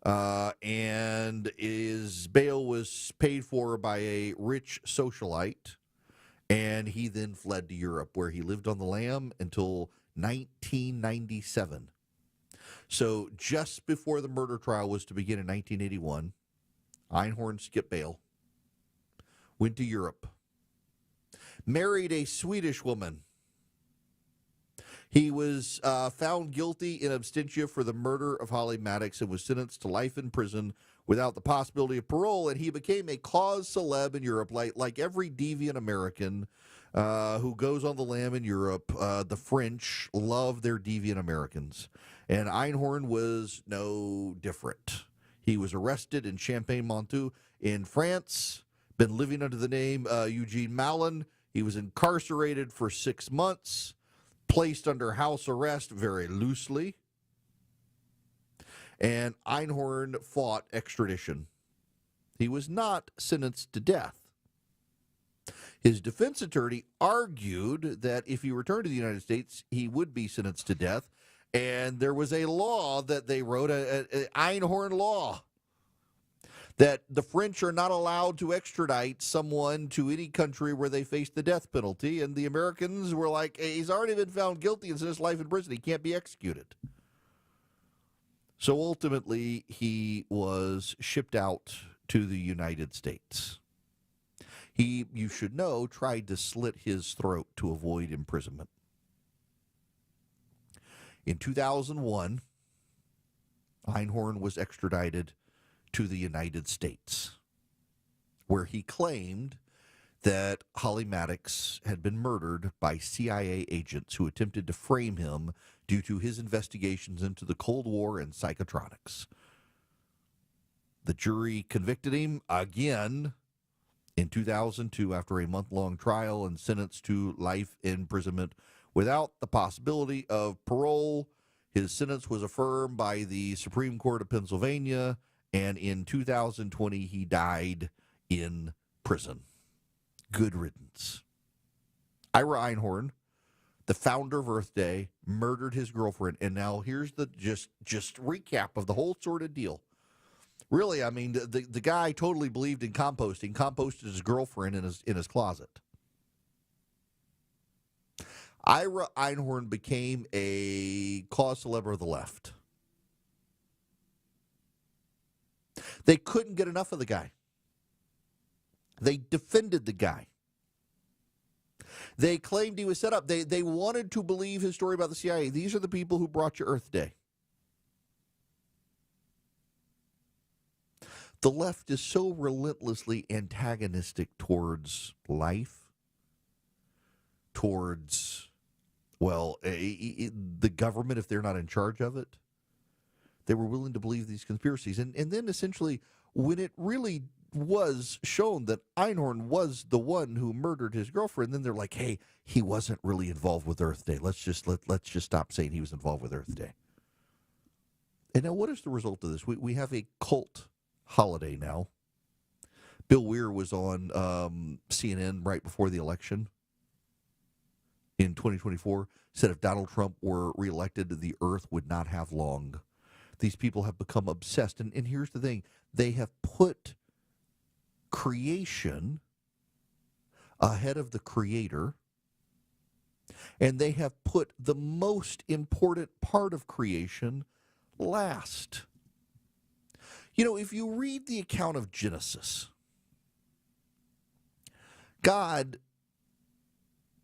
and his bail was paid for by a rich socialite, and he then fled to Europe, where he lived on the lam until 1997. So just before the murder trial was to begin in 1981, Einhorn skipped bail, went to Europe, married a Swedish woman. He was found guilty in absentia for the murder of Holly Maddox and was sentenced to life in prison without the possibility of parole, and he became a cause celeb in Europe, like every deviant American who goes on the lam in Europe. The French love their deviant Americans, and Einhorn was no different. He was arrested in Champagne-Montreux in France, been living under the name Eugene Mallon. He was incarcerated for 6 months, placed under house arrest very loosely, and Einhorn fought extradition. He was not sentenced to death. His defense attorney argued that if he returned to the United States, he would be sentenced to death, and there was a law that they wrote, an Einhorn law, that the French are not allowed to extradite someone to any country where they face the death penalty, and the Americans were like, hey, he's already been found guilty and sentenced to life in prison. He can't be executed. So ultimately, he was shipped out to the United States. He, you should know, tried to slit his throat to avoid imprisonment. In 2001, Einhorn was extradited to the United States, where he claimed that Holly Maddox had been murdered by CIA agents who attempted to frame him due to his investigations into the Cold War and psychotronics. The jury convicted him again in 2002 after a month-long trial and sentenced to life imprisonment without the possibility of parole. His sentence was affirmed by the Supreme Court of Pennsylvania, and in 2020, he died in prison. Good riddance. Ira Einhorn, the founder of Earth Day, murdered his girlfriend, and now here's the just recap of the whole sort of deal. Really, I mean, the guy totally believed in composting, composted his girlfriend in his closet. Ira Einhorn became a cause célèbre of the left. They couldn't get enough of the guy. They defended the guy. They claimed he was set up. They wanted to believe his story about the CIA. These are the people who brought you Earth Day. The left is so relentlessly antagonistic towards life, towards, well, the government if they're not in charge of it. They were willing to believe these conspiracies. And then essentially, when it really was shown that Einhorn was the one who murdered his girlfriend, then they're like, hey, he wasn't really involved with Earth Day. Let's just stop saying he was involved with Earth Day. And now what is the result of this? We have a cult holiday now. Bill Weir was on CNN right before the election in 2024, said if Donald Trump were reelected, the earth would not have long. These people have become obsessed. And here's the thing. They have put creation ahead of the creator, and they have put the most important part of creation last. You know, if you read the account of Genesis, God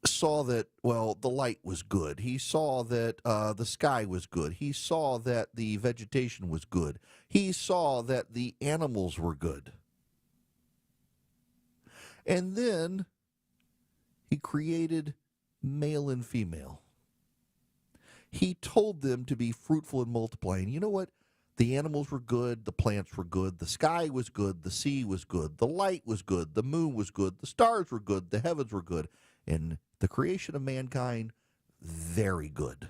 saw that, well, the light was good. He saw that the sky was good. He saw that the vegetation was good. He saw that the animals were good. And then he created male and female. He told them to be fruitful and multiply. And you know what? The animals were good, the plants were good, the sky was good, the sea was good, the light was good, the moon was good, the stars were good, the heavens were good, and the creation of mankind, very good.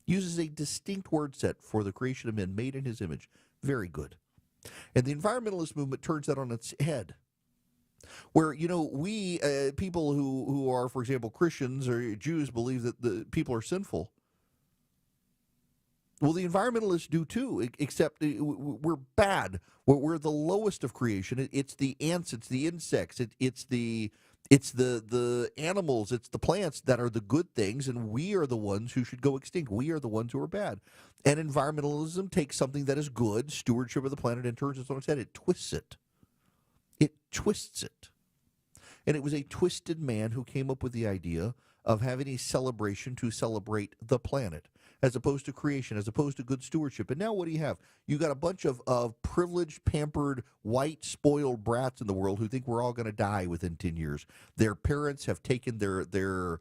Uses a distinct word set for the creation of men made in his image, very good. And the environmentalist movement turns that on its head. Where, you know, we, people who are, for example, Christians or Jews, believe that the people are sinful. Well, the environmentalists do too, except we're bad. We're the lowest of creation. It's the ants, it's the insects, it's the animals, it's the plants that are the good things, and we are the ones who should go extinct. We are the ones who are bad. And environmentalism takes something that is good, stewardship of the planet, and turns it on its head. It twists it. It twists it. And it was a twisted man who came up with the idea of having a celebration to celebrate the planet, as opposed to creation, as opposed to good stewardship. And now what do you have? You got a bunch of privileged, pampered, white, spoiled brats in the world who think we're all going to die within 10 years. Their parents have taken their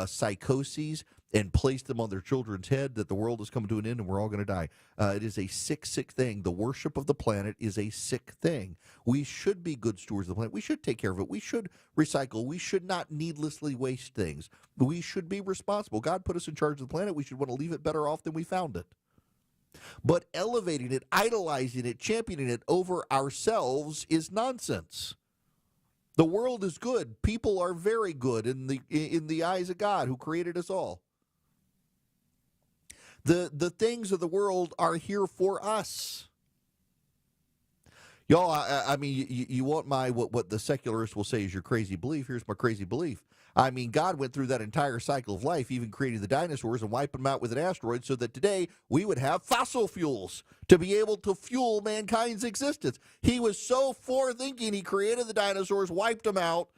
psychoses and placed them on their children's head that the world is coming to an end and we're all going to die. It is a sick, sick thing. The worship of the planet is a sick thing. We should be good stewards of the planet. We should take care of it. We should recycle. We should not needlessly waste things. We should be responsible. God put us in charge of the planet. We should want to leave it better off than we found it. But elevating it, idolizing it, championing it over ourselves is nonsense. The world is good. People are very good in the eyes of God who created us all. The things of the world are here for us. Y'all, I mean, you want what the secularists will say is your crazy belief. Here's my crazy belief. I mean, God went through that entire cycle of life, even creating the dinosaurs and wiping them out with an asteroid so that today we would have fossil fuels to be able to fuel mankind's existence. He was so forethinking, he created the dinosaurs, wiped them out,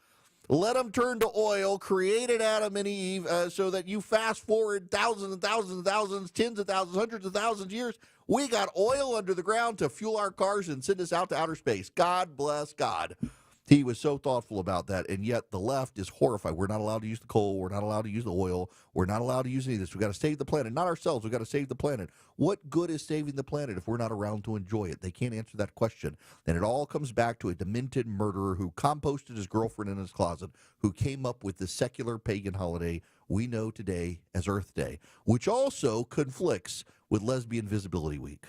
let them turn to oil, created Adam and Eve so that you fast forward thousands and thousands and thousands, tens of thousands, hundreds of thousands of years. We got oil under the ground to fuel our cars and send us out to outer space. God bless God. He was so thoughtful about that, and yet the left is horrified. We're not allowed to use the coal. We're not allowed to use the oil. We're not allowed to use any of this. We've got to save the planet. Not ourselves. We've got to save the planet. What good is saving the planet if we're not around to enjoy it? They can't answer that question. And it all comes back to a demented murderer who composted his girlfriend in his closet, who came up with the secular pagan holiday we know today as Earth Day, which also conflicts with Lesbian Visibility Week.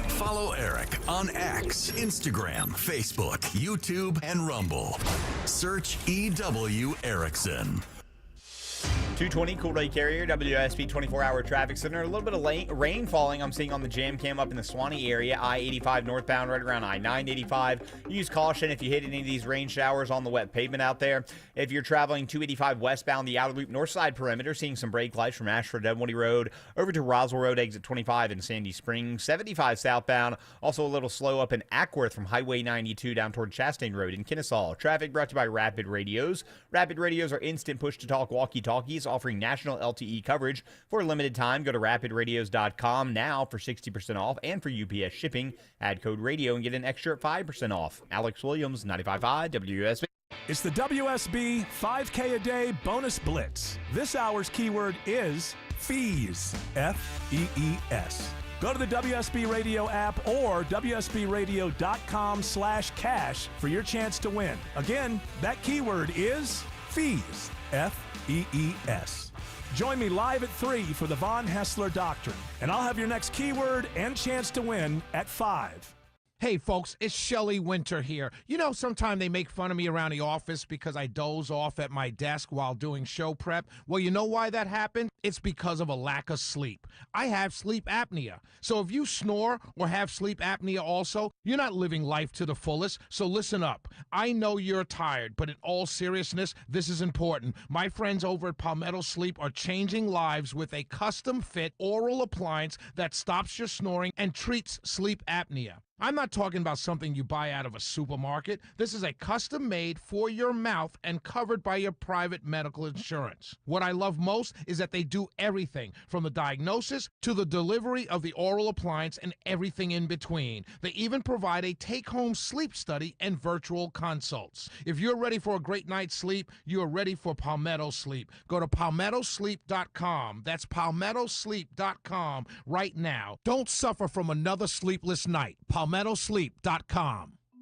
Follow Eric on X, Instagram, Facebook, YouTube, and Rumble. Search EW Erickson. 220 Cool Day Carrier, WSB 24-hour traffic center. A little bit of rain falling I'm seeing on the jam cam up in the Swanee area. I-85 northbound right around I-985. Use caution if you hit any of these rain showers on the wet pavement out there. If you're traveling 285 westbound, the outer loop north side perimeter, seeing some brake lights from Ashford Dunwoody Road over to Roswell Road, exit 25 in Sandy Springs. 75 southbound, also a little slow up in Ackworth from Highway 92 down toward Chastain Road in Kennesaw. Traffic brought to you by Rapid Radios. Rapid Radios are instant push-to-talk walkie-talkies offering national LTE coverage for a limited time. Go to rapidradios.com now for 60% off, and for UPS shipping, add code radio and get an extra 5% off. Alex Williams, 95.5 WSB. It's the WSB 5K a day bonus blitz. This hour's keyword is fees. F-E-E-S. Go to the WSB Radio app or WSBradio.com/cash for your chance to win. Again, that keyword is fees. F-E-E-S. Join me live at 3 for the Von Haessler Doctrine, and I'll have your next keyword and chance to win at 5. Hey, folks, it's Shelley Winter here. You know, sometimes they make fun of me around the office because I doze off at my desk while doing show prep. Well, you know why that happened? It's because of a lack of sleep. I have sleep apnea. So if you snore or have sleep apnea also, you're not living life to the fullest. So listen up. I know you're tired, but in all seriousness, this is important. My friends over at Palmetto Sleep are changing lives with a custom-fit oral appliance that stops your snoring and treats sleep apnea. I'm not talking about something you buy out of a supermarket. This is a custom-made for your mouth and covered by your private medical insurance. What I love most is that they do everything from the diagnosis to the delivery of the oral appliance and everything in between. They even provide a take-home sleep study and virtual consults. If you're ready for a great night's sleep, you are ready for Palmetto Sleep. Go to palmettosleep.com. That's palmettosleep.com right now. Don't suffer from another sleepless night. palmettosleep.com.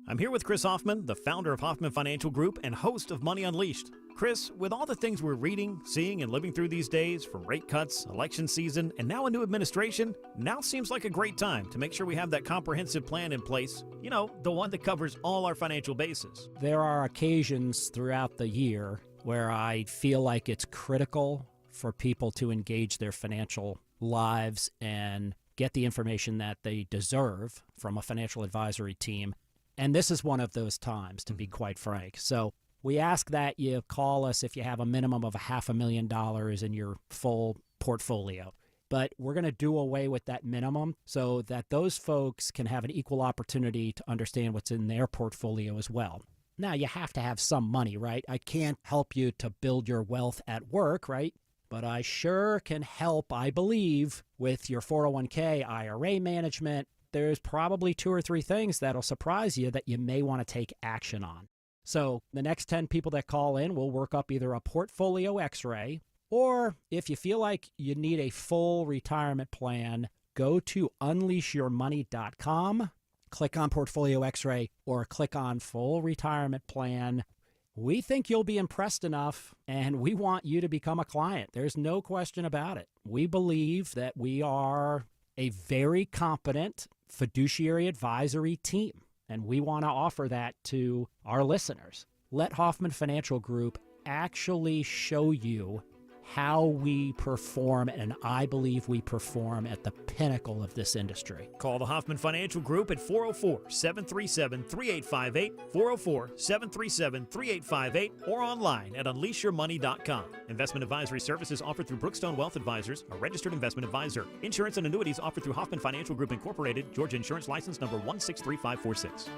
I'm here with Chris Hoffman, the founder of Hoffman Financial Group and host of Money Unleashed. Chris, with all the things we're reading, seeing, and living through these days, from rate cuts, election season, and now a new administration, now seems like a great time to make sure we have that comprehensive plan in place. You know, the one that covers all our financial bases. There are occasions throughout the year where I feel like it's critical for people to engage their financial lives and get the information that they deserve from a financial advisory team. And this is one of those times, to be quite frank. So we ask that you call us if you have a minimum of $500,000 in your full portfolio. But we're going to do away with that minimum so that those folks can have an equal opportunity to understand what's in their portfolio as well. Now, you have to have some money, right? I can't help you to build your wealth at work, right? But I sure can help, I believe, with your 401k, IRA management. There's probably 2 or 3 things that'll surprise you that you may want to take action on. So the next 10 people that call in, we'll work up either a portfolio x-ray, or if you feel like you need a full retirement plan, go to unleashyourmoney.com, click on Portfolio X-ray, or click on Full Retirement Plan. We think you'll be impressed enough, and we want you to become a client. There's no question about it. We believe that we are a very competent fiduciary advisory team, and we want to offer that to our listeners. Let Hoffman Financial Group actually show you how we perform, and I believe we perform at the pinnacle of this industry. Call the Hoffman Financial Group at 404-737-3858, 404-737-3858, or online at unleashyourmoney.com. Investment advisory services offered through Brookstone Wealth Advisors, a registered investment advisor. Insurance and annuities offered through Hoffman Financial Group Incorporated, Georgia Insurance License number 163546.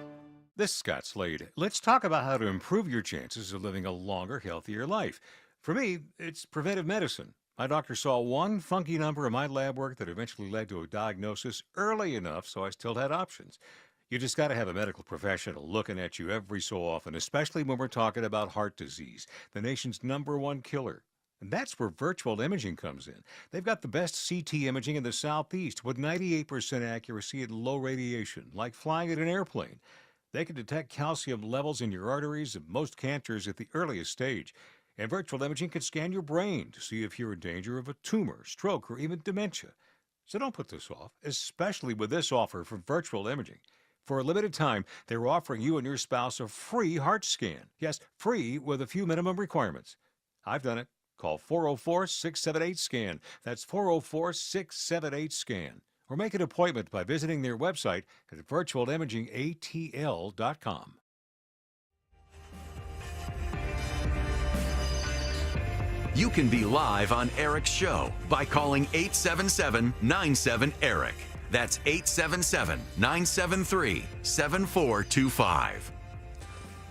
This is Scott Slade. Let's talk about how to improve your chances of living a longer, healthier life. For me, it's preventive medicine. My doctor saw one funky number in my lab work that eventually led to a diagnosis early enough so I still had options. You just got to have a medical professional looking at you every so often, especially when we're talking about heart disease, the nation's #1 killer. And that's where virtual imaging comes in. They've got the best CT imaging in the Southeast with 98% accuracy and low radiation, like flying in an airplane. They can detect calcium levels in your arteries and most cancers at the earliest stage. And virtual imaging can scan your brain to see if you're in danger of a tumor, stroke, or even dementia. So don't put this off, especially with this offer from virtual imaging. For a limited time, they're offering you and your spouse a free heart scan. Yes, free with a few minimum requirements. I've done it. Call 404-678-SCAN. That's 404-678-SCAN. Or make an appointment by visiting their website at virtualimagingatl.com. You can be live on Eric's show by calling 877-97-ERIC. That's 877-973-7425.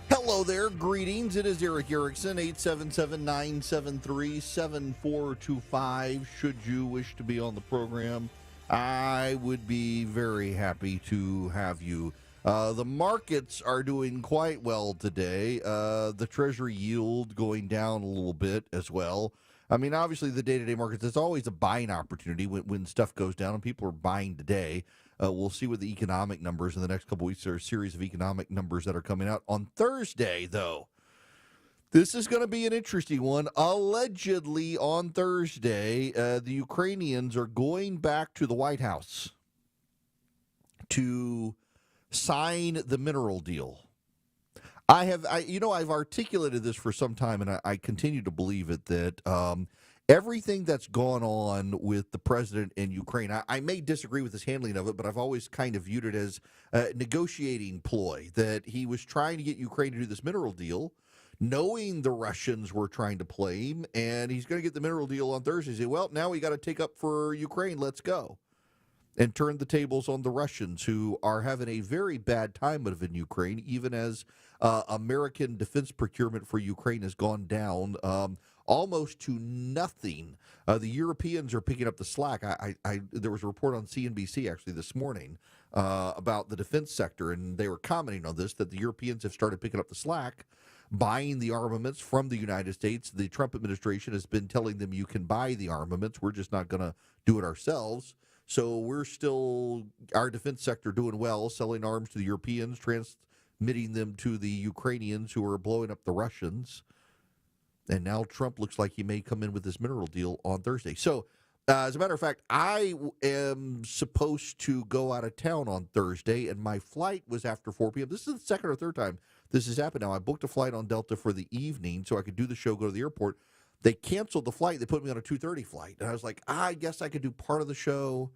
Hello there, greetings. It is Eric Erickson, 877-973-7425. Should you wish to be on the program, I would be very happy to have you. The markets are doing quite well today. The Treasury yield going down a little bit as well. I mean, obviously, the day-to-day markets, it's always a buying opportunity when stuff goes down, and people are buying today. We'll see what the economic numbers in the next couple weeks. There are a series of economic numbers that are coming out. On Thursday, though, this is going to be an interesting one. Allegedly, on Thursday, the Ukrainians are going back to the White House to sign the mineral deal. I've articulated this for some time, and I continue to believe it, that everything that's gone on with the president in Ukraine, I may disagree with his handling of it, but I've always kind of viewed it as a negotiating ploy, that he was trying to get Ukraine to do this mineral deal, knowing the Russians were trying to play him, and he's going to get the mineral deal on Thursday. Say, well, now we got to take up for Ukraine. Let's go. And turn the tables on the Russians, who are having a very bad time of it in Ukraine, even as American defense procurement for Ukraine has gone down almost to nothing. The Europeans are picking up the slack. There was a report on CNBC actually this morning about the defense sector, and they were commenting on this, that the Europeans have started picking up the slack, buying the armaments from the United States. The Trump administration has been telling them, you can buy the armaments. We're just not going to do it ourselves. So we're still, our defense sector, doing well, selling arms to the Europeans, transmitting them to the Ukrainians who are blowing up the Russians. And now Trump looks like he may come in with this mineral deal on Thursday. So, as a matter of fact, I am supposed to go out of town on Thursday, and my flight was after 4 p.m. This is the second or third time this has happened now. I booked a flight on Delta for the evening so I could do the show, go to the airport. They canceled the flight. They put me on a 2:30 flight. And I was like, I guess I could do part of the show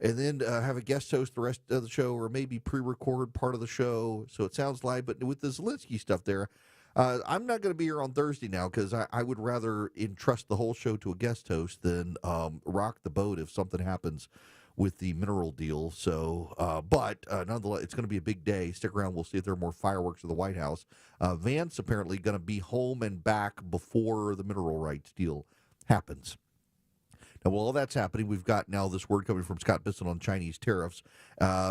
and then have a guest host the rest of the show, or maybe pre-record part of the show so it sounds live. But with the Zelensky stuff there, I'm not going to be here on Thursday now because I would rather entrust the whole show to a guest host than rock the boat if something happens with the mineral deal. So, but nonetheless, it's going to be a big day. Stick around. We'll see if there are more fireworks at the White House. Vance apparently going to be home and back before the mineral rights deal happens. Now, while all that's happening, we've got now this word coming from Scott Bisson on Chinese tariffs.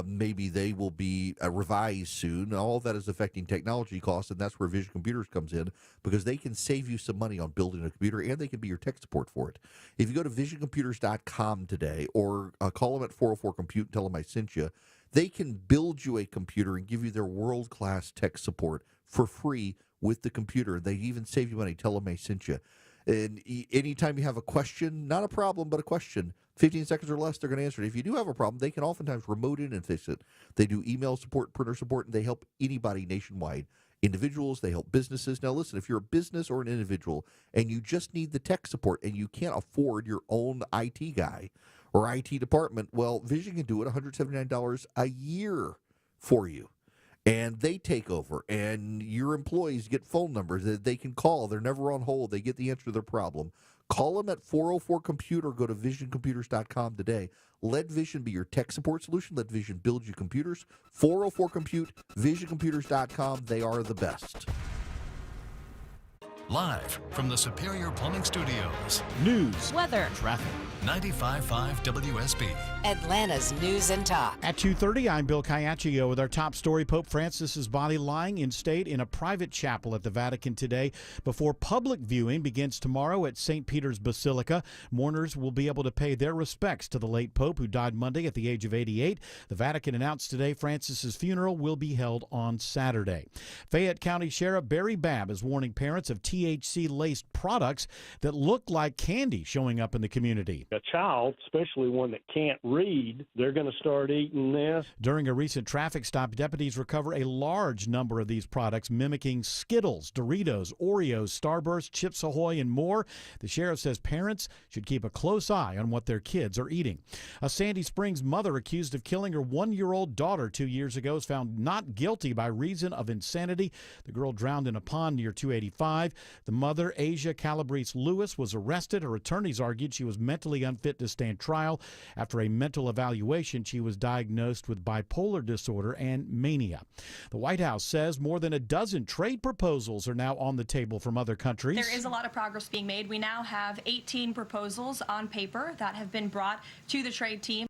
Maybe they will be revised soon. All of that is affecting technology costs, and that's where Vision Computers comes in, because they can save you some money on building a computer, and they can be your tech support for it. If you go to visioncomputers.com today, or call them at 404-COMPUTE and tell them I sent you, they can build you a computer and give you their world-class tech support for free with the computer. They even save you money. Tell them I sent you. And anytime you have a question, not a problem, but a question, 15 seconds or less, they're going to answer it. If you do have a problem, they can oftentimes remote in and fix it. They do email support, printer support, and they help anybody nationwide. Individuals, they help businesses. Now, listen, if you're a business or an individual and you just need the tech support and you can't afford your own IT guy or IT department, well, Vision can do it $179 a year for you. And they take over, and your employees get phone numbers that they can call. They're never on hold. They get the answer to their problem. Call them at 404-COMPUTER. Go to visioncomputers.com today. Let Vision be your tech support solution. Let Vision build you computers. 404-COMPUTE, visioncomputers.com. They are the best. Live from the Superior Plumbing Studios. News, weather, traffic. 95.5 WSB. Atlanta's News and Talk. At 2:30, I'm Bill Caiaccio with our top story. Pope Francis's body lying in state in a private chapel at the Vatican today before public viewing begins tomorrow at St. Peter's Basilica. Mourners will be able to pay their respects to the late Pope, who died Monday at the age of 88. The Vatican announced today Francis's funeral will be held on Saturday. Fayette County Sheriff Barry Babb is warning parents of THC-laced products that look like candy showing up in the community. A child, especially one that can't read, they're going to start eating this. During a recent traffic stop, deputies recover a large number of these products mimicking Skittles, Doritos, Oreos, Starburst, Chips Ahoy, and more. The sheriff says parents should keep a close eye on what their kids are eating. A Sandy Springs mother accused of killing her 1-year-old daughter 2 years ago is found not guilty by reason of insanity. The girl drowned in a pond near 285. The mother, Asia Calabrese Lewis, was arrested. Her attorneys argued she was mentally unfit to stand trial. After a mental evaluation, she was diagnosed with bipolar disorder and mania. The White House says more than a dozen trade proposals are now on the table from other countries. There is a lot of progress being made. We now have 18 proposals on paper that have been brought to the trade team.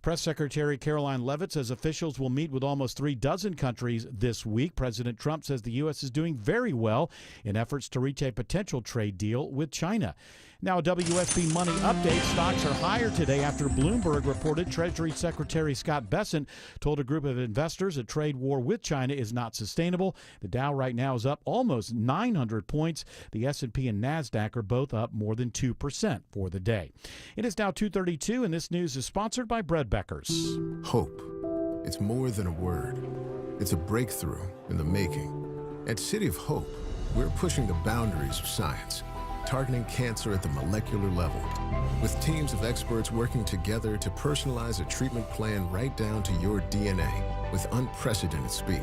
Press Secretary Caroline Leavitt says officials will meet with almost 36 countries this week. President Trump says the U.S. is doing very well in efforts to reach a potential trade deal with China. Now, a WSB Money update. Stocks are higher today after Bloomberg reported Treasury Secretary Scott Bessent told a group of investors a trade war with China is not sustainable. The Dow right now is up almost 900 points. The S&P and NASDAQ are both up more than 2% for the day. It is now 2:32, and this news is sponsored by Bread Beckers. Hope. It's more than a word. It's a breakthrough in the making. At City of Hope, we're pushing the boundaries of science, targeting cancer at the molecular level, with teams of experts working together to personalize a treatment plan right down to your DNA with unprecedented speed,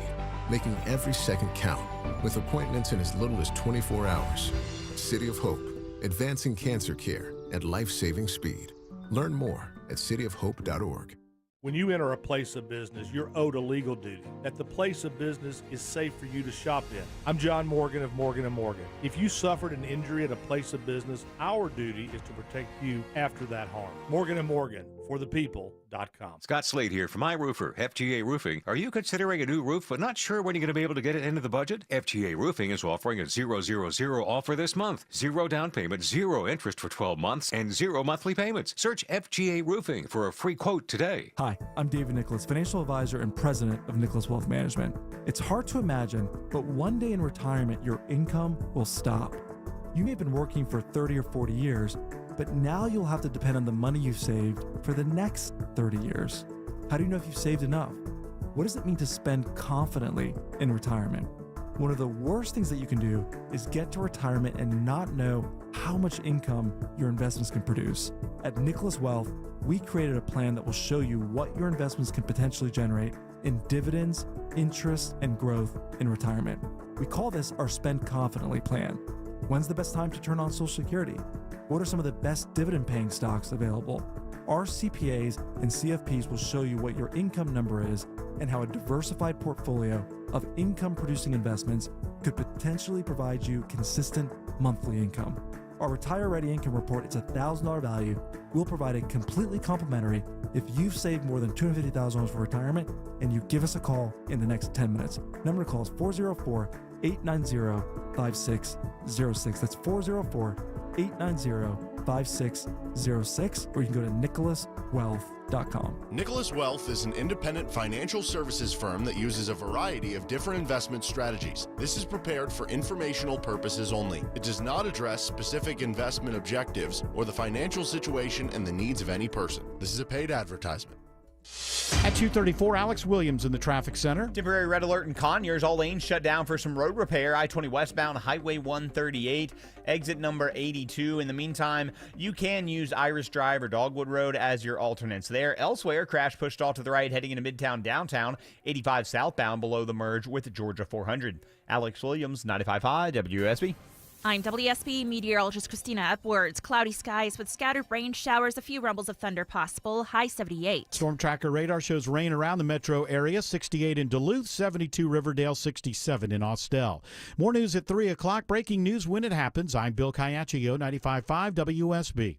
making every second count, with appointments in as little as 24 hours. City of Hope, advancing cancer care at life-saving speed. Learn more at cityofhope.org. When you enter a place of business, you're owed a legal duty that the place of business is safe for you to shop in. I'm John Morgan of Morgan & Morgan. If you suffered an injury at a place of business, our duty is to protect you after that harm. Morgan & Morgan, for the people.com. Scott Slade here from iRoofer, FGA Roofing. Are you considering a new roof but not sure when you're going to be able to get it into the budget? FGA Roofing is offering a 000 offer this month. 0 down payment, 0 interest for 12 months, and 0 monthly payments. Search FGA Roofing for a free quote today. Hi, I'm David Nicholas, financial advisor and president of Nicholas Wealth Management. It's hard to imagine, but one day in retirement, your income will stop. You may have been working for 30 or 40 years, but now you'll have to depend on the money you've saved for the next 30 years. How do you know if you've saved enough? What does it mean to spend confidently in retirement? One of the worst things that you can do is get to retirement and not know how much income your investments can produce. At Nicholas Wealth, we created a plan that will show you what your investments can potentially generate in dividends, interest, and growth in retirement. We call this our Spend Confidently plan. When's the best time to turn on Social Security? What are some of the best dividend-paying stocks available? Our CPAs and CFPs will show you what your income number is and how a diversified portfolio of income-producing investments could potentially provide you consistent monthly income. Our Retire Ready Income Report is a $1,000 value. We'll provide it completely complimentary if you've saved more than $250,000 for retirement and you give us a call in the next 10 minutes. Number to call is 404-890-5606. That's 404-890-5606, or you can go to nicholaswealth.com. Nicholas Wealth is an independent financial services firm that uses a variety of different investment strategies. This is prepared for informational purposes only. It does not address specific investment objectives or the financial situation and the needs of any person. This is a paid advertisement. At 2:34, Alex Williams in the traffic center. Temporary red alert in Conyers. All lanes shut down for some road repair. I-20 westbound, Highway 138, exit number 82. In the meantime, you can use Iris Drive or Dogwood Road as your alternates there. Elsewhere, crash pushed off to the right heading into Midtown downtown, 85 southbound below the merge with Georgia 400. Alex Williams, 95.5 WSB. I'm WSB meteorologist Christina Upwards. Cloudy skies with scattered rain showers, a few rumbles of thunder possible, high 78. Storm tracker radar shows rain around the metro area, 68 in Duluth, 72 Riverdale, 67 in Austell. More news at 3 o'clock. Breaking news when it happens. I'm Bill Caiaccio, 95.5 WSB.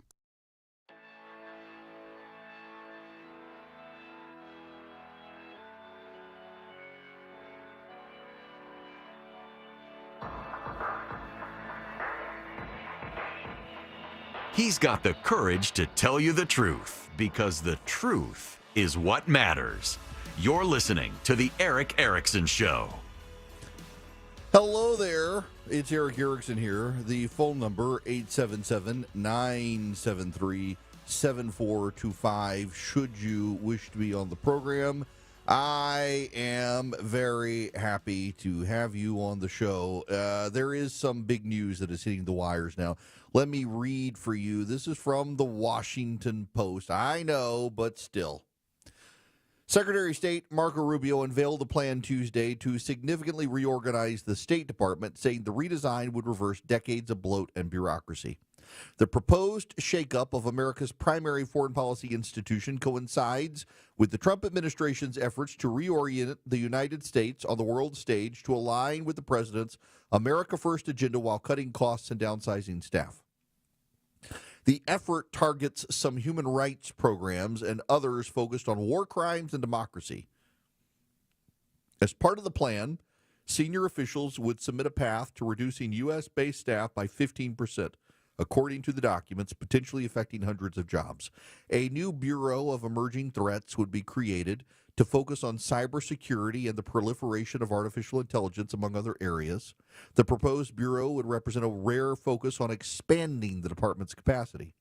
He's got the courage to tell you the truth, because the truth is what matters. You're listening to The Eric Erickson Show. Hello there. It's Eric Erickson here. The phone number, 877-973-7425, should you wish to be on the program. I am very happy to have you on the show. There is some big news that is hitting the wires now. Let me read for you. This is from the Washington Post. I know, but still. Secretary of State Marco Rubio unveiled a plan Tuesday to significantly reorganize the State Department, saying the redesign would reverse decades of bloat and bureaucracy. The proposed shakeup of America's primary foreign policy institution coincides with the Trump administration's efforts to reorient the United States on the world stage to align with the president's America First agenda while cutting costs and downsizing staff. The effort targets some human rights programs and others focused on war crimes and democracy. As part of the plan, senior officials would submit a path to reducing U.S.-based staff by 15%. According to the documents, potentially affecting hundreds of jobs. A new Bureau of Emerging Threats would be created to focus on cybersecurity and the proliferation of artificial intelligence, among other areas. The proposed bureau would represent a rare focus on expanding the department's capacity.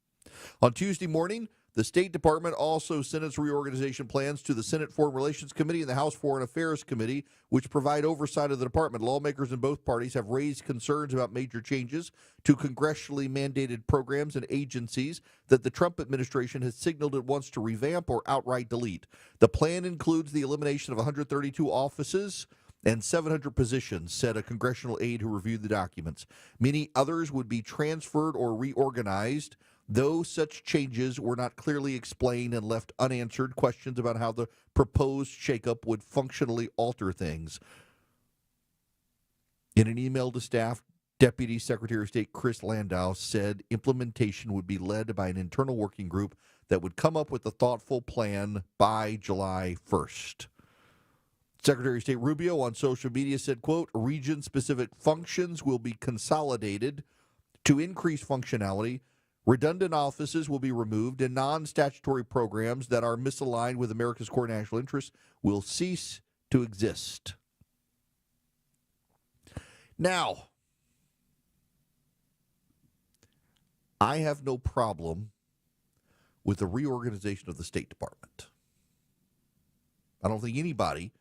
On Tuesday morning, the State Department also sent its reorganization plans to the Senate Foreign Relations Committee and the House Foreign Affairs Committee, which provide oversight of the department. Lawmakers in both parties have raised concerns about major changes to congressionally mandated programs and agencies that the Trump administration has signaled it wants to revamp or outright delete. The plan includes the elimination of 132 offices and 700 positions, said a congressional aide who reviewed the documents. Many others would be transferred or reorganized. Though such changes were not clearly explained and left unanswered questions about how the proposed shakeup would functionally alter things. In an email to staff, Deputy Secretary of State Chris Landau said implementation would be led by an internal working group that would come up with a thoughtful plan by July 1st. Secretary of State Rubio on social media said, quote, region-specific functions will be consolidated to increase functionality. Redundant offices will be removed, and non-statutory programs that are misaligned with America's core national interests will cease to exist. Now, I have no problem with the reorganization of the State Department. I don't think anybody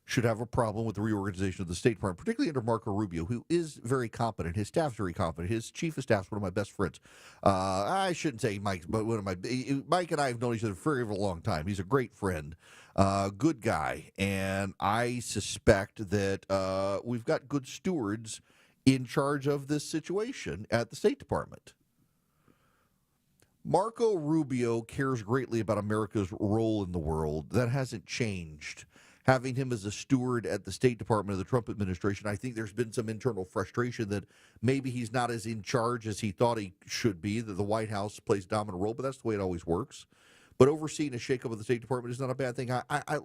should have a problem with the reorganization of the State Department, particularly under Marco Rubio, who is very competent. His staff's very competent. His chief of staff's one of my best friends. I shouldn't say Mike, but Mike and I have known each other for a very long time. He's a great friend, good guy, and I suspect that we've got good stewards in charge of this situation at the State Department. Marco Rubio cares greatly about America's role in the world. That hasn't changed. Having him as a steward at the State Department of the Trump administration, I think there's been some internal frustration that maybe he's not as in charge as he thought he should be, that the White House plays a dominant role, but that's the way it always works. But overseeing a shakeup of the State Department is not a bad thing.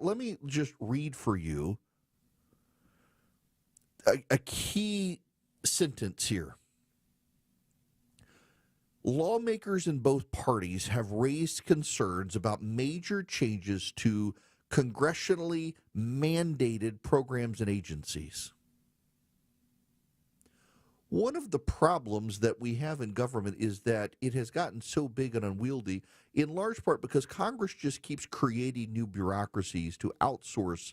Let me just read for you a key sentence here. Lawmakers in both parties have raised concerns about major changes to congressionally mandated programs and agencies. One of the problems that we have in government is that it has gotten so big and unwieldy, in large part because Congress just keeps creating new bureaucracies to outsource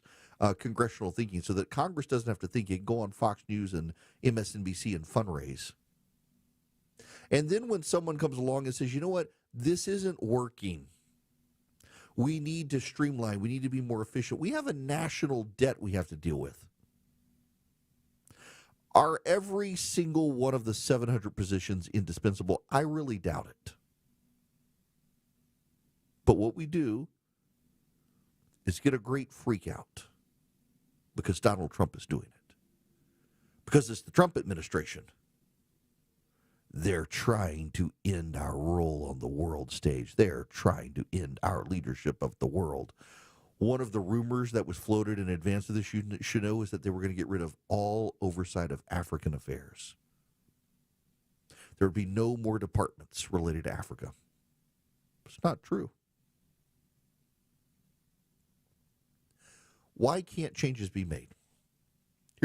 congressional thinking so that Congress doesn't have to think. It can go on Fox News and MSNBC and fundraise. And then when someone comes along and says, you know what, this isn't working, we need to streamline, we need to be more efficient, we have a national debt we have to deal with. Are every single one of the 700 positions indispensable? I really doubt it. But what we do is get a great freak out because Donald Trump is doing it. Because it's the Trump administration. They're trying to end our role on the world stage. They're trying to end our leadership of the world. One of the rumors that was floated in advance of this, you should know, is that they were going to get rid of all oversight of African affairs. There would be no more departments related to Africa. It's not true. Why can't changes be made?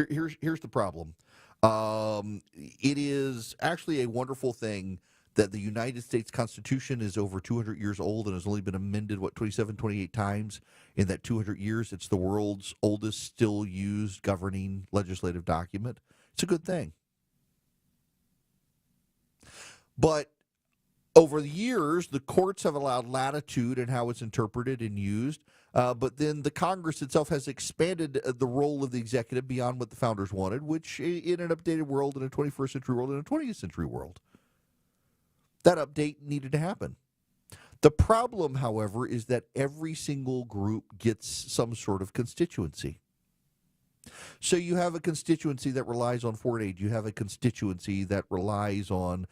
Here's the problem. It is actually a wonderful thing that the United States Constitution is over 200 years old and has only been amended, 27, 28 times in that 200 years. It's the world's oldest still used governing legislative document. It's a good thing. But over the years, the courts have allowed latitude in how it's interpreted and used. But then the Congress itself has expanded the role of the executive beyond what the founders wanted, which in an updated world, in a 21st century world, in a 20th century world, that update needed to happen. The problem, however, is that every single group gets some sort of constituency. So you have a constituency that relies on foreign aid. You have a constituency that relies on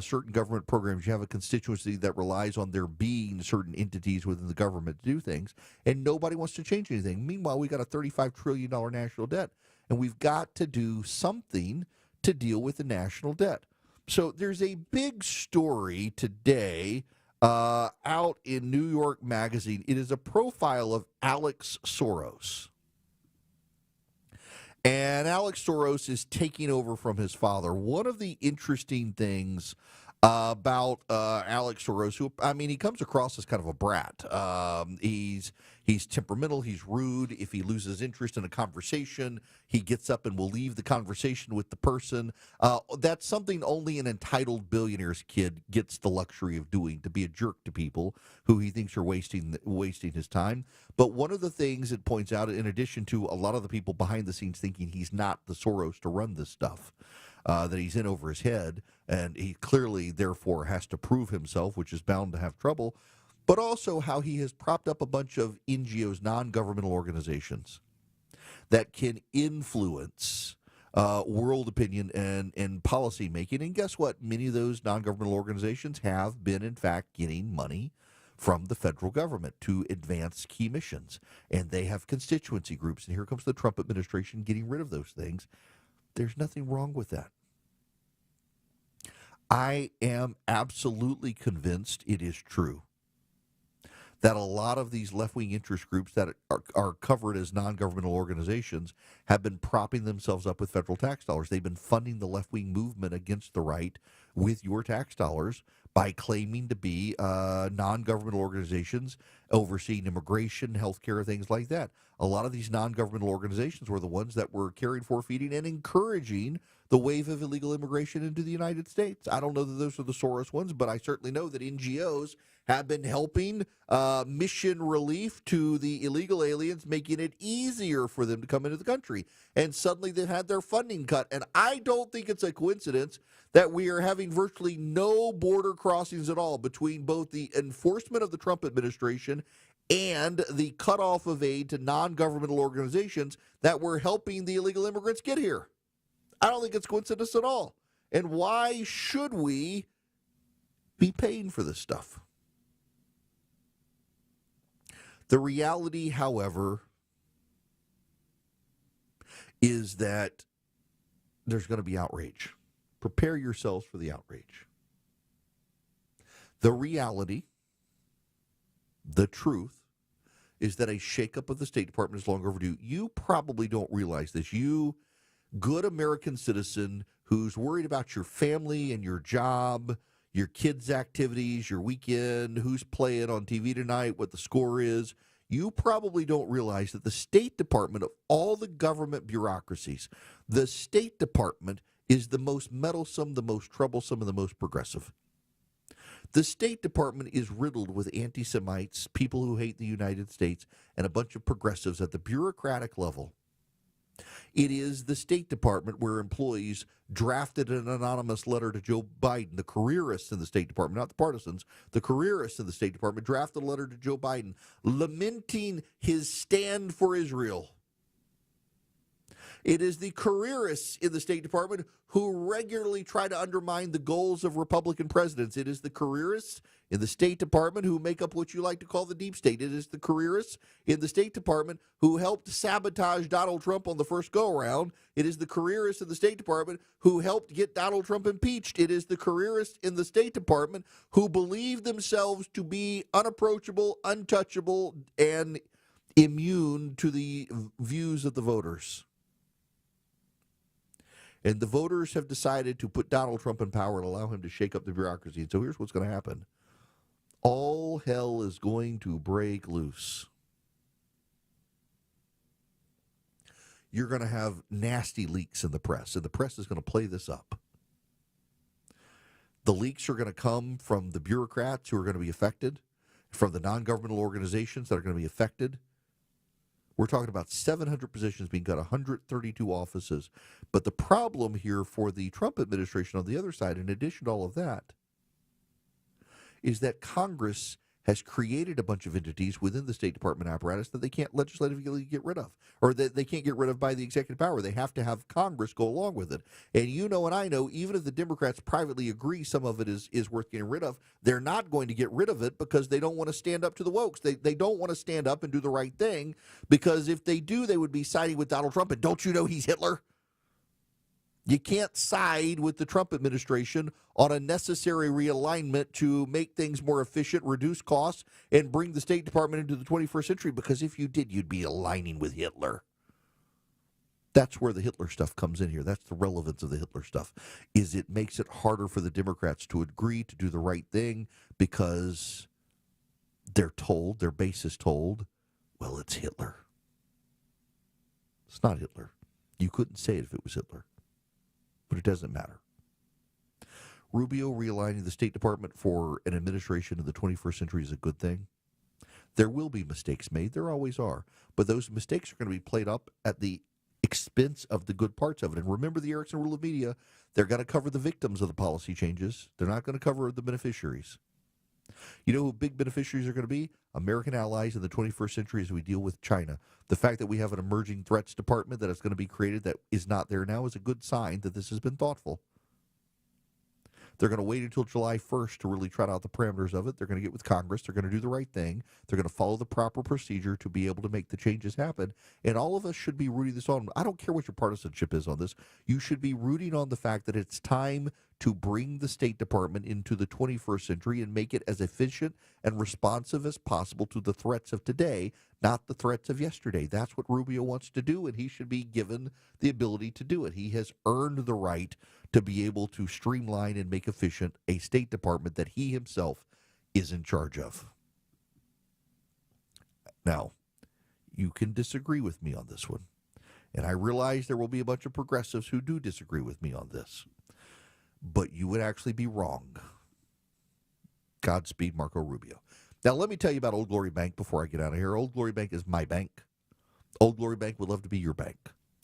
certain government programs. You have a constituency that relies on there being certain entities within the government to do things, and nobody wants to change anything. Meanwhile, we got a $35 trillion national debt, and we've got to do something to deal with the national debt. So there's a big story today out in New York Magazine. It is a profile of Alex Soros. And Alex Soros is taking over from his father. One of the interesting things about Alex Soros, who, I mean, he comes across as kind of a brat. He's temperamental. He's rude. If he loses interest in a conversation, he gets up and will leave the conversation with the person. That's something only an entitled billionaire's kid gets the luxury of doing, to be a jerk to people who he thinks are wasting his time. But one of the things it points out, in addition to a lot of the people behind the scenes thinking he's not the Soros to run this stuff, that he's in over his head, and he clearly, therefore, has to prove himself, which is bound to have trouble, but also how he has propped up a bunch of NGOs, non-governmental organizations, that can influence world opinion and policy making. And guess what? Many of those non-governmental organizations have been, in fact, getting money from the federal government to advance key missions. And they have constituency groups. And here comes the Trump administration getting rid of those things. There's nothing wrong with that. I am absolutely convinced it is true that a lot of these left-wing interest groups that are covered as non-governmental organizations have been propping themselves up with federal tax dollars. They've been funding the left-wing movement against the right with your tax dollars by claiming to be non-governmental organizations overseeing immigration, healthcare, things like that. A lot of these non-governmental organizations were the ones that were carrying, forfeiting, and encouraging the wave of illegal immigration into the United States. I don't know that those are the Soros ones, but I certainly know that NGOs have been helping mission relief to the illegal aliens, making it easier for them to come into the country. And suddenly they've had their funding cut. And I don't think it's a coincidence that we are having virtually no border crossings at all between both the enforcement of the Trump administration and the cutoff of aid to non-governmental organizations that were helping the illegal immigrants get here. I don't think it's coincidence at all. And why should we be paying for this stuff? The reality, however, is that there's going to be outrage. Prepare yourselves for the outrage. The reality, the truth, is that a shakeup of the State Department is long overdue. You probably don't realize this. You, good American citizen who's worried about your family and your job, your kids' activities, your weekend, who's playing on TV tonight, what the score is, you probably don't realize that the State Department, of all the government bureaucracies, the State Department is the most meddlesome, the most troublesome, and the most progressive. The State Department is riddled with anti-Semites, people who hate the United States, and a bunch of progressives at the bureaucratic level. It is the State Department where employees drafted an anonymous letter to Joe Biden. The careerists in the State Department, not the partisans, the careerists in the State Department drafted a letter to Joe Biden lamenting his stand for Israel. It is the careerists in the State Department who regularly try to undermine the goals of Republican presidents. It is the careerists in the State Department who make up what you like to call the deep state. It is the careerists in the State Department who helped sabotage Donald Trump on the first go-around. It is the careerists in the State Department who helped get Donald Trump impeached. It is the careerists in the State Department who believe themselves to be unapproachable, untouchable, and immune to the views of the voters. And the voters have decided to put Donald Trump in power and allow him to shake up the bureaucracy. And so here's what's going to happen. All hell is going to break loose. You're going to have nasty leaks in the press, and the press is going to play this up. The leaks are going to come from the bureaucrats who are going to be affected, from the non-governmental organizations that are going to be affected. We're talking about 700 positions being cut, 132 offices. But the problem here for the Trump administration on the other side, in addition to all of that, is that Congress has created a bunch of entities within the State Department apparatus that they can't legislatively get rid of, or that they can't get rid of by the executive power. They have to have Congress go along with it. And you know and I know, even if the Democrats privately agree some of it is worth getting rid of, they're not going to get rid of it because they don't want to stand up to the wokes. They don't want to stand up and do the right thing, because if they do, they would be siding with Donald Trump. And don't you know he's Hitler? You can't side with the Trump administration on a necessary realignment to make things more efficient, reduce costs, and bring the State Department into the 21st century, because if you did, you'd be aligning with Hitler. That's where the Hitler stuff comes in here. That's the relevance of the Hitler stuff, is it makes it harder for the Democrats to agree to do the right thing because they're told, their base is told, well, it's Hitler. It's not Hitler. You couldn't say it if it was Hitler. But it doesn't matter. Rubio realigning the State Department for an administration of the 21st century is a good thing. There will be mistakes made. There always are. But those mistakes are going to be played up at the expense of the good parts of it. And remember the Erickson rule of media. They're going to cover the victims of the policy changes. They're not going to cover the beneficiaries. You know who big beneficiaries are going to be? American allies in the 21st century as we deal with China. The fact that we have an emerging threats department that is going to be created that is not there now is a good sign that this has been thoughtful. They're going to wait until July 1st to really trot out the parameters of it. They're going to get with Congress. They're going to do the right thing. They're going to follow the proper procedure to be able to make the changes happen. And all of us should be rooting this on. I don't care what your partisanship is on this. You should be rooting on the fact that it's time to bring the State Department into the 21st century and make it as efficient and responsive as possible to the threats of today, not the threats of yesterday. That's what Rubio wants to do, and he should be given the ability to do it. He has earned the right to be able to streamline and make efficient a State Department that he himself is in charge of. Now, you can disagree with me on this one. And I realize there will be a bunch of progressives who do disagree with me on this. But you would actually be wrong. Godspeed, Marco Rubio. Now, let me tell you about Old Glory Bank before I get out of here. Old Glory Bank is my bank. Old Glory Bank would love to be your bank.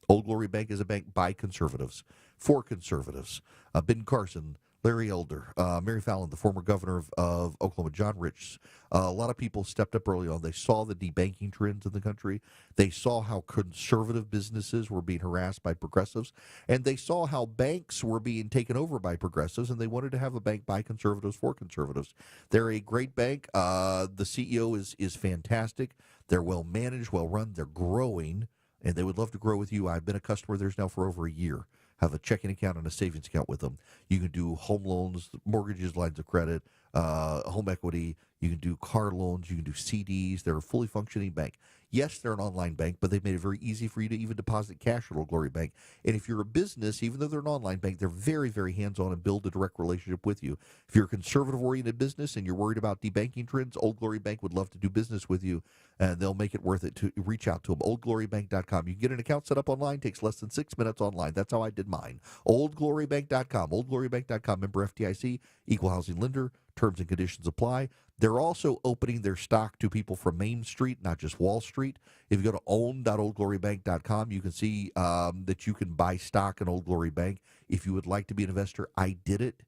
Old Glory Bank is a bank by conservatives, for conservatives. Ben Carson, Larry Elder, Mary Fallon, the former governor of Oklahoma, John Rich. A lot of people stepped up early on. They saw the debanking trends in the country. They saw how conservative businesses were being harassed by progressives. And they saw how banks were being taken over by progressives, and they wanted to have a bank by conservatives for conservatives. They're a great bank. The CEO is fantastic. They're well managed, well run. They're growing, and they would love to grow with you. I've been a customer of theirs now for over a year. Have a checking account and a savings account with them. You can do home loans, mortgages, lines of credit, home equity. You can do car loans. You can do CDs. They're a fully functioning bank. Yes, they're an online bank, but they've made it very easy for you to even deposit cash at Old Glory Bank. And if you're a business, even though they're an online bank, they're very, very hands-on and build a direct relationship with you. If you're a conservative-oriented business and you're worried about debanking trends, Old Glory Bank would love to do business with you, and they'll make it worth it to reach out to them. OldGloryBank.com. You can get an account set up online. Takes less than 6 minutes online. That's how I did mine. OldGloryBank.com. OldGloryBank.com. Member FDIC. Equal housing lender. Terms and conditions apply. They're also opening their stock to people from Main Street, not just Wall Street. If you go to own.oldglorybank.com, you can see that you can buy stock in Old Glory Bank. If you would like to be an investor, I did it.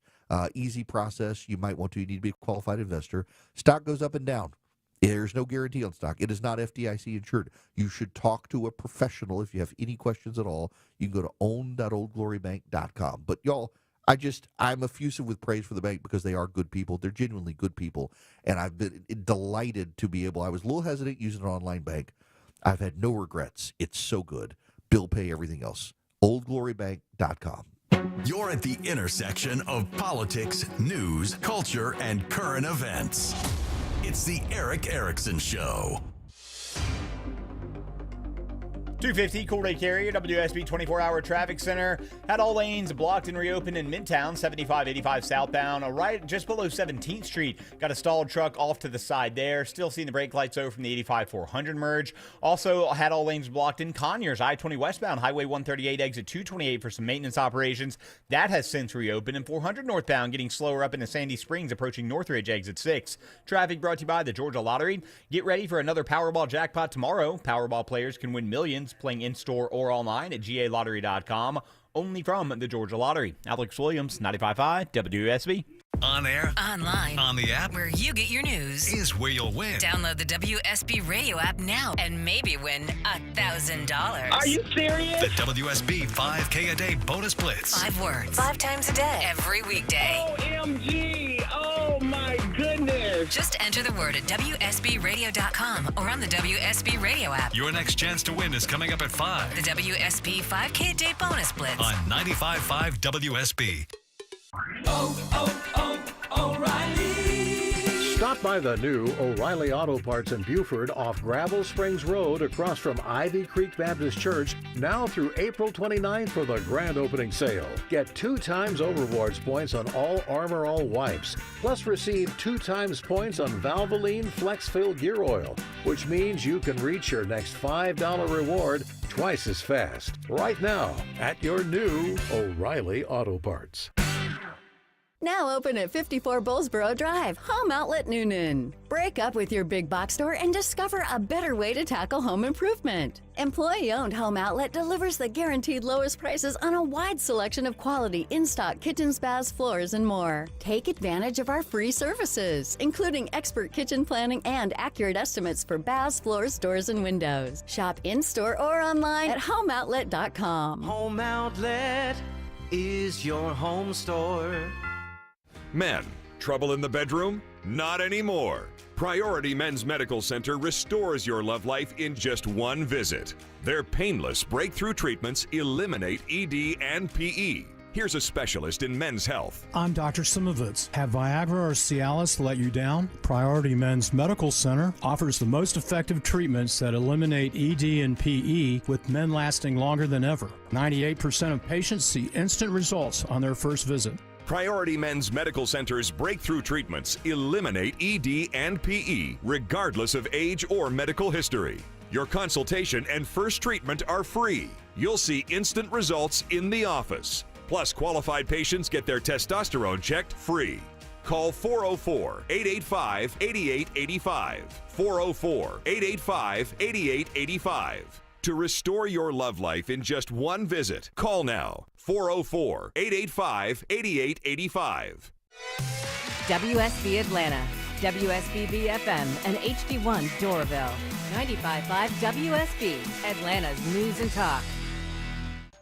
Easy process. You might want to. You need to be a qualified investor. Stock goes up and down. There's no guarantee on stock. It is not FDIC insured. You should talk to a professional if you have any questions at all. You can go to own.oldglorybank.com. But y'all, I'm effusive with praise for the bank because they are good people. They're genuinely good people. And I've been delighted to be able, I was a little hesitant using an online bank. I've had no regrets. It's so good. Bill pay, everything else. OldGloryBank.com. You're at the intersection of politics, news, culture, and current events. It's the Erick Erickson Show. 250 Cool Day Carrier, WSB 24-hour traffic center. Had all lanes blocked and reopened in Midtown, 75-85 southbound. Right just below 17th Street. Got a stalled truck off to the side there. Still seeing the brake lights over from the 85-400 merge. Also had all lanes blocked in Conyers, I-20 westbound, Highway 138, exit 228 for some maintenance operations. That has since reopened. And 400 northbound getting slower up into Sandy Springs, approaching Northridge, exit 6. Traffic brought to you by the Georgia Lottery. Get ready for another Powerball jackpot tomorrow. Powerball players can win millions playing in-store or online at galottery.com. Only from the Georgia Lottery. Alex Williams, 95.5 WSB. On air, Online, on the app, where you get your news, is where you'll win. Download the WSB radio app now and maybe win $1,000. Are you serious? The WSB 5K a day bonus blitz. 5 words, 5 times a day, every weekday. OMG! Oh my goodness! Just enter the word at WSBradio.com or on the WSB radio app. Your next chance to win is coming up at 5. The WSB 5K a day bonus blitz. On 95.5 WSB. O'Reilly! Stop by the new O'Reilly Auto Parts in Buford off Gravel Springs Road across from Ivy Creek Baptist Church now through April 29th for the grand opening sale. Get 2 times O-Rewards points on all Armor All wipes, plus receive 2 times points on Valvoline Flex Fill Gear Oil, which means you can reach your next $5 reward twice as fast. Right now at your new O'Reilly Auto Parts. Now open at 54 Bullsboro Drive, Home Outlet Noonan. Break up with your big box store and discover a better way to tackle home improvement. Employee-owned Home Outlet delivers the guaranteed lowest prices on a wide selection of quality in-stock kitchens, baths, floors, and more. Take advantage of our free services, including expert kitchen planning and accurate estimates for baths, floors, doors, and windows. Shop in-store or online at homeoutlet.com. Home Outlet is your home store. Men, trouble in the bedroom? Not anymore. Priority Men's Medical Center restores your love life in just one visit. Their painless breakthrough treatments eliminate ED and PE. Here's a specialist in men's health. I'm Dr. Simovitz. Have Viagra or Cialis let you down? Priority Men's Medical Center offers the most effective treatments that eliminate ED and PE, with men lasting longer than ever. 98% of patients see instant results on their first visit. Priority Men's Medical Center's breakthrough treatments eliminate ED and PE, regardless of age or medical history. Your consultation and first treatment are free. You'll see instant results in the office. Plus, qualified patients get their testosterone checked free. Call 404-885-8885. 404-885-8885. To restore your love life in just one visit, call now. 404-885-8885. WSB Atlanta, WSBB FM, and HD1 Doraville. 95.5 WSB, Atlanta's News and Talk.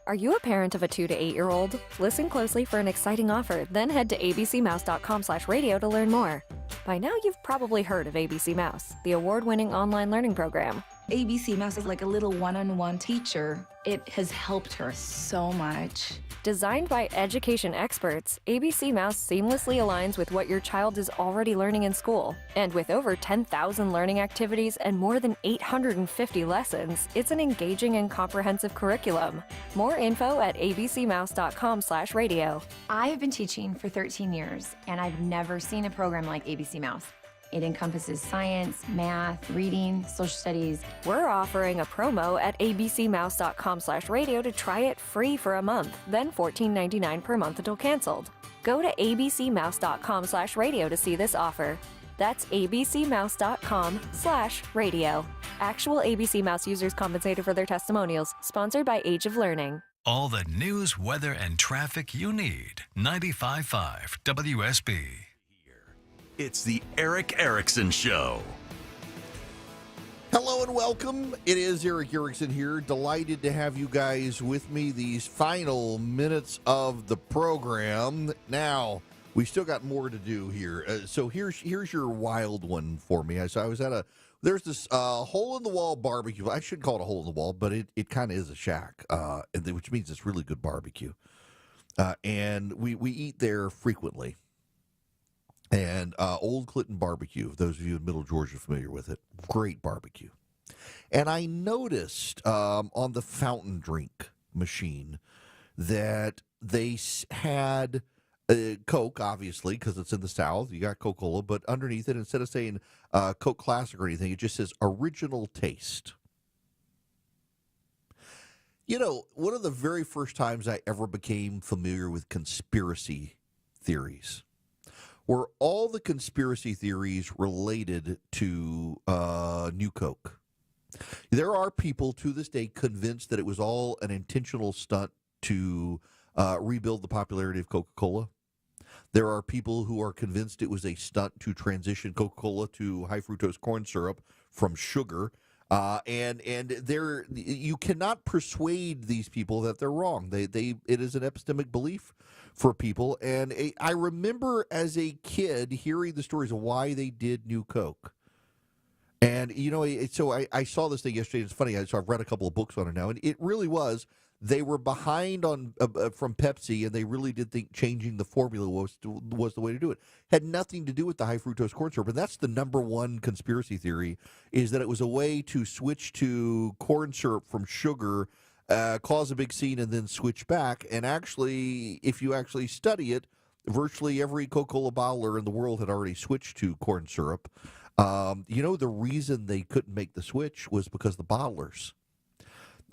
Are you a parent of a 2 to 8-year-old? Listen closely for an exciting offer, then head to abcmouse.com/radio to learn more. By now, you've probably heard of ABC Mouse, the award-winning online learning program. ABC Mouse is like a little one-on-one teacher. It has helped her so much. Designed by education experts, ABC Mouse seamlessly aligns with what your child is already learning in school. And with over 10,000 learning activities and more than 850 lessons, it's an engaging and comprehensive curriculum. More info at abcmouse.com/radio. I have been teaching for 13 years, and I've never seen a program like ABC Mouse. It encompasses science, math, reading, social studies. We're offering a promo at abcmouse.com/radio to try it free for a month, then $14.99 per month until canceled. Go to abcmouse.com/radio to see this offer. That's abcmouse.com/radio. Actual ABC Mouse users compensated for their testimonials. Sponsored by Age of Learning. All the news, weather, and traffic you need. 95.5 WSB. It's the Eric Erickson Show. Hello and welcome. It is Eric Erickson here. Delighted to have you guys with me these final minutes of the program. Now, we still got more to do here. So here's your wild one for me. So I was at there's this hole-in-the-wall barbecue. I shouldn't call it a hole-in-the-wall, but it kind of is a shack, which means it's really good barbecue. And we eat there frequently. And Old Clinton Barbecue, those of you in Middle Georgia familiar with it, great barbecue. And I noticed on the fountain drink machine that they had Coke, obviously, because it's in the South. You got Coca-Cola, but underneath it, instead of saying Coke Classic or anything, it just says Original Taste. You know, one of the very first times I ever became familiar with conspiracy theories were all the conspiracy theories related to New Coke. There are people to this day convinced that it was all an intentional stunt to rebuild the popularity of Coca-Cola. There are people who are convinced it was a stunt to transition Coca-Cola to high fructose corn syrup from sugar. And you cannot persuade these people that they're wrong. It is an epistemic belief for people. And I remember as a kid hearing the stories of why they did New Coke. And, you know, so I saw this thing yesterday. It's funny. So I've read a couple of books on it now. And it really was, they were behind on from Pepsi, and they really did think changing the formula was the way to do it. Had nothing to do with the high fructose corn syrup. And that's the number one conspiracy theory, is that it was a way to switch to corn syrup from sugar, cause a big scene, and then switch back. And actually, if you actually study it, virtually every Coca-Cola bottler in the world had already switched to corn syrup. You know, the reason they couldn't make the switch was because the bottlers.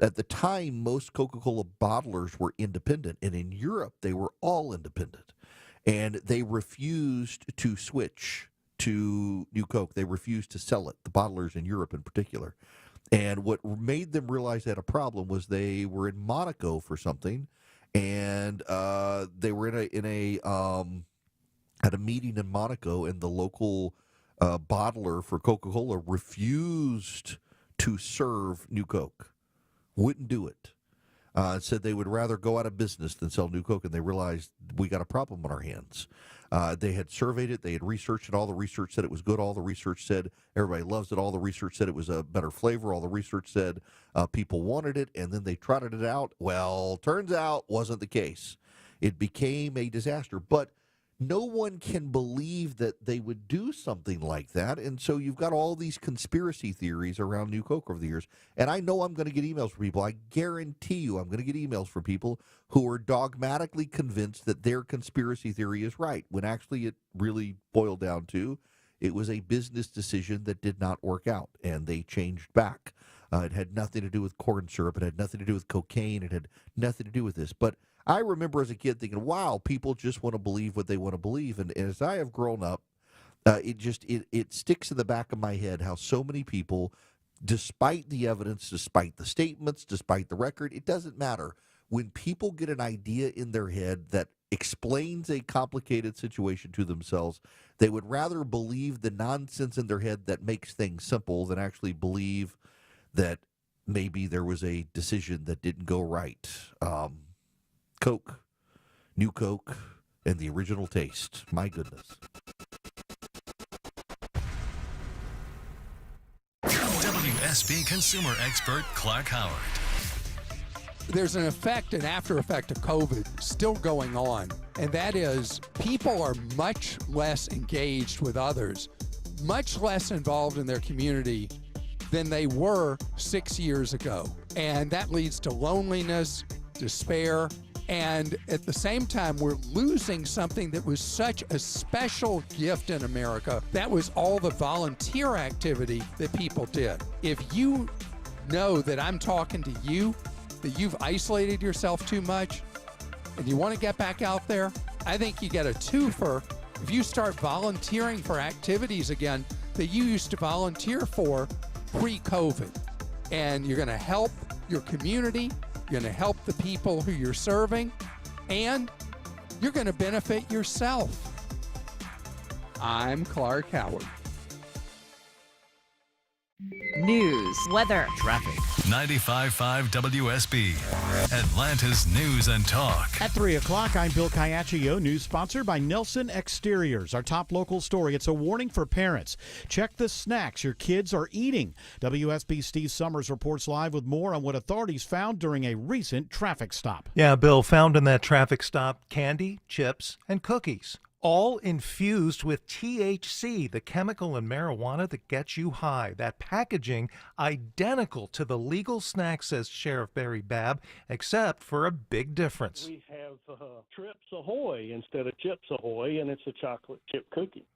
At the time, most Coca-Cola bottlers were independent, and in Europe, they were all independent. And they refused to switch to New Coke. They refused to sell it, the bottlers in Europe in particular. And what made them realize they had a problem was they were in Monaco for something, and they were at a meeting in Monaco, and the local bottler for Coca-Cola refused to serve New Coke. Wouldn't do it. Said they would rather go out of business than sell New Coke, and they realized we got a problem on our hands. They had surveyed it. They had researched it. All the research said it was good. All the research said everybody loves it. All the research said it was a better flavor. All the research said people wanted it, and then they trotted it out. Well, turns out wasn't the case. It became a disaster. But no one can believe that they would do something like that. And so you've got all these conspiracy theories around New Coke over the years. And I know I'm going to get emails from people. I guarantee you I'm going to get emails from people who are dogmatically convinced that their conspiracy theory is right, when actually it really boiled down to it was a business decision that did not work out, and they changed back. It had nothing to do with corn syrup. It had nothing to do with cocaine. It had nothing to do with this. But I remember as a kid thinking, wow, people just want to believe what they want to believe. And as I have grown up, it sticks in the back of my head how so many people, despite the evidence, despite the statements, despite the record, it doesn't matter. When people get an idea in their head that explains a complicated situation to themselves, they would rather believe the nonsense in their head that makes things simple than actually believe that maybe there was a decision that didn't go right. Coke, New Coke, and the original taste. My goodness. WSB consumer expert Clark Howard. There's an after effect of COVID still going on, and that is people are much less engaged with others, much less involved in their community than they were 6 years ago. And that leads to loneliness, despair, and at the same time, we're losing something that was such a special gift in America. That was all the volunteer activity that people did. If you know that I'm talking to you, that you've isolated yourself too much, and you want to get back out there, I think you get a twofer if you start volunteering for activities again that you used to volunteer for pre-COVID. And you're going to help your community, you're going to help the people who you're serving, and you're going to benefit yourself. I'm Clark Howard. News, weather, traffic. 95.5 WSB, Atlanta's news and talk. At 3 o'clock, I'm Bill Caiaccio. News sponsored by Nelson Exteriors. Our top local story. It's a warning for parents. Check the snacks your kids are eating. WSB Steve Summers reports live with more on what authorities found during a recent traffic stop. Yeah, Bill, found in that traffic stop candy, chips, and cookies, all infused with THC, the chemical in marijuana that gets you high. That packaging identical to the legal snack, says Sheriff Barry Babb, except for a big difference. We have Trips Ahoy instead of Chips Ahoy, and it's a chocolate chip cookie.